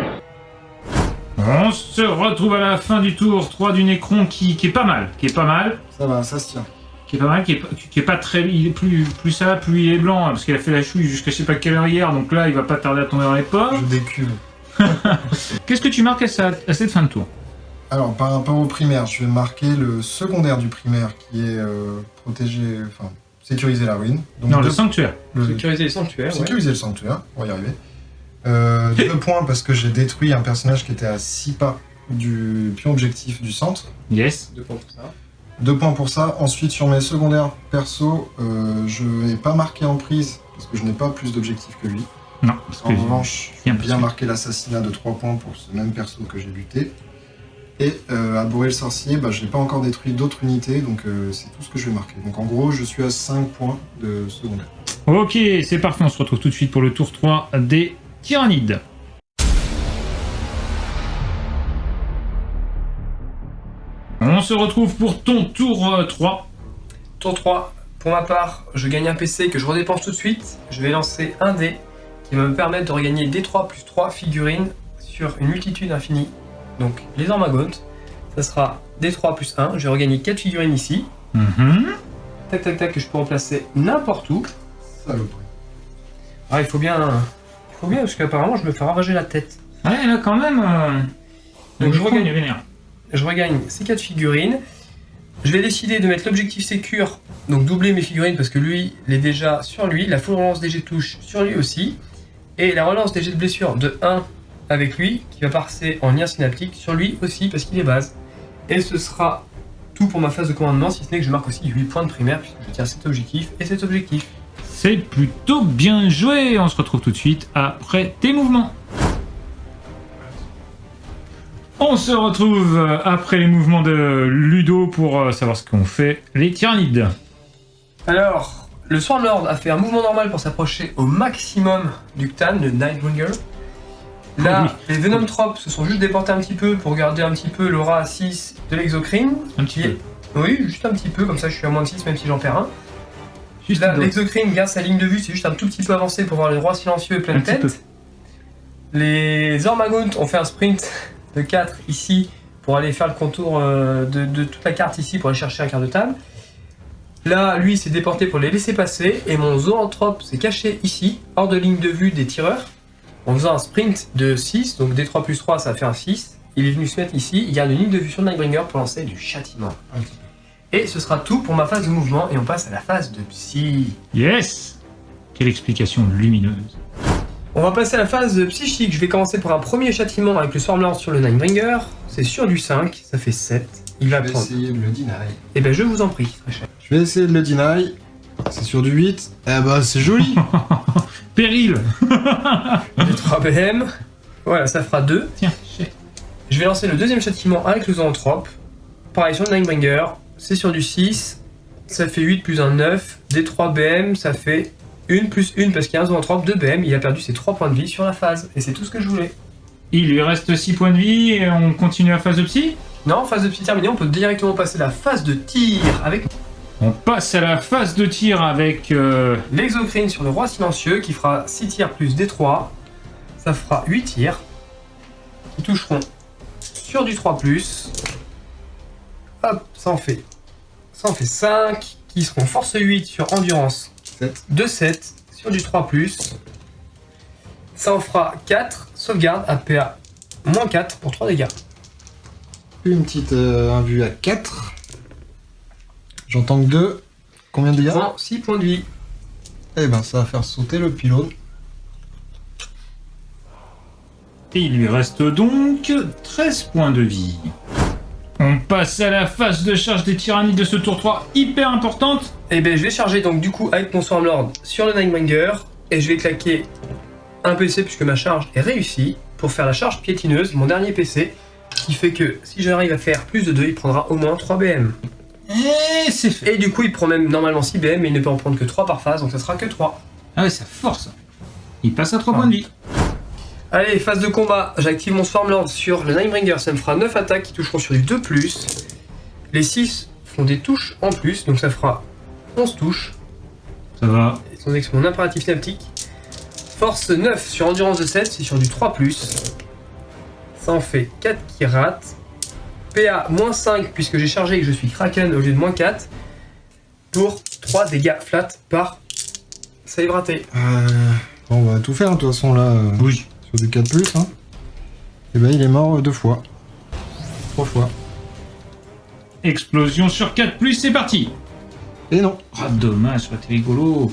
On se retrouve à la fin du tour 3 du Necron qui est pas mal. Qui est pas mal. Ça va, ça se tient. Qui est pas mal. Qui est pas très. Il est plus ça va, plus il est blanc. Parce qu'il a fait la chouille jusqu'à je sais pas quelle heure hier. Donc là, il va pas tarder à tomber dans les pommes. Je décule. Qu'est-ce que tu marques à cette fin de tour? Alors, par rapport au primaire, je vais marquer le secondaire du primaire qui est protégé, enfin, sécuriser la ruine. Donc Non, le sanctuaire. Sécuriser les sanctuaires. Ouais. Sécuriser le sanctuaire, on va y arriver. 2 points parce que j'ai détruit un personnage qui était à 6 pas du pion objectif du centre. Yes. 2 points pour ça. 2 points pour ça. Ensuite, sur mes secondaires perso, je vais pas marquer en prise parce que je n'ai pas plus d'objectifs que lui. Non, parce que En revanche, je bien vais bien marquer l'assassinat de 3 points pour ce même perso que j'ai buté. Et à bourrer le sorcier, je n'ai pas encore détruit d'autres unités, donc c'est tout ce que je vais marquer. Donc en gros, je suis à 5 points de secondaire. Ok, c'est parfait, on se retrouve tout de suite pour le tour 3 des tyrannides. On se retrouve pour ton tour 3. Tour 3, pour ma part, je gagne un PC que je redépense tout de suite. Je vais lancer un dé qui va me permettre de regagner D3 plus 3 figurines sur une multitude infinie. Donc les Ormaghaunts, ça sera D3 plus 1. Je vais regagner 4 figurines ici. Tac tac tac, que je peux remplacer n'importe où. Saloperie. Ah, il faut bien parce qu'apparemment je me fais ravager la tête. Ouais, là quand même. Donc je regagne vénère. Je regagne ces 4 figurines. Je vais décider de mettre l'objectif sécure, donc doubler mes figurines parce que lui, il est déjà sur lui. La full relance des jets de touche sur lui aussi. Et la relance des jets de blessure de 1 avec lui, qui va passer en lien synaptique sur lui aussi parce qu'il est base. Et ce sera tout pour ma phase de commandement, si ce n'est que je marque aussi 8 points de primaire puisque je tiens cet objectif et cet objectif. C'est plutôt bien joué. On se retrouve tout de suite après tes mouvements. On se retrouve après les mouvements de Ludo pour savoir ce qu'ont fait les tyrannides. Alors, le Swarmlord a fait un mouvement normal pour s'approcher au maximum du Cthulhu, le Nightbringer. Là, les Venomtropes se sont juste déportés un petit peu pour garder un petit peu l'aura 6 de l'Exocrine. Un petit peu. Oui, juste un petit peu, comme ça je suis à moins de 6 même si j'en perds un. Juste là, l'Exocrine garde sa ligne de vue, c'est juste un tout petit peu avancé pour voir les rois silencieux et pleine tête. Les Ormaghaunts ont fait un sprint de 4 ici pour aller faire le contour de toute la carte ici pour aller chercher un quart de table. Là, lui s'est déporté pour les laisser passer et mon Zoanthrope s'est caché ici, hors de ligne de vue des tireurs, en faisant un sprint de 6, donc D3 plus 3 ça fait un 6. Il est venu se mettre ici, il garde une ligne de vue sur le Nightbringer pour lancer du châtiment. Et ce sera tout pour ma phase de mouvement et on passe à la phase de psy. Yes! Quelle explication lumineuse. On va passer à la phase psychique. Je vais commencer par un premier châtiment avec le Swarmlord sur le Ninebringer. C'est sur du 5, ça fait 7. Il va prendre. Je vais essayer de le deny. Eh ben je vous en prie, très cher. Je vais essayer de le deny. C'est sur du 8. Eh bah c'est joli. Péril. Les 3 BM. Voilà, ça fera 2. Tiens, je vais lancer le deuxième châtiment avec le Zoanthrope. Pareil sur le Ninebringer. C'est sur du 6. Ça fait 8 plus 1, 9. Des 3 BM, ça fait 1 plus 1 parce qu'il y a un Zoanthrope, 2 BM. Il a perdu ses 3 points de vie sur la phase. Et c'est tout ce que je voulais. Il lui reste 6 points de vie et on continue la phase de psy? Non, phase de psy terminée, on peut directement passer à la phase de tir avec... On passe à la phase de tir avec... l'Exocrine sur le roi silencieux qui fera 6 tirs plus D3. Ça fera 8 tirs qui toucheront sur du 3+. Hop, ça en fait 5 qui seront force 8 sur endurance 2 7 sur du 3+. Ça en fera 4, sauvegarde à PA moins 4 pour 3 dégâts. Une petite invue à 4. J'entends que 2. Combien de dégâts? 6 points de vie. Eh ben ça va faire sauter le pylône. Et il lui reste donc 13 points de vie. On passe à la phase de charge des tyrannides de ce tour 3, hyper importante. Et ben je vais charger donc du coup avec mon Swarmlord sur le Ninebringer et je vais claquer un PC puisque ma charge est réussie pour faire la charge piétineuse, mon dernier PC, qui fait que si j'arrive à faire plus de 2, il prendra au moins 3 BM. Et c'est fait. Et du coup il prend même normalement 6 BM mais il ne peut en prendre que 3 par phase donc ça sera que 3. Ah ouais, ça force. Il passe à 3 points de vie. Allez, phase de combat, j'active mon Swarmlord sur le Ninebringer, ça me fera 9 attaques qui toucheront sur du 2+. Les 6 font des touches en plus, donc ça fera 11 touches. Ça va. Étant donné que c'est mon impératif synaptique. Force 9 sur endurance de 7, c'est sur du 3+. Ça en fait 4 qui ratent. PA moins 5 puisque j'ai chargé et que je suis Kraken au lieu de moins 4. Pour 3 dégâts flat par save raté. Bon, on va tout faire de toute façon là. Oui. Sur du 4+, hein. Et ben il est mort 2 fois. 3 fois. Explosion sur 4+, c'est parti. Et non. Ah, dommage, ça t'es rigolo.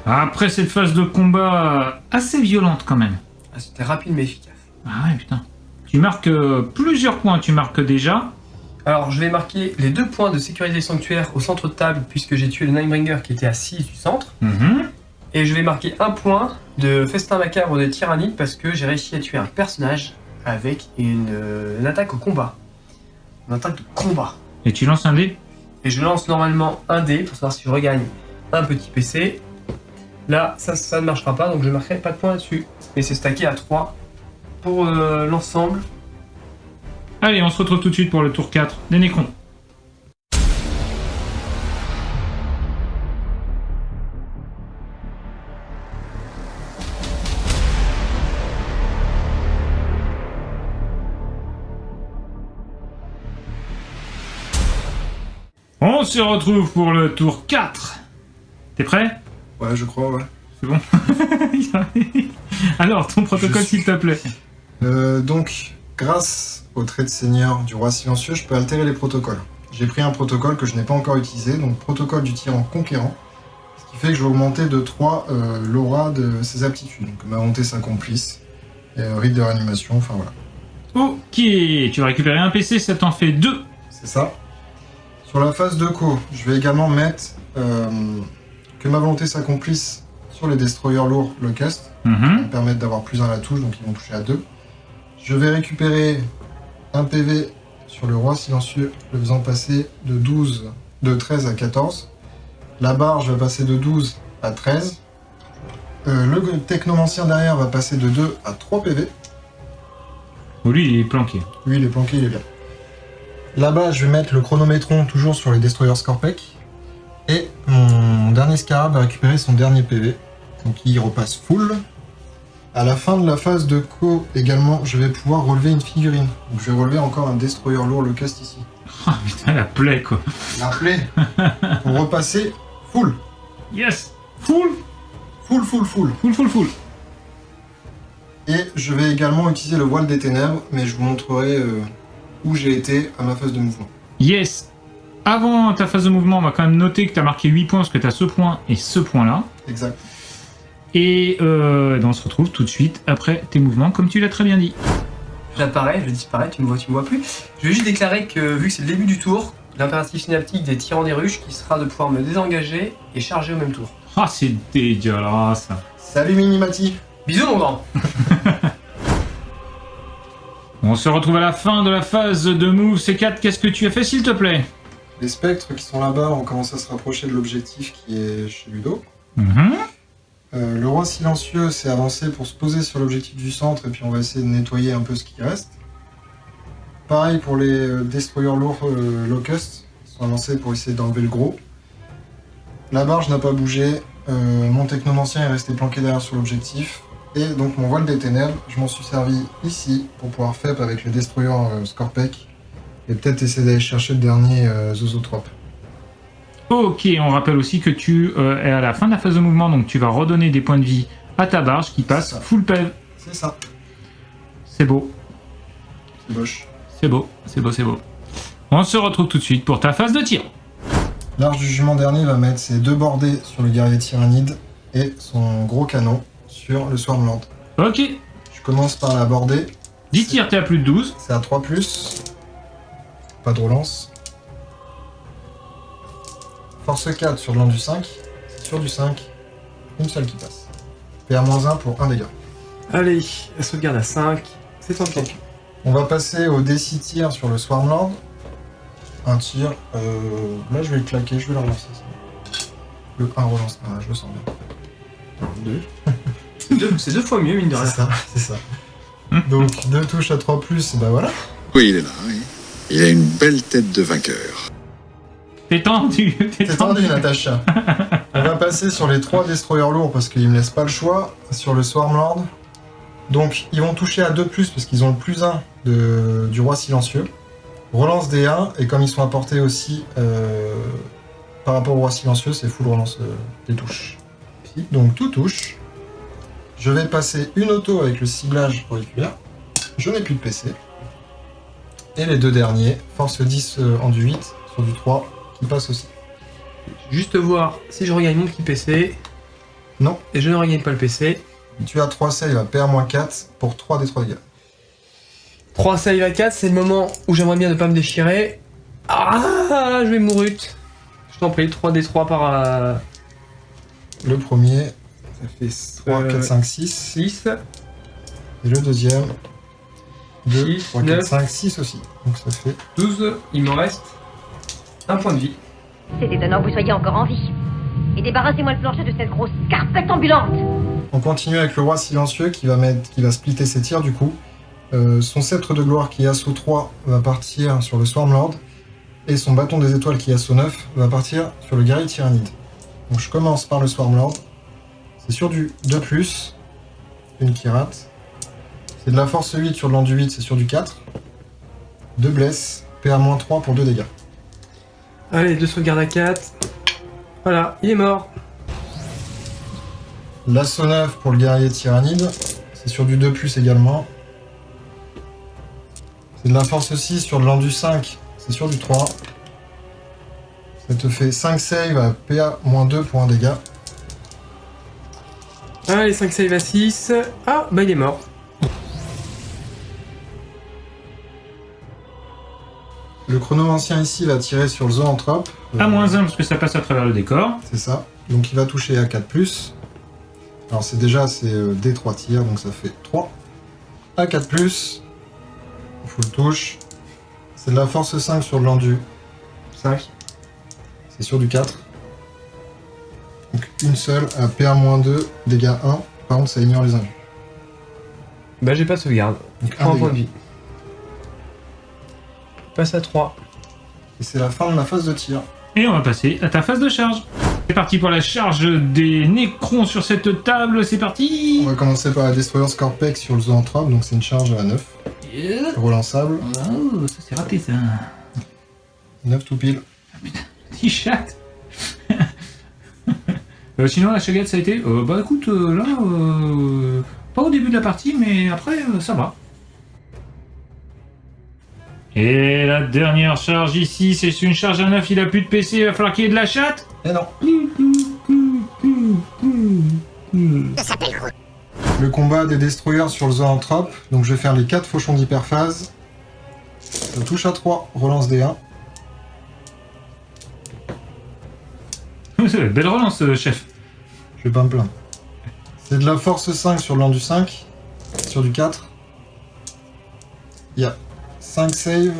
Après cette phase de combat assez violente quand même. Ah, c'était rapide mais efficace. Ah ouais, putain. Tu marques plusieurs points, tu marques déjà. Alors je vais marquer les 2 points de sécurité sanctuaire au centre de table puisque j'ai tué le Ninebringer qui était à 6 du centre. Et je vais marquer un point de festin macabre de tyrannide parce que j'ai réussi à tuer un personnage avec une attaque au combat. Une attaque de combat. Et tu lances un dé? Et je lance normalement un dé pour savoir si je regagne un petit PC. Là, ça ne marchera pas, donc je ne marquerai pas de point là-dessus. Mais c'est stacké à 3 pour l'ensemble. Allez, on se retrouve tout de suite pour le tour 4 des Nécrons. On se retrouve pour le tour 4. T'es prêt? Ouais, je crois, ouais. C'est bon. Alors, ton protocole, s'il te plaît. Donc, grâce au trait de seigneur du roi silencieux, je peux altérer les protocoles. J'ai pris un protocole que je n'ai pas encore utilisé, donc protocole du tyran conquérant, ce qui fait que je vais augmenter de 3 l'aura de ses aptitudes. Donc, ma volonté s'accomplisse, rite de réanimation, enfin voilà. Ok, tu vas récupérer un PC, ça t'en fait 2. C'est ça. Sur la phase de co, je vais également mettre que ma volonté s'accomplisse sur les destroyers lourds Locust, qui vont me permettre d'avoir plus 1 à la touche, donc ils vont toucher à 2. Je vais récupérer un PV sur le roi silencieux, le faisant passer de 13 à 14. La barge va passer de 12 à 13. Le technomancien derrière va passer de 2 à 3 PV. Oh, lui, il est planqué. Lui, il est planqué, il est bien. Là-bas, je vais mettre le chronométron toujours sur les destroyers Scorpec. Et mon dernier scarab va récupérer son dernier PV. Donc il repasse full. À la fin de la phase de co également, je vais pouvoir relever une figurine. Donc je vais relever encore un destroyer lourd Locust ici. Ah putain, la plaie quoi. La plaie. Pour repasser full. Yes. Full. Full. Et je vais également utiliser le voile des ténèbres, mais je vous montrerai où j'ai été à ma phase de mouvement. Yes. Avant ta phase de mouvement, on va quand même noter que tu as marqué 8 points parce que tu as ce point et ce point-là. Exact. Et on se retrouve tout de suite après tes mouvements, comme tu l'as très bien dit. J'apparais, je disparais, tu me vois plus. Je vais juste déclarer que, vu que c'est le début du tour, l'impératif synaptique des tyrans des ruches qui sera de pouvoir me désengager et charger au même tour. Ah, c'est dégueulasse. Salut Minimati. Bisous mon grand. On se retrouve à la fin de la phase de move C4. Qu'est-ce que tu as fait, s'il te plaît? Les spectres qui sont là-bas ont commencé à se rapprocher de l'objectif qui est chez Ludo. Le roi silencieux s'est avancé pour se poser sur l'objectif du centre et puis on va essayer de nettoyer un peu ce qui reste. Pareil pour les destroyers lourds Locust, ils sont avancés pour essayer d'enlever le gros. La barge n'a pas bougé, mon technomancien est resté planqué derrière sur l'objectif. Et donc mon voile des ténèbres, je m'en suis servi ici pour pouvoir FEP avec les destroyers Scorpec et peut-être essayer d'aller chercher le dernier Zozotrope. Ok, on rappelle aussi que tu es à la fin de la phase de mouvement, donc tu vas redonner des points de vie à ta barge qui passe full PEV. C'est ça. C'est beau. C'est moche. C'est beau. On se retrouve tout de suite pour ta phase de tir. L'arche du jugement dernier va mettre ses 2 bordées sur le guerrier tyrannide et son gros canon sur le Swarmlord. Ok. Je commence par la bordée. 10 tirs, t'es à plus de 12. C'est à 3+. Pas de relance. Force 4 sur le long du 5. Sur du 5. Une seule qui passe. PA-1 pour 1 dégât. Allez, la sauvegarde à 5. C'est ton tour. On va passer au D6 tir sur le Swarmlord. Un tir. Là, je vais le claquer, je vais le relancer. Le 1 relance 1, je le sens bien. 2. C'est 2 fois mieux, mine de rien. C'est ça. Donc, 2 touches à 3+, et bah voilà. Oui, il est là, oui. Il a une belle tête de vainqueur. T'es tendu, T'es tendu, Natacha. On va passer sur les 3 destroyers lourds parce qu'ils me laissent pas le choix. Sur le Swarmlord. Donc, ils vont toucher à 2+, parce qu'ils ont le plus 1 du roi silencieux. Relance des 1, et comme ils sont apportés aussi par rapport au roi silencieux, c'est full relance des touches. Donc, tout touche. Je vais passer une auto avec le ciblage auriculaire. Je n'ai plus de PC. Et les 2 derniers, force 10 en du 8 sur du 3, qui passe aussi. Juste voir si je regagne mon petit PC. Non. Et je ne regagne pas le PC. Tu as 3 save à PA-4 pour 3 des 3 dégâts. 3 save à 4, c'est le moment où j'aimerais bien ne pas me déchirer. Ah, je vais mourir. Je t'en prie, 3 des 3 par... Le premier, Ça fait 3, 4, 5, 6. 6. Et le deuxième. 2, 6, 3, 4, 9. 5, 6 aussi. Donc ça fait 12. Il m'en reste un point de vie. C'est étonnant que vous soyez encore en vie. Et débarrassez-moi le plancher de cette grosse carpette ambulante. On continue avec le roi silencieux qui va splitter ses tirs du coup. Son sceptre de gloire qui est assaut 3 va partir sur le Swarmlord. Et son bâton des étoiles qui est assaut 9 va partir sur le guerrier tyrannide. Donc je commence par le Swarmlord. C'est sur du 2+, une qui rate. C'est de la force 8 sur de l'endu 8, c'est sur du 4. 2 blesses, PA-3 pour 2 dégâts. Allez, 2 sauvegardes à 4. Voilà, il est mort. L'assaut 9 pour le guerrier tyrannide, c'est sur du 2+, également. C'est de la force 6 sur de l'endu 5, c'est sur du 3. Ça te fait 5 save à PA-2 pour 1 dégât. Allez, 5 save à 6. Ah, bah il est mort. Le chronomancien ici va tirer sur le zoanthrope. A-1 parce que ça passe à travers le décor. C'est ça. Donc il va toucher à 4+. Alors c'est des 3 tirs, donc ça fait 3. À 4+. Full touche. C'est de la force 5 sur de l'endu 5. C'est sur du 4. Donc une seule à PA-2, dégâts 1. Par contre ça ignore les injures. Bah j'ai pas de sauvegarde. Donc un point de vie. Passe à 3. Et c'est la fin de ma phase de tir. Et on va passer à ta phase de charge. C'est parti pour la charge des Nécrons sur cette table, c'est parti. On va commencer par la Destroyer Scorpex sur le zoanthrope, donc c'est une charge à 9. Relançable. Oh, ça c'est raté ça. 9 tout pile. Ah putain, petit chat. Sinon la chagette ça a été bah écoute là pas au début de la partie mais après ça va. Et la dernière charge ici c'est une charge à 9, il a plus de PC, il va falloir qu'il y ait de la chatte. Et non. Le combat des destroyers sur le zoanthrope, donc je vais faire les 4 fauchons d'hyperphase. Ça touche à 3, relance des 1. Belle relance, chef. Je vais pas me plaindre. C'est de la force 5 sur l'endu 5, sur du 4. Il y a 5 save,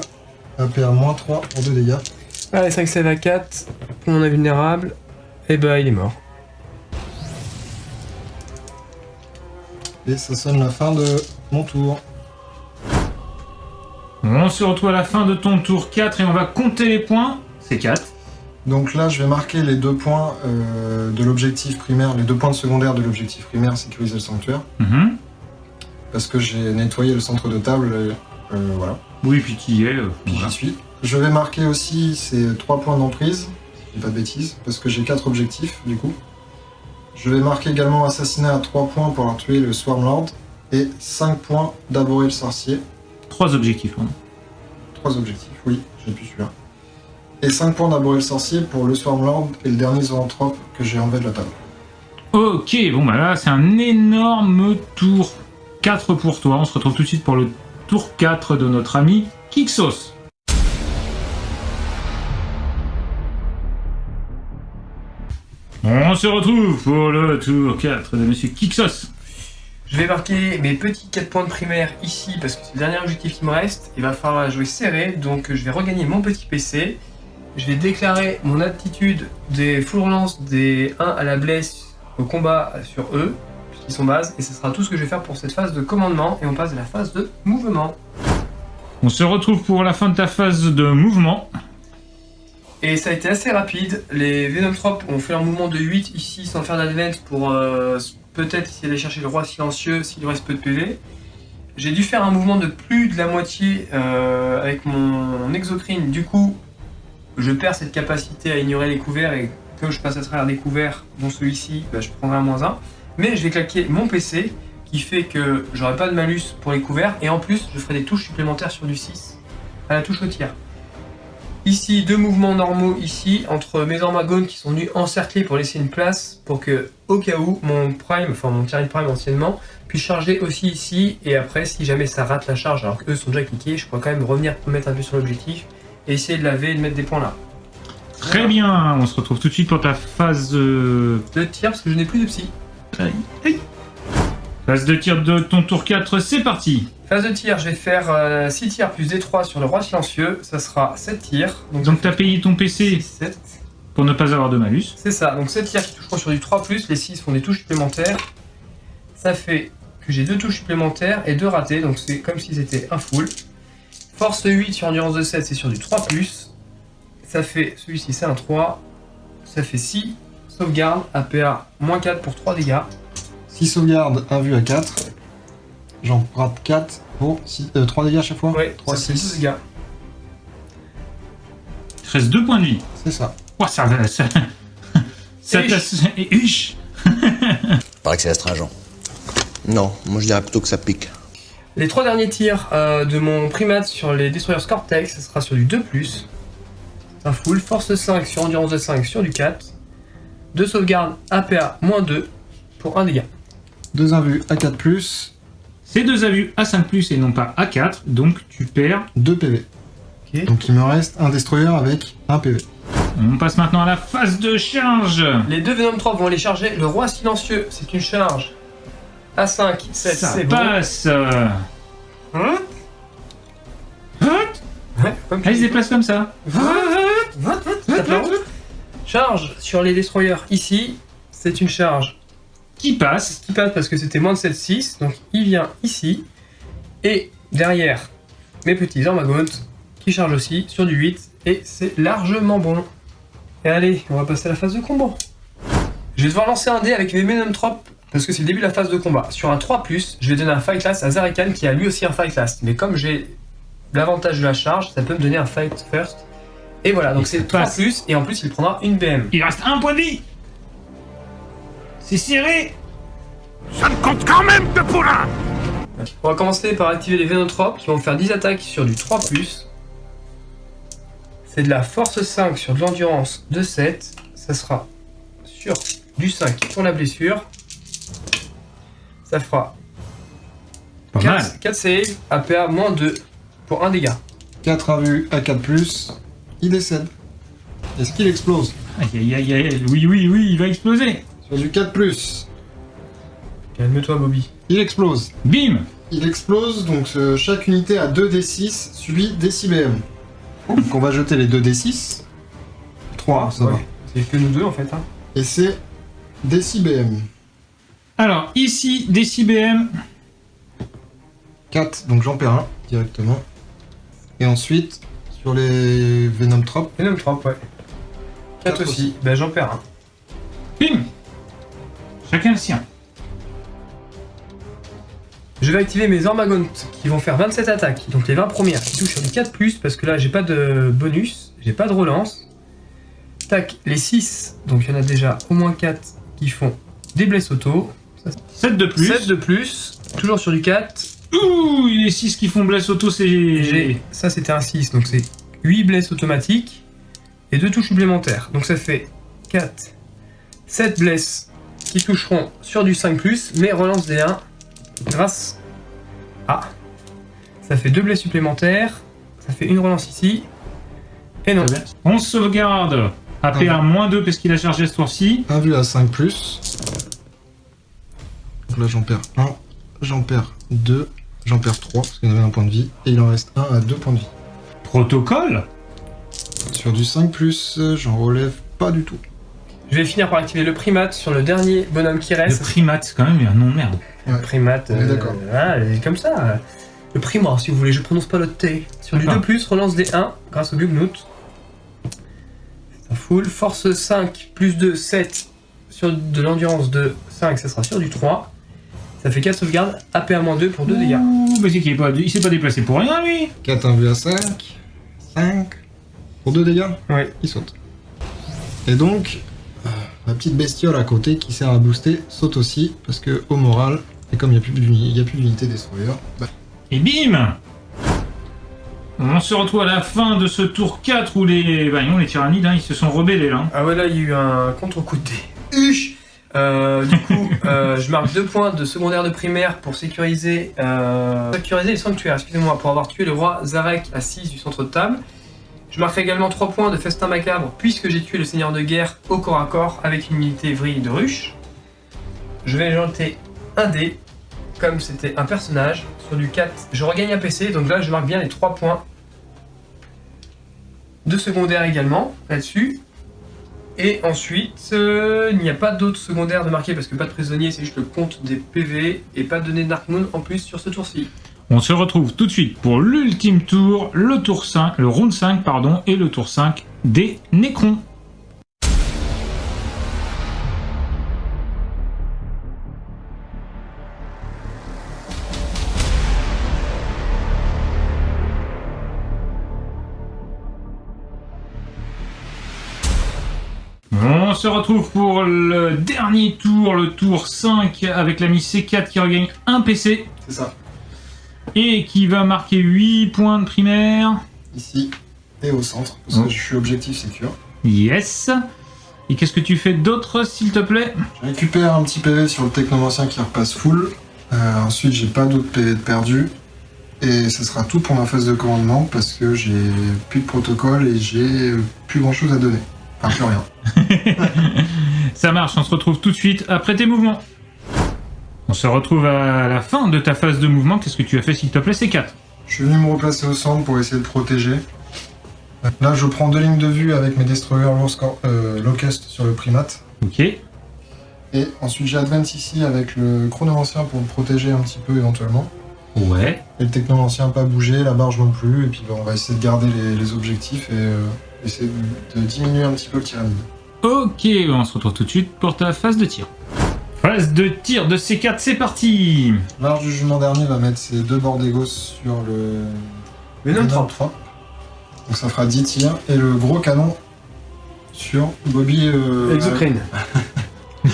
APR-3 pour 2 dégâts. Allez, 5 save à 4, pour mon invulnérable, et bah il est mort. Et ça sonne la fin de mon tour. On se retrouve à la fin de ton tour 4 et on va compter les points. C'est 4. Donc là, je vais marquer les 2 points de l'objectif primaire, les 2 points de secondaire de l'objectif primaire, sécuriser le sanctuaire. Parce que j'ai nettoyé le centre de table, voilà. Oui, puis qui est puis j'y suis. Je vais marquer aussi ces 3 points d'emprise, si je dis pas de bêtises, parce que j'ai 4 objectifs, du coup. Je vais marquer également assassinat à 3 points pour avoir tué le Swarmlord, et 5 points d'aborer le sorcier. 3 objectifs, pardon. 3 objectifs, oui, j'ai plus celui-là. Et 5 points d'aborer le sorcier pour le Swarmlord et le dernier zoanthrope que j'ai enlevé de la table. Ok, bon bah là c'est un énorme tour 4 pour toi. On se retrouve tout de suite pour le tour 4 de notre ami Kixos. On se retrouve pour le tour 4 de monsieur Kixos. Je vais marquer mes petits 4 points de primaire ici parce que c'est le dernier objectif qui me reste. Il va falloir jouer serré, donc je vais regagner mon petit PC. Je vais déclarer mon aptitude des full relance des 1 à la blesse au combat sur eux, puisqu'ils sont base, et ce sera tout ce que je vais faire pour cette phase de commandement, et on passe à la phase de mouvement. On se retrouve pour la fin de ta phase de mouvement. Et ça a été assez rapide, les Venomtropes ont fait leur mouvement de 8 ici sans faire d'advance pour peut-être essayer d'aller chercher le roi silencieux s'il lui reste peu de PV. J'ai dû faire un mouvement de plus de la moitié avec mon exocrine, du coup je perds cette capacité à ignorer les couverts et que je passe à travers des couverts, dont celui-ci, bah, je prendrai un -1. Mais je vais claquer mon PC qui fait que j'aurai pas de malus pour les couverts et en plus je ferai des touches supplémentaires sur du 6 à la touche au tir. Ici, 2 mouvements normaux ici entre mes Ormagones qui sont venus encercler pour laisser une place pour que, au cas où, mon Prime, enfin mon Tyrannide Prime anciennement, puisse charger aussi ici et après si jamais ça rate la charge alors qu'eux sont déjà cliqués, je pourrais quand même revenir mettre un peu sur l'objectif et essayer de laver et de mettre des points là. Très bien, on se retrouve tout de suite pour ta phase de tir parce que je n'ai plus de psy. Aïe, aïe. Phase de tir de ton tour 4, c'est parti. Phase de tir, je vais faire 6 tirs plus D3 sur le roi silencieux. Ça sera 7 tirs. Donc t'as payé ton PC 7. pour ne pas avoir de malus. C'est ça, donc 7 tirs qui toucheront sur du 3+, les 6 font des touches supplémentaires. Ça fait que j'ai 2 touches supplémentaires et 2 ratés, donc c'est comme si c'était un full. Force 8 sur endurance de 7, c'est sur du 3+. Ça fait, celui-ci c'est un 3. Ça fait 6 sauvegardes, APA -4 pour 3 dégâts. 6 sauvegardes, 1 vue à 4. J'en rate 4 pour 3 dégâts à chaque fois. Ouais, 3, ça fait 12 dégâts. Il te reste 2 points de vie. C'est ça. Oh, ça tasse. Et huche. Paraît que c'est astringent. Non, moi je dirais plutôt que ça pique. Les 3 derniers tirs de mon primate sur les destroyers Cortex, ça sera sur du 2+. C'est un full. Force 5 sur endurance de 5 sur du 4. 2 sauvegardes APA -2 pour 1 dégât. 2 invus à 4+. C'est 2 invus à 5+, et non pas à 4, donc tu perds 2 PV. Okay. Donc il me reste un destroyer avec 1 PV. On passe maintenant à la phase de charge. Les 2 Venom 3 vont aller charger le roi silencieux. C'est une charge à 5, 7, Ça c'est passe. bon. Ouais, comme il se déplace comme ça. Charge sur les destroyers ici. C'est une charge qui passe parce que c'était moins de 7-6. Donc il vient ici. Et derrière mes petits Zormagones qui chargent aussi sur du 8. Et c'est largement bon. Et allez, on va passer à la phase de combat. Je vais devoir lancer un dé avec mes Venomtrope parce que c'est le début de la phase de combat. Sur un 3+, je vais donner un Fight Class à Zarekan qui a lui aussi un Fight Class. Mais comme j'ai l'avantage de la charge, ça peut me donner un Fight First. Et voilà, donc c'est 3+, et en plus il prendra une BM. Il reste un point de vie. C'est serré. Ça ne compte quand même que pour un. On va commencer par activer les Venotropes qui vont faire 10 attaques sur du 3+. C'est de la force 5 sur de l'endurance de 7. Ça sera sur du 5 pour la blessure. Ça fera 4 save, APA -2 pour 1 dégât. 4 invus à 4+, il décède. Est-ce qu'il explose? Aïe aïe aïe, oui, il va exploser. Sur du 4+. Calme-toi Bobby. Il explose. Bim. Il explose, donc chaque unité a 2d6 subit des 6 BM. Donc on va jeter les 2d6. 3, ça va. C'est que nous deux en fait. Hein. Et c'est des 6 BM. Alors ici, des 6 BM. 4, donc j'en perds un directement. Et ensuite, sur les Venomtrope. Venomtrope, ouais. 4 aussi. Ben j'en perds un. Bim. Chacun le sien. Je vais activer mes Zormagones qui vont faire 27 attaques. Donc les 20 premières qui touchent sur du 4+, parce que là j'ai pas de bonus, j'ai pas de relance. Tac, les 6, donc il y en a déjà au moins 4 qui font des blesses auto. 7 de plus. 7 de plus, toujours sur du 4. Ouh, les 6 qui font blesse auto, c'est... Ça c'était un 6, donc c'est 8 blesses automatiques et 2 touches supplémentaires. Donc ça fait 4, 7 blesses qui toucheront sur du 5+, mais relance des 1. Grâce à... Ça fait 2 blesses supplémentaires. Ça fait une relance ici. Et non. On sauvegarde. APA -2 parce qu'il a chargé ce tour-ci. 1 vu à 5+. Donc là j'en perds 1. J'en perds 2. J'en perds 3 parce qu'il y en avait un point de vie. Et il en reste 1 à 2 points de vie. Protocole. Sur du 5+, j'en relève pas du tout. Je vais finir par activer le primate sur le dernier bonhomme qui reste. Le primate, c'est quand même un nom de merde. Le primate, d'accord. Comme ça. Le primor, si vous voulez, je prononce pas le T. Sur du 2+, relance des 1 grâce au Bugnout. C'est un full. Force 5, +2, 7. Sur de l'endurance de 5, ça sera sur du 3. Ça fait 4 sauvegardes, APA -2 pour 2 dégâts. Ouh, bah c'est qu'il il s'est pas déplacé pour rien, lui. 4 1 vu à 5. 5. Pour 2 dégâts. Ouais. Il saute. Et donc... ma petite bestiole à côté qui sert à booster saute aussi, parce que au moral, et comme il n'y a plus d'unité destroyer, bah... Et bim. On se retrouve à la fin de ce tour 4 où les tyrannides, hein, ils se sont rebellés là. Ah ouais, là il y a eu un contre-coup de dé. Du coup, je marque 2 points de secondaire de primaire pour sécuriser les sanctuaires, excusez-moi, pour avoir tué le roi Zarek à 6 du centre de table. Je marquerai également 3 points de festin macabre puisque j'ai tué le seigneur de guerre au corps à corps avec une unité vrille de ruche. je vais jeter un dé, comme c'était un personnage. Sur du 4, je regagne un PC, donc là je marque bien les 3 points de secondaire également, là-dessus. Et ensuite, il n'y a pas d'autres secondaires de marquer parce que pas de prisonnier, c'est juste le compte des PV et pas de données de Dark Moon en plus sur ce tour-ci. On se retrouve tout de suite pour l'ultime tour, le tour 5, le round 5 pardon, et le tour 5 des Nécrons. On se retrouve pour le dernier tour, le tour 5, avec l'ami C4 qui regagne un PC. C'est ça. Et qui va marquer 8 points de primaire. Ici et au centre, parce que je suis objectif secure. Yes. Et qu'est-ce que tu fais d'autre, s'il te plaît? Je récupère un petit PV sur le technomancien qui repasse full. Ensuite, j'ai pas d'autres PV de perdu. Et ce sera tout pour ma phase de commandement, parce que j'ai plus de protocole et j'ai plus grand chose à donner. Enfin, plus rien. Ça marche, on se retrouve tout de suite après tes mouvements. On se retrouve à la fin de ta phase de mouvement. Qu'est-ce que tu as fait, s'il te plaît, C4? Je suis venu me replacer au centre pour essayer de protéger. Là, je prends 2 lignes de vue avec mes destroyers Locust sur le primate. Ok. Et ensuite, j'advance ici avec le chronomancien pour me protéger un petit peu éventuellement. Ouais. Et le technomancien pas bougé, la barge non plus. Et puis on va essayer de garder les objectifs et essayer de diminuer un petit peu le tyrannide. Ok, on se retrouve tout de suite pour ta phase de tir. Phase de tir de C4, c'est parti. L'arche du jugement dernier va mettre ses 2 Bordégos sur le Venom 3. Donc ça fera 10 tirs. Et le gros canon sur Bobby... Exocrine.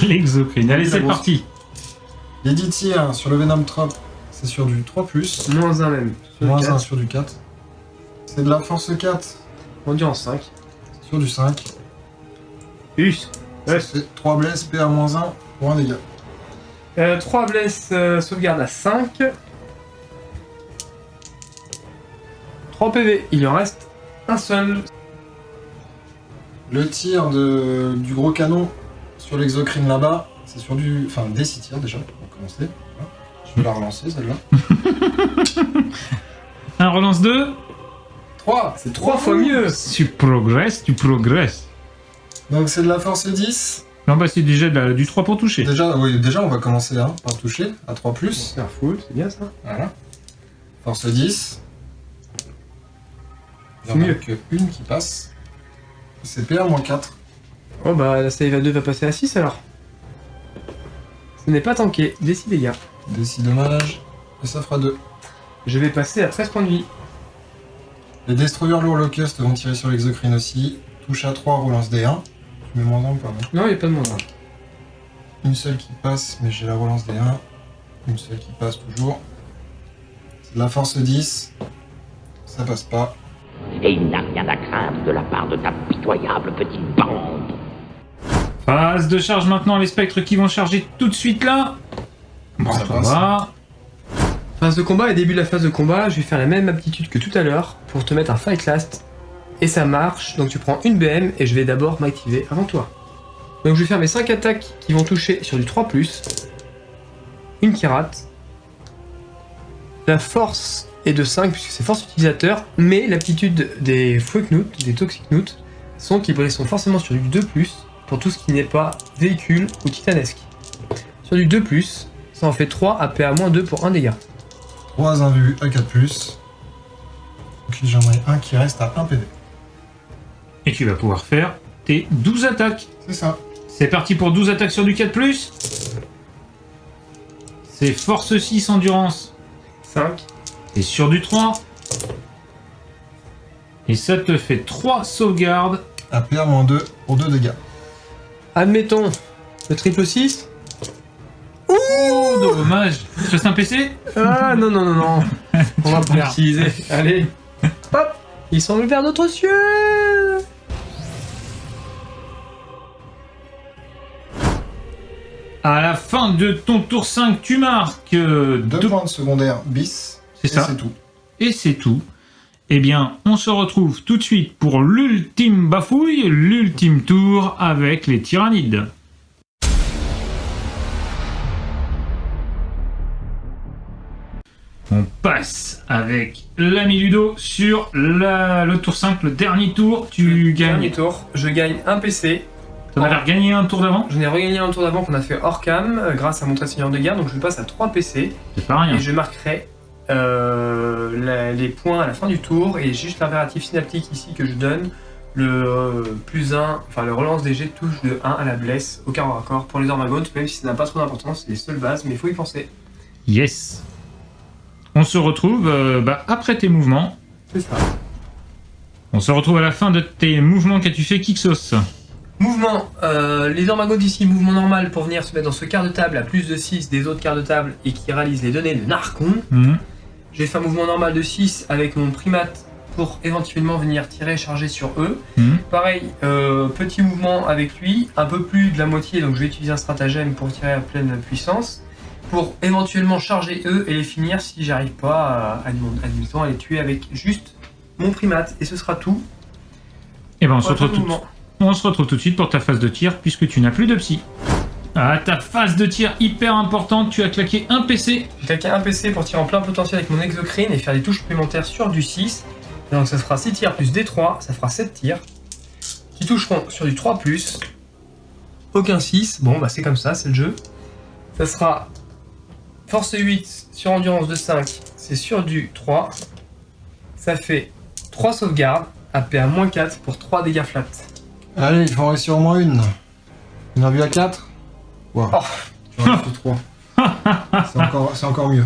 L'exocrine. Allez, c'est parti. Les 10 tirs sur le Venom Trop, c'est sur du 3+. Moins 1 même. Moins 1 sur du 4. C'est de la force 4. Endurance 5. Sur du 5. Us. Ça fait 3 blesses, PA-1 pour un dégât. 3 blesses, sauvegarde à 5. 3 PV, il en reste un seul. Le tir du gros canon sur l'exocrine là-bas, c'est sur du... Enfin, des 6 tirs déjà, pour commencer. Voilà. Je vais la relancer celle-là. Un relance 2. 3. C'est 3 fois mieux. Tu progresses, tu progresses. Donc c'est de la force 10. Non, bah c'est déjà du 3 pour toucher. Déjà, oui, déjà on va commencer par toucher, à 3+. Faire full, c'est bien ça. Voilà. Force 10. C'est mieux. Il n'y en a qu'une qui passe. C'est PA-4. Oh bah la save à 2 va passer à 6 alors. Ce n'est pas tanké, des 6 dégâts. Des 6 dommages, et ça fera 2. Je vais passer à 13 points de vie. Les destroyers lourds Locust vont tirer sur l'exocrine aussi. Touche à 3, relance D1. Tu mets moins 1 ou pas? Non, il n'y a pas de moins 1. Une seule qui passe, mais j'ai la relance D1. Une seule qui passe toujours. C'est de la force 10. Ça passe pas. Et il n'a rien à craindre de la part de ta pitoyable petite bande. Phase de charge maintenant, les spectres qui vont charger tout de suite là. Bon, Ça ça passe. va. Phase de combat et début de la phase de combat, je vais faire la même aptitude que tout à l'heure pour te mettre un fight last. Et ça marche, donc tu prends une BM et je vais d'abord m'activer avant toi. Donc je vais faire mes 5 attaques qui vont toucher sur du 3+. Une qui rate. La force est de 5 puisque c'est force utilisateur, mais l'aptitude des Foueknout, des Toxicnout, sont qu'ils sont forcément sur du 2+, pour tout ce qui n'est pas véhicule ou titanesque. Sur du 2+, ça en fait 3 à PA-2 pour 1 dégât. 3 invus à 4+. Donc j'en ai un qui reste à 1 PV. Et tu vas pouvoir faire tes 12 attaques. C'est ça. C'est parti pour 12 attaques sur du 4+. C'est force 6, endurance 5. Et sur du 3. Et ça te fait 3 sauvegardes. À PA-2 pour 2 dégâts. Admettons le triple 6. Oh, dommage. Tu restes un PC? Ah non, non, non, non. On va pas Merde. l'utiliser. Allez. Hop. Ils sont vers notre cieux. À la fin de ton tour 5, tu marques 2 points de secondaire bis. C'est ça. C'est tout. Et c'est tout. Eh bien, on se retrouve tout de suite pour l'ultime bafouille, l'ultime tour avec les tyrannides. On passe avec l'ami Ludo sur le tour 5, le dernier tour. Tu gagnes. Dernier tour, je gagne un PC. T'en avais regagné un tour d'avant? J'en ai regagné un tour d'avant qu'on a fait hors cam grâce à mon trait seigneur de guerre, donc je passe à 3 PC. C'est pas rien. Et je marquerai les points à la fin du tour, et juste l'impératif synaptique ici que je donne, le plus 1, enfin le relance des jets de touche de 1 à la blesse au corps à corps pour les Ormagones, même si ça n'a pas trop d'importance, c'est les seules bases, mais il faut y penser. Yes. On se retrouve après tes mouvements. C'est ça. On se retrouve à la fin de tes mouvements. Qu'as-tu fait, Kixos? Mouvement, les Ormagones ici, mouvement normal pour venir se mettre dans ce quart de table à plus de 6 des autres quarts de table et qui réalisent les données de Narcon. J'ai fait un mouvement normal de 6 avec mon primate pour éventuellement venir tirer et charger sur eux. Pareil, petit mouvement avec lui, un peu plus de la moitié, donc je vais utiliser un stratagème pour tirer à pleine puissance, pour éventuellement charger eux et les finir si j'arrive pas à les tuer avec juste mon primate, et ce sera tout. Et ben on se retrouve tout de suite pour ta phase de tir, puisque tu n'as plus de psy. Ah, ta phase de tir hyper importante, tu as claqué un PC. J'ai claqué un PC pour tirer en plein potentiel avec mon exocrine et faire des touches supplémentaires sur du 6. Donc ça fera 6 tirs plus D3, ça fera 7 tirs. Qui toucheront sur du 3+. Aucun 6, bon bah c'est comme ça, c'est le jeu. Ça sera force 8 sur endurance de 5, c'est sur du 3. Ça fait 3 sauvegardes, AP à -4 pour 3 dégâts flat. Allez, il faut en réussir au moins une. On a vu à 4. Wow. Oh. Tu en restes 3. C'est encore mieux.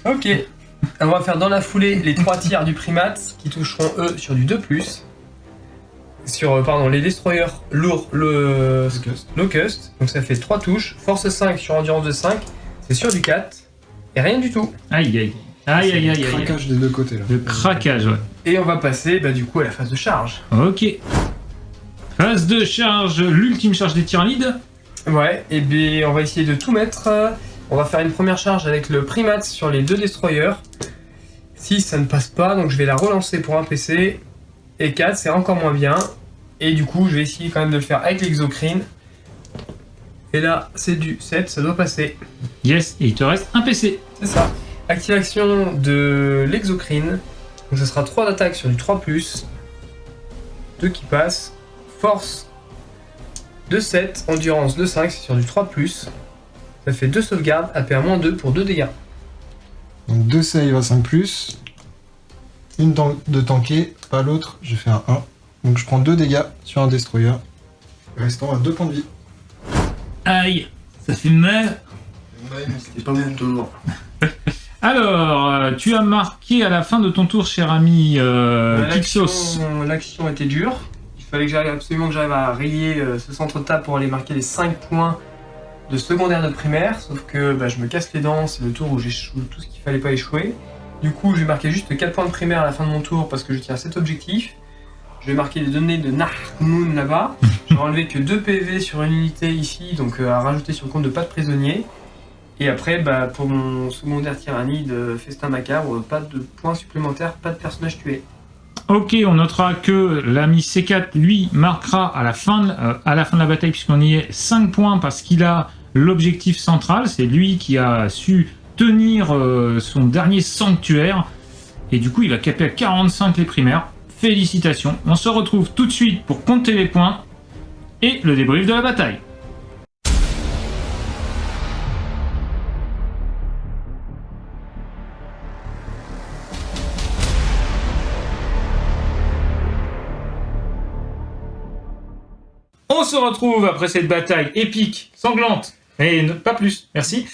Ok. On va faire dans la foulée les 3 tirs du primate qui toucheront eux sur du 2+. Sur les destroyers lourds, le locust. Donc ça fait 3 touches. Force 5 sur endurance de 5. C'est sur du 4. Et rien du tout. Aïe aïe. Aïe aïe aïe. Le craquage des deux côtés là. Le craquage, ouais. Et on va passer du coup à la phase de charge. Ok. Phase de charge, l'ultime charge des tyrannides. Ouais, et bien on va essayer de tout mettre. On va faire une première charge avec le primate sur les 2 destroyers. 6 ça ne passe pas, donc je vais la relancer pour un PC. Et 4 c'est encore moins bien. Et du coup je vais essayer quand même de le faire avec l'exocrine. Et là c'est du 7, ça doit passer. Yes, et il te reste un PC. C'est ça. Activation de l'exocrine. Donc ça sera 3 d'attaque sur du 3+. 2 qui passent. Force de 7, endurance de 5, c'est sur du 3+. Ça fait 2 sauvegardes, AP à -2 pour 2 dégâts. Donc 2 save à 5+. Une de tanker, pas l'autre, j'ai fait un 1. Donc je prends 2 dégâts sur un destroyer. Restant à 2 points de vie. Aïe, ça fait mal. C'était pas mon tour. Alors, tu as marqué à la fin de ton tour, cher ami Kixos. L'action était dure. Il fallait que absolument que j'arrive à rayer ce centre de table pour aller marquer les 5 points de secondaire de primaire, sauf que je me casse les dents, c'est le tour où j'échoue tout ce qu'il fallait pas échouer. Du coup, je vais marquer juste 4 points de primaire à la fin de mon tour parce que je tiens cet objectif. Je vais marquer les données de Narcon là-bas. Je vais enlever que 2 PV sur une unité ici, donc à rajouter sur le compte de pas de prisonniers. Et après, pour mon secondaire tyrannide, festin macabre, pas de points supplémentaires, pas de personnages tués. Ok, on notera que l'ami C4, lui, marquera à la fin de la bataille, puisqu'on y est 5 points, parce qu'il a l'objectif central. C'est lui qui a su tenir son dernier sanctuaire. Et du coup, il va caper à 45 les primaires. Félicitations. On se retrouve tout de suite pour compter les points et le débrief de la bataille. On se retrouve après cette bataille épique, sanglante, et pas plus, merci,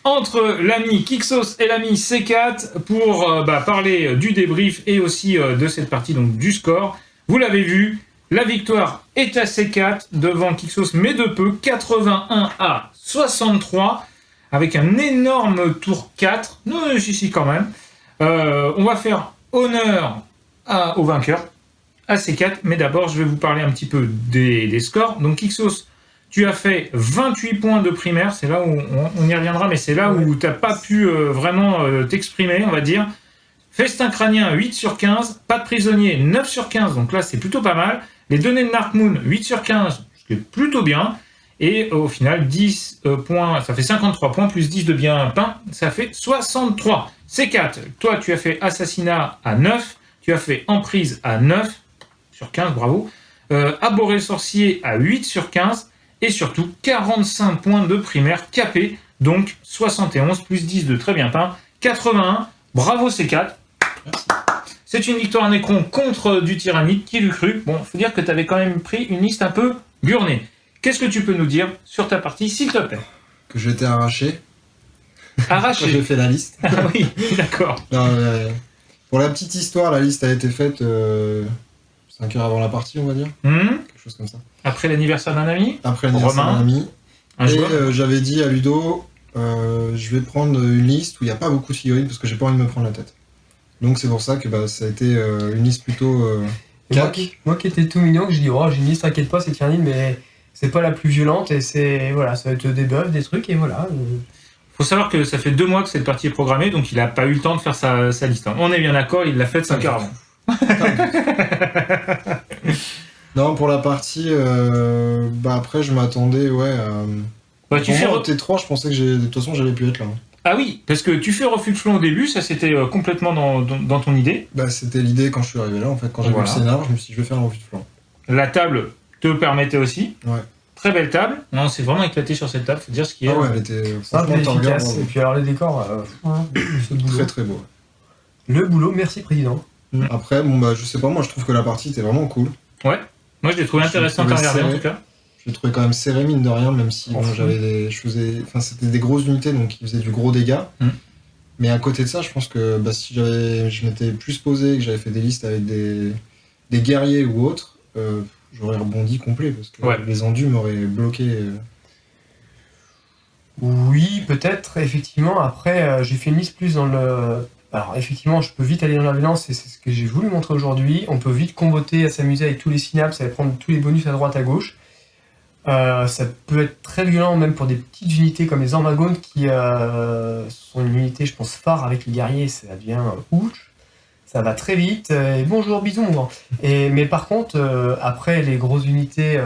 entre l'ami Kixos et l'ami C4 pour parler du débrief et aussi de cette partie, donc du score. Vous l'avez vu, la victoire est à C4 devant Kixos, mais de peu, 81 à 63, avec un énorme tour 4, si quand même. On va faire honneur au vainqueur, à C4, mais d'abord je vais vous parler un petit peu des scores. Donc Kixos, tu as fait 28 points de primaire, c'est là où on y reviendra, mais c'est là où tu n'as pas pu vraiment t'exprimer, on va dire. Festin crânien, 8 sur 15, pas de prisonnier, 9 sur 15, donc là c'est plutôt pas mal. Les données de Narcmoon, 8 sur 15, ce qui est plutôt bien. Et au final, 10 points, ça fait 53 points, plus 10 de bien peint, ça fait 63. C4, toi tu as fait assassinat à 9, tu as fait emprise à 9 sur 15, bravo. Abhorrer le sorcier à 8 sur 15, et surtout 45 points de primaire capé, donc 71 plus 10 de très bien peint, 81. Bravo C4. Merci. C'est une victoire Nécron contre du Tyrannide, qui l'eût cru. Bon, faut dire que tu avais quand même pris une liste un peu burnée. Qu'est-ce que tu peux nous dire sur ta partie, s'il te plaît? Que je t'ai arraché. Arraché. Quand j'ai fait la liste. Ah oui, d'accord. Non, pour la petite histoire, la liste a été faite 5 heures avant la partie, on va dire. Quelque chose comme ça. Après l'anniversaire d'un ami. Après l'anniversaire d'un ami. Et j'avais dit à Ludo, je vais prendre une liste où il n'y a pas beaucoup de figurines parce que j'ai pas envie de me prendre la tête. Donc c'est pour ça que ça a été une liste plutôt moi qui étais tout mignon, que j'ai dit, oh, j'ai une liste, t'inquiète pas, c'est Tyrannide, mais c'est pas la plus violente, et c'est, voilà, ça va être des buffs, des trucs, et voilà. Faut savoir que ça fait 2 mois que cette partie est programmée, donc il a pas eu le temps de faire sa liste. On est bien d'accord, il l'a faite 5 heures avant. Non, pour la partie, après je m'attendais, tu fais T3, je pensais que de toute façon j'allais plus être là. Ah oui, parce que tu fais refus de flanc au début, ça c'était complètement dans ton idée. C'était l'idée quand je suis arrivé là, en fait, quand j'ai vu le scénar, je me suis dit je vais faire un refus de flanc. La table te permettait aussi. Ouais. Très belle table. Non, c'est vraiment éclaté sur cette table, faut dire ce qu'il y a. Ah ouais, elle était simple et efficace. Et puis alors les décors, ce boulot. Très très beau. Le boulot, merci président. Après, je sais pas, moi je trouve que la partie était vraiment cool. Ouais, moi je l'ai trouvé intéressante à regarder en tout cas. Je l'ai trouvé quand même serré mine de rien, même si c'était des grosses unités, donc ils faisaient du gros dégâts. Mais à côté de ça, je pense que si je m'étais plus posé, que j'avais fait des listes avec des guerriers ou autres, j'aurais rebondi complet, parce que les endus m'auraient bloqué. Oui, peut-être, effectivement. Après, j'ai fait une liste plus dans le... Alors, effectivement, je peux vite aller dans la violence, et c'est ce que j'ai voulu montrer aujourd'hui. On peut vite comboter, s'amuser avec tous les synapses, aller prendre tous les bonus à droite, à gauche. Ça peut être très violent même pour des petites unités comme les Ormagones qui sont une unité je pense phare avec les guerriers, ça devient ouch, ça va très vite, et bonjour bisous mon grand. Mais par contre après les grosses unités,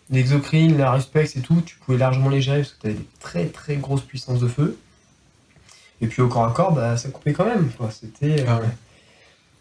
l'exocrine, la Ruspex et tout, tu pouvais largement les gérer parce que tu avais des très très grosses puissances de feu, et puis au corps à corps ça coupait quand même quoi. C'était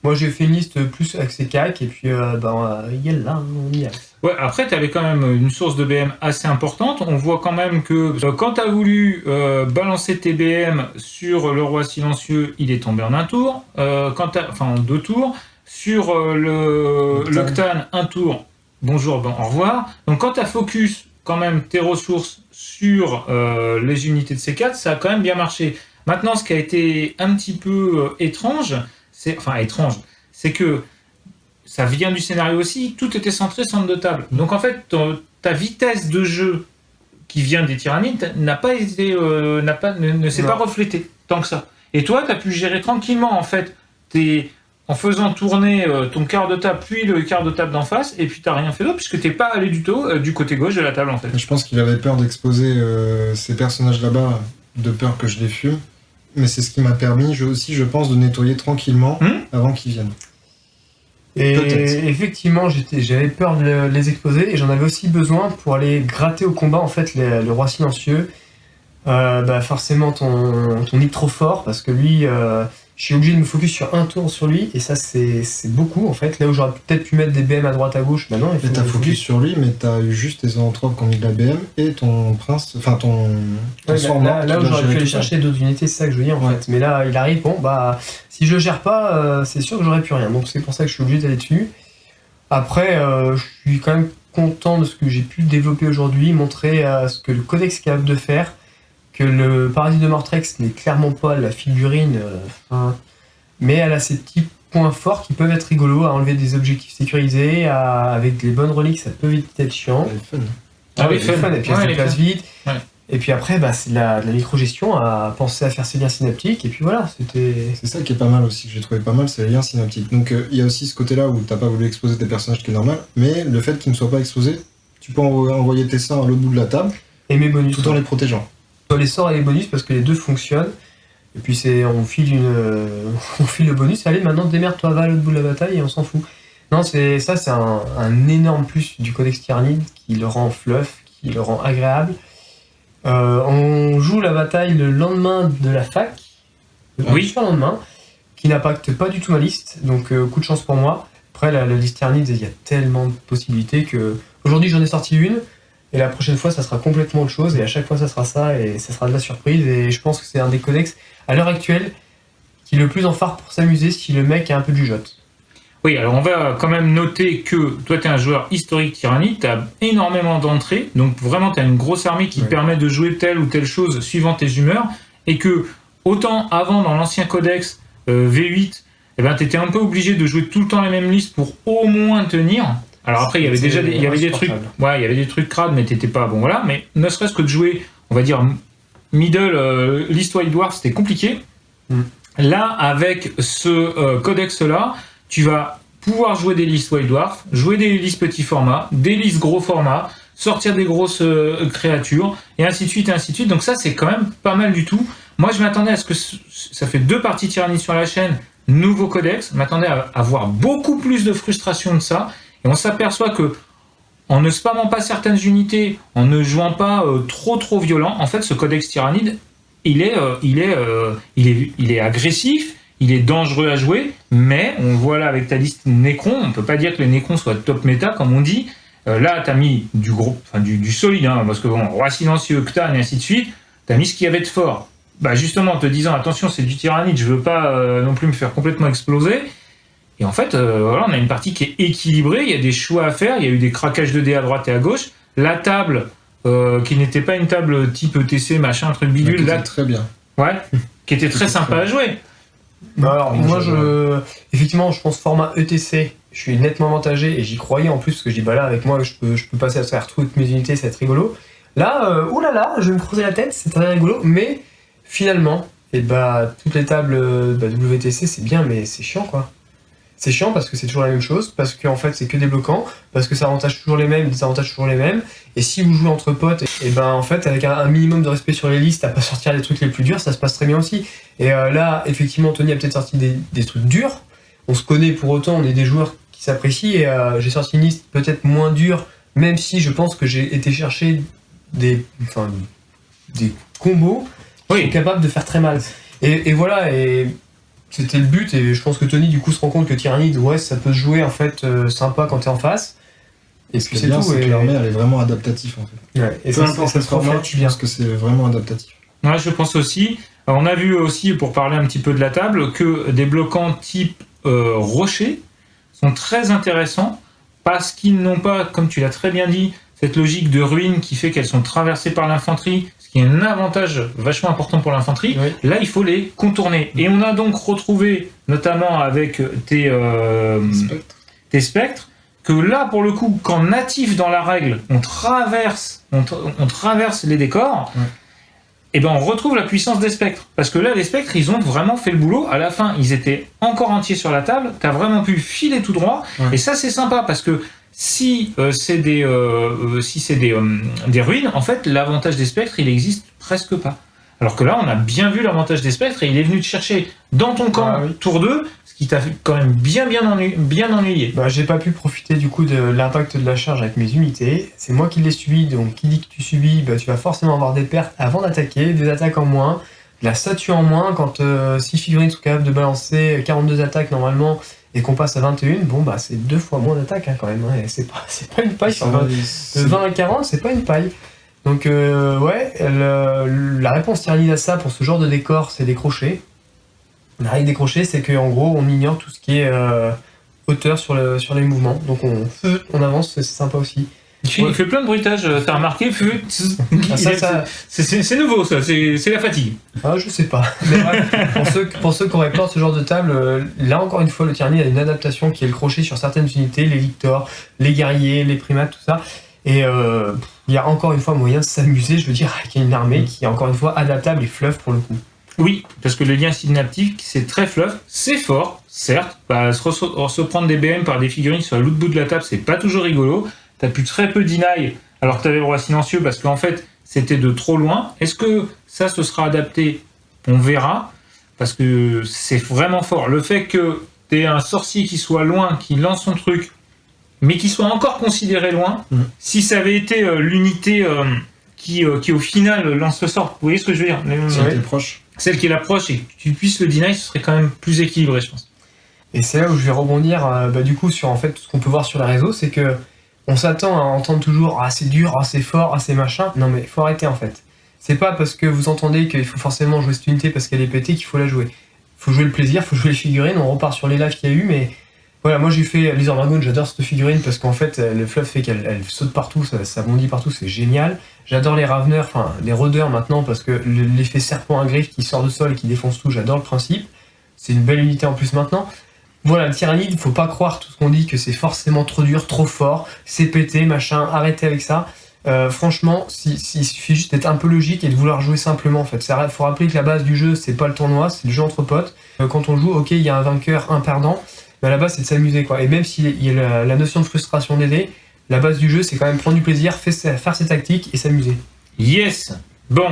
moi j'ai fait une liste plus avec ces cacs, et puis yalla, on y est. Ouais, après, tu avais quand même une source de BM assez importante. On voit quand même que quand tu as voulu balancer tes BM sur le roi silencieux, il est tombé en un tour. En 2 tours. Sur l'Octane, 1 tour. Bonjour, au revoir. Donc quand tu as focus quand même tes ressources sur les unités de C4, ça a quand même bien marché. Maintenant, ce qui a été un petit peu étrange, c'est que ça vient du scénario aussi, tout était centré centre de table. Donc en fait, ta vitesse de jeu qui vient des Tyrannides ne s'est pas reflétée tant que ça. Et toi, tu as pu gérer tranquillement en fait, en faisant tourner ton quart de table, puis le quart de table d'en face, et puis tu n'as rien fait d'autre, puisque tu n'es pas allé du tout du côté gauche de la table en fait. Je pense qu'il avait peur d'exposer ces personnages là-bas, de peur que je les fume. Mais c'est ce qui m'a permis, je pense, de nettoyer tranquillement avant qu'ils viennent. Et effectivement, j'avais peur de les exposer, et j'en avais aussi besoin pour aller gratter au combat, en fait, le roi silencieux. Forcément, ton hit trop fort, parce que lui, je suis obligé de me focus sur un tour sur lui, et ça, c'est beaucoup, en fait. Là où j'aurais peut-être pu mettre des BM à droite, à gauche, bah non. Mais t'as focus sur lui, mais t'as eu juste tes zoanthropes qui ont mis de la BM, et ton prince, enfin ton soir mort. Là où j'aurais pu aller chercher d'autres unités, c'est ça que je veux dire, en fait. Mais là, il arrive, si je le gère pas, c'est sûr que j'aurais plus rien. Donc c'est pour ça que je suis obligé d'aller dessus. Après, je suis quand même content de ce que j'ai pu développer aujourd'hui, montrer ce que le codex est capable de faire, que le paradis de Mortrex n'est clairement pas la figurine, mais elle a ces petits points forts qui peuvent être rigolos, à enlever des objectifs sécurisés, avec les bonnes reliques, ça peut vite être chiant. Elle est fun. Elle est fun, et puis elle se déplace vite. Ouais. Et puis après, c'est de la micro-gestion, à penser à faire ses liens synaptiques, et puis voilà, c'était... C'est ça qui est pas mal aussi, que j'ai trouvé pas mal, c'est les liens synaptiques. Donc il y a aussi ce côté-là où t'as pas voulu exposer tes personnages, qui est normal, mais le fait qu'ils ne soient pas exposés, tu peux envoyer tes sorts à l'autre bout de la table, et mes bonus, tout en les protégeant. Les sorts et les bonus, parce que les deux fonctionnent, et puis on file le bonus, allez maintenant démerde-toi, va à l'autre bout de la bataille, et on s'en fout. Non, c'est un énorme plus du codex Tyrannide, qui le rend fluff, qui le rend agréable. On joue la bataille le lendemain de la fac, le surlendemain, qui n'impacte pas du tout ma liste, donc coup de chance pour moi. Après, la liste Tyranids, il y a tellement de possibilités que aujourd'hui j'en ai sorti une, et la prochaine fois ça sera complètement autre chose, et à chaque fois ça sera ça, et ça sera de la surprise, et je pense que c'est un des codex à l'heure actuelle qui est le plus en phare pour s'amuser si le mec a un peu de jugeote. Oui, alors on va quand même noter que toi tu es un joueur historique tyrannide, tu as énormément d'entrées, donc vraiment tu as une grosse armée qui te permet de jouer telle ou telle chose suivant tes humeurs, et que autant avant dans l'ancien codex V8, eh ben, tu étais un peu obligé de jouer tout le temps la même liste pour au moins tenir. Alors après il y avait déjà il y avait des trucs, ouais, il y avait des trucs crades mais t'étais pas bon voilà, mais ne serait-ce que de jouer, on va dire middle list White Dwarf, c'était compliqué. Là avec ce codex là, tu vas pouvoir jouer des listes White Dwarf, jouer des listes petit format, des listes gros format, sortir des grosses créatures, et ainsi de suite, et ainsi de suite. Donc ça, c'est quand même pas mal du tout. Moi, je m'attendais à ce que ça fait 2 parties tyranniques sur la chaîne, nouveau codex. Je m'attendais à avoir beaucoup plus de frustration de ça. Et on s'aperçoit que, en ne spammant pas certaines unités, en ne jouant pas trop violent, en fait, ce codex tyrannide, il est agressif. Il est dangereux à jouer, mais on voit là avec ta liste Necron, on peut pas dire que les Necrons soient top méta, comme on dit. Là, tu as mis du gros, enfin du solide, hein, parce que bon, Roi Silencieux, Cthulhu et ainsi de suite, tu as mis ce qu'il y avait de fort. Bah justement, en te disant, attention, c'est du tyrannide, je veux pas non plus me faire complètement exploser. Et en fait, voilà, on a une partie qui est équilibrée, il y a des choix à faire, il y a eu des craquages de dés à droite et à gauche. La table, qui n'était pas une table type ETC, machin, truc bidule. Là, très bien. Ouais, qui était très sympa à jouer. Bah alors, moi, effectivement, je pense format ETC, je suis nettement avantagé et j'y croyais en plus parce que je dis, bah là, avec moi, je peux passer à faire toutes mes unités, ça va être rigolo. Là, oulala, je vais me creuser la tête, c'est très rigolo, mais finalement, et bah, toutes les tables WTC, c'est bien, mais c'est chiant quoi. C'est chiant parce que c'est toujours la même chose, parce qu'en fait, c'est que des bloquants, parce que ça avantage toujours les mêmes, désavantage toujours les mêmes, et si vous jouez entre potes, et ben en fait, avec un minimum de respect sur les listes, à pas sortir les trucs les plus durs, ça se passe très bien aussi. Et là, effectivement, Tony a peut-être sorti des trucs durs, on se connaît pour autant, on est des joueurs qui s'apprécient, et j'ai sorti une liste peut-être moins dure, même si je pense que j'ai été chercher des combos qui sont capables de faire très mal. Et voilà, et c'était le but, et je pense que Tony du coup se rend compte que Tyrannide, ouais, ça peut se jouer en fait sympa quand t'es en face. Et puis c'est bien, tout. C'est que l'armée elle est vraiment adaptative en fait. Ouais, et peu importe le format, je pense que c'est vraiment adaptatif. Ouais, je pense aussi. Alors, on a vu aussi, pour parler un petit peu de la table, que des bloquants type rocher sont très intéressants parce qu'ils n'ont pas, comme tu l'as très bien dit, cette logique de ruine qui fait qu'elles sont traversées par l'infanterie, ce qui est un avantage vachement important pour l'infanterie. Oui. Là, il faut les contourner. Et on a donc retrouvé, notamment avec tes spectres, que là, pour le coup, quand natif dans la règle, on traverse les décors, et ben on retrouve la puissance des spectres. Parce que là, les spectres, ils ont vraiment fait le boulot. À la fin, ils étaient encore entiers sur la table. T'as vraiment pu filer tout droit. Et ça, c'est sympa parce que si c'est des ruines, en fait, l'avantage des spectres, il existe presque pas. Alors que là, on a bien vu l'avantage des spectres et il est venu te chercher dans ton camp tour 2, ce qui t'a quand même bien ennuyé. Bah, j'ai pas pu profiter du coup de l'impact de la charge avec mes unités. C'est moi qui l'ai subi, donc qui dit que tu subis, bah, tu vas forcément avoir des pertes avant d'attaquer, des attaques en moins, de la statue en moins. Quand 6 figurines sont capables de balancer 42 attaques normalement et qu'on passe à 21, bon bah c'est 2 fois moins d'attaques hein, quand même. Hein, et c'est pas une paille. De 20 à 40, c'est pas une paille. Donc ouais, la réponse tyrannide à ça pour ce genre de décor, c'est des crochets. La règle des crochets, c'est qu'en gros, on ignore tout ce qui est hauteur sur les mouvements. Donc on avance, c'est sympa aussi. Il fait plein de bruitages, t'as remarqué c'est nouveau ça, c'est la fatigue. Ah, je sais pas. Mais bref, pour ceux qui auraient peur de ce genre de table, là encore une fois, le tyrannide a une adaptation qui est le crochet sur certaines unités, les victors, les guerriers, les primates, tout ça. Et il y a encore une fois moyen de s'amuser, je veux dire, avec une armée qui est encore une fois adaptable et fluff pour le coup. Oui, parce que le lien synaptique, c'est très fluff, c'est fort, certes. Bah, se prendre des BM par des figurines sur l'autre bout de la table, c'est pas toujours rigolo. T'as pu très peu deny, alors que t'avais le roi silencieux, parce qu'en fait, c'était de trop loin. Est-ce que ça se sera adapté? On verra, parce que c'est vraiment fort. Le fait que t'aies un sorcier qui soit loin, qui lance son truc, mais qui soit encore considéré loin, si ça avait été l'unité qui au final lance le sort. Vous voyez ce que je veux dire? Celle qui est proche. Celle qui est la proche et que tu puisses le deny, ce serait quand même plus équilibré, je pense. Et c'est là où je vais rebondir du coup sur en fait tout ce qu'on peut voir sur les réseaux, c'est que on s'attend à entendre toujours c'est dur, c'est fort, c'est machin. Non mais faut arrêter en fait. C'est pas parce que vous entendez qu'il faut forcément jouer cette unité parce qu'elle est pétée qu'il faut la jouer. Faut jouer le plaisir, faut jouer les figurines, on repart sur les lives qu'il y a eu, mais voilà, moi j'ai fait Lizard Dragon, j'adore cette figurine parce qu'en fait le fluff fait qu'elle saute partout, ça bondit partout, c'est génial. J'adore les Raveneurs, enfin les Rôdeurs maintenant parce que l'effet serpent à griffe qui sort de sol et qui défonce tout, j'adore le principe. C'est une belle unité en plus maintenant. Voilà, le Tyrannide, faut pas croire tout ce qu'on dit que c'est forcément trop dur, trop fort, c'est pété, machin, arrêtez avec ça. Franchement, il suffit juste d'être un peu logique et de vouloir jouer simplement en fait. Faut rappeler que la base du jeu, c'est pas le tournoi, c'est le jeu entre potes. Quand on joue, ok, il y a un vainqueur, un perdant, mais à la base c'est de s'amuser quoi. Et même s'il y a la notion de frustration d'aider, la base du jeu c'est quand même prendre du plaisir, faire ses tactiques et s'amuser. Yes. Bon,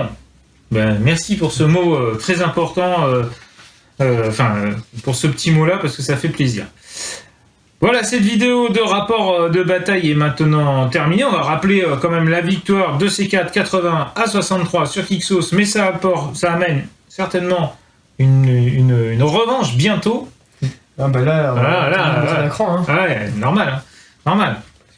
merci pour ce mot très important. Pour ce petit mot-là, parce que ça fait plaisir. Voilà, cette vidéo de rapport de bataille est maintenant terminée. On va rappeler quand même la victoire de C4 80-63 sur Kixos, mais ça amène certainement une revanche bientôt. Ah bah là, on un cran. Hein. Ouais, normal.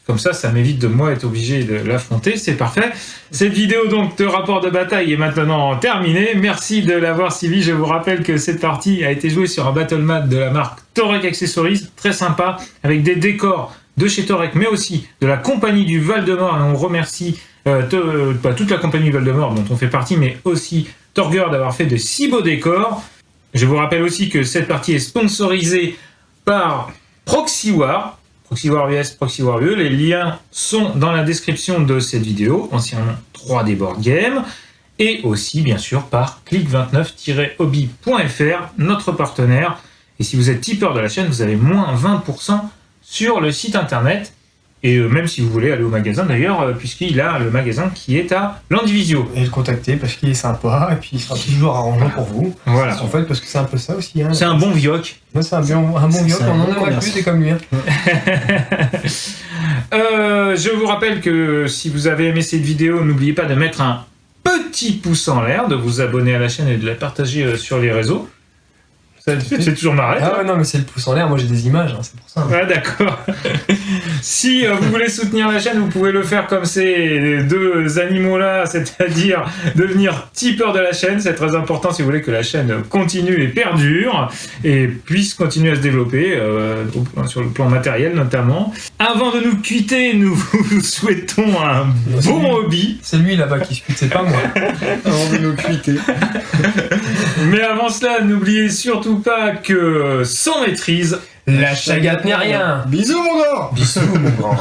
Comme ça m'évite de moi être obligé de l'affronter, c'est parfait. Cette vidéo donc de rapport de bataille est maintenant terminée. Merci de l'avoir suivi. Je vous rappelle que cette partie a été jouée sur un battle map de la marque Torek Accessories, très sympa, avec des décors de chez Torek, mais aussi de la compagnie du Val-de-Mort. Et on remercie toute la compagnie du Val-de-Mort dont on fait partie, mais aussi Torger d'avoir fait de si beaux décors. Je vous rappelle aussi que cette partie est sponsorisée par Proxy War. Proxy War US, Proxy War UE, les liens sont dans la description de cette vidéo, anciennement 3D Board Game, et aussi bien sûr par click29-hobby.fr, notre partenaire. Et si vous êtes tipeur de la chaîne, vous avez moins 20% sur le site internet, et même si vous voulez aller au magasin d'ailleurs, puisqu'il a le magasin qui est à Landivisio. Et le contacter parce qu'il est sympa, et puis il sera toujours arrangeant pour vous. Voilà. En fait, parce que c'est un peu ça aussi. Hein. C'est un bon vioc. Ouais, c'est un bon vioc, on en aurait plus, c'est comme lui. Hein. Je vous rappelle que si vous avez aimé cette vidéo, n'oubliez pas de mettre un petit pouce en l'air, de vous abonner à la chaîne et de la partager sur les réseaux. C'est toujours marrant. Ah ouais, non, mais c'est le pouce en l'air, moi j'ai des images, hein, c'est pour ça. Ah d'accord. Si vous voulez soutenir la chaîne, vous pouvez le faire comme ces deux animaux-là, c'est-à-dire devenir tipeur de la chaîne. C'est très important si vous voulez que la chaîne continue et perdure et puisse continuer à se développer, sur le plan matériel notamment. Avant de nous quitter, nous vous souhaitons un bon hobby. C'est lui là-bas qui se quitte, c'est pas moi. Avant de nous quitter. Mais avant cela, n'oubliez surtout pas que sans maîtrise, la chagate n'est rien. Bisous mon grand. Bisous mon grand.